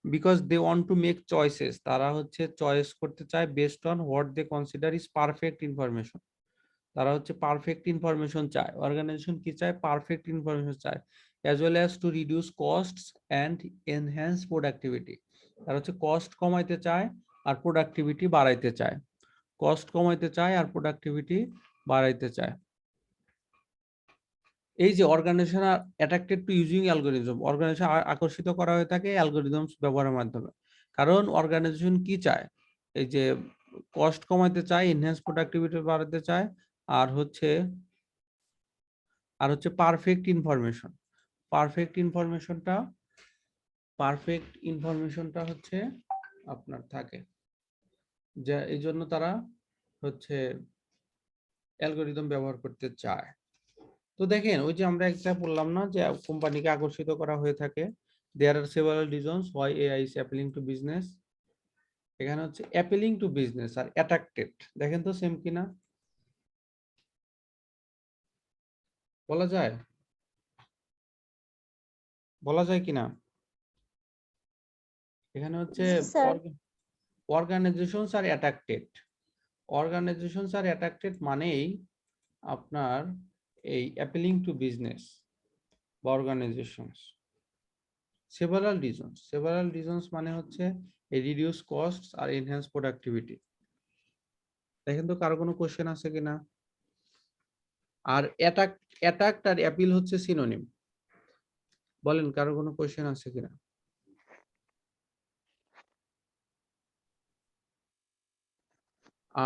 Because they want to make choices, তারা হচ্ছে চয়েস করতে চায় based on what they consider is perfect information, তারা হচ্ছে পারফেক্ট ইনফরমেশন চায়। অর্গানাইজেশন কি চায়? পারফেক্ট ইনফরমেশন চায়। As well as to reduce costs and enhance productivity, তারা হচ্ছে কস্ট কমাইতে চায় আর প্রোডাক্টিভিটি বাড়াইতে চায়, কস্ট কমাইতে চায় আর প্রোডাক্টিভিটি বাড়াইতে চায়। এই যে অর্গানাইজেশন আর attracted to using algorithm, organisation আকর্ষিত করা হয়ে থাকে অ্যালগোরিদমস ব্যবহারের মাধ্যমে। কারণ অর্গানাইজেশন কি চায়? এই যে কস্ট কমাইতে চায়, এনহ্যান্স প্রোডাক্টিভিটি বাড়াতে চায়, আর হচ্ছে পারফেক্ট ইনফরমেশন। পারফেক্ট ইনফরমেশনটা হচ্ছে আপনার থাকে, যা এই জন্য তারা হচ্ছে অ্যালগোরিদম ব্যবহার করতে চায়। তো দেখেন, ওই যে আমরা একটা বললাম না যে কোম্পানিকে আকর্ষিত করা হয়ে থাকে, there are several reasons why AI is appealing to business. এখানে হচ্ছে অ্যাপিলিং টু বিজনেস আর অ্যাট্রাক্টেড, দেখেন তো সেম কিনা, বলা যায় কিনা? এখানে হচ্ছে অর্গানাইজেশনস আর অ্যাট্রাক্টেড মানেই আপনার এই অ্যাপিলিং টু বিজনেস বা অর্গানাইজেশনস। সেভারাল রিজনস মানে হচ্ছে এই রিডিউস কস্ট আর এনহ্যান্স প্রোডাক্টিভিটি। দেখেন তো কারো কোনো কোশ্চেন আছে কিনা? আর অ্যাটাক্ট আর অ্যাপিল হচ্ছে সিনোনিম, বলেন কারো কোনো কোশ্চেন আছে কিনা?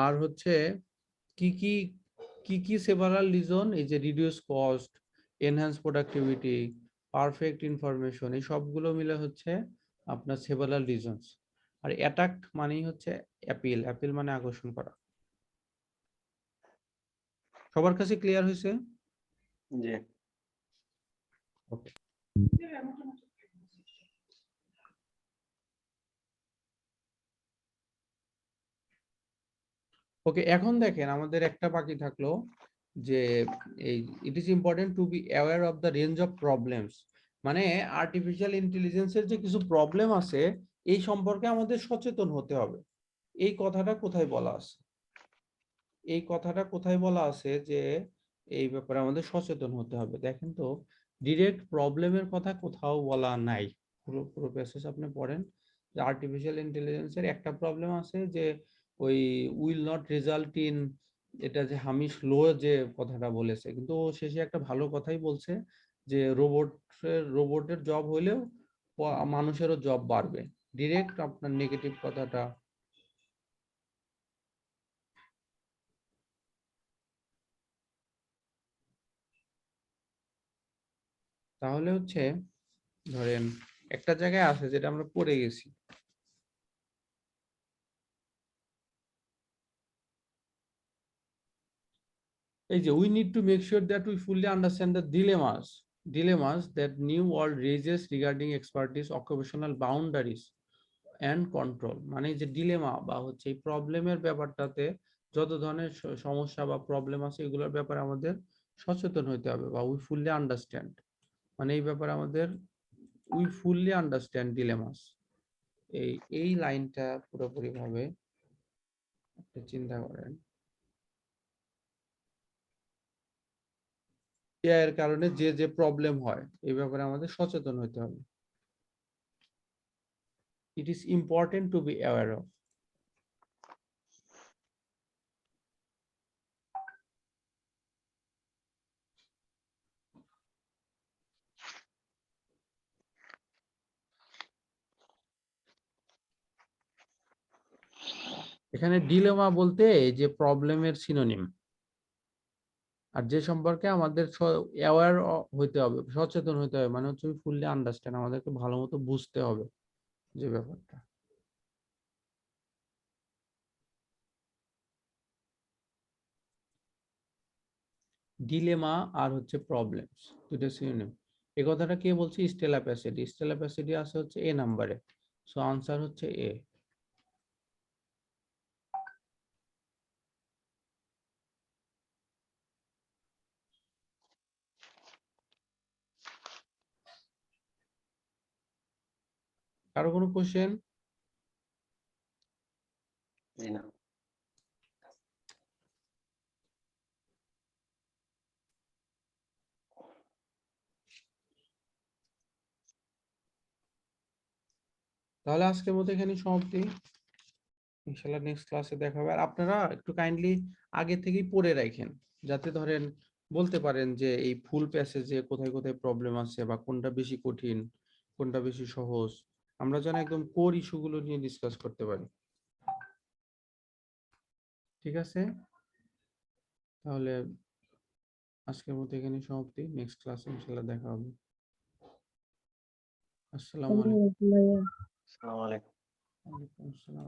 আর হচ্ছে কি সেভারাল রিজন, এই যে reduce cost, enhance productivity, perfect information, এই সবগুলো মিলে হচ্ছে আপনার সেভারাল রিজনস। আর অ্যাটাক মানেই হচ্ছে অ্যাপিল মানে আকর্ষণ করা। সবার কাছে ক্লিয়ার হয়েছে? জি। ওকে। ওকে, এখন দেখেন আমাদের একটা বাকি থাকলো যে এই it is important to be aware of the range of problems, মানে আর্টিফিশিয়াল ইন্টেলিজেন্সের যে কিছু প্রবলেম আছে এই সম্পর্কে আমাদের সচেতন হতে হবে। এই কথাটা কোথায় বলা আছে? যে এই ব্যাপারে আমাদের সচেতন হতে হবে। দেখেন তো, ডিরেক্ট প্রবলেমের কথা কোথাও বলা নাই। পুরো প্যাসেজ আপনি পড়েন যে আর্টিফিশিয়াল ইন্টেলিজেন্সের একটা প্রবলেম আছে যে ওই উইল নট রেজাল্ট ইন, এটা যে হামিশ লো যে কথাটা বলেছে, কিন্তু ও শেষে একটা ভালো কথাই বলছে যে রোবটের জব হইলেও মানুষেরও জব বাড়বে। ডিরেক্ট আপনার নেগেটিভ কথাটা তাহলে হচ্ছে, ধরেন একটা জায়গায় আছে যেটা আমরা পড়ে গেছি, এই যে we need to make sure that we fully understand the dilemmas that new world raises regarding expertise, occupational boundaries and control। মানে যে ডিলেমা বা হচ্ছে এই প্রবলেমের ব্যাপারটাতে যত ধরনের সমস্যা বা প্রবলেম আছে এগুলোর ব্যাপারে আমাদের সচেতন হতে হবে। বা উই ফুললি আন্ডারস্ট্যান্ড, মানে এই ব্যাপারে আমাদের উই ফুললি আন্ডারস্ট্যান্ড ডিলেমাস, এই লাইনটা পুরোপুরি ভাবে আপনি চিন্তা করেন। এর কারণে যে প্রবলেম হয় এই ব্যাপারে আমাদের সচেতন হতে হবে। It is important to be aware of. এখানে ডিলেমা বলতে এই যে প্রবলেমের সিনোনিম, আর যে সম্পর্কে আমাদের অ্যাওয়ার হইতে হবে, সচেতন হইতে হবে, মানে হচ্ছে ফুললি আন্ডারস্ট্যান্ড, আমাদেরকে ভালো মতো বুঝতে হবে যে ব্যাপারটা। ডিলেমা আর হচ্ছে প্রবলেমস, দুটো সিনোনিম। এই কথাটা কে বলছে? Stella Passidy. স্টেলা প্যাসিডি আছে হচ্ছে এ নাম্বারে, সো আনসার হচ্ছে এ। কারো কোনো কোশ্চেন? এই না। তাহলে আজকের মতো এখানে সমাপ্তি। ইনশাআল্লাহ নেক্সট ক্লাসে দেখা হবে। আর আপনারা একটু কাইন্ডলি আগে থেকেই পড়ে রাখেন, যাতে ধরেন বলতে পারেন যে এই ফুল প্যাসেজে কোথায় কোথায় প্রবলেম আছে, বা কোনটা বেশি কঠিন, কোনটা বেশি সহজ, আমরা যেন একদম কোর ইস্যুগুলো নিয়ে ডিসকাস করতে পারি। ঠিক আছে, তাহলে আজকের মতো এখানে সমাপ্তি। নেক্সট ক্লাসে ইনশাআল্লাহ দেখা হবে। আসসালামু আলাইকুম। আসসালামু আলাইকুম। ওয়ালাইকুম আসসালাম।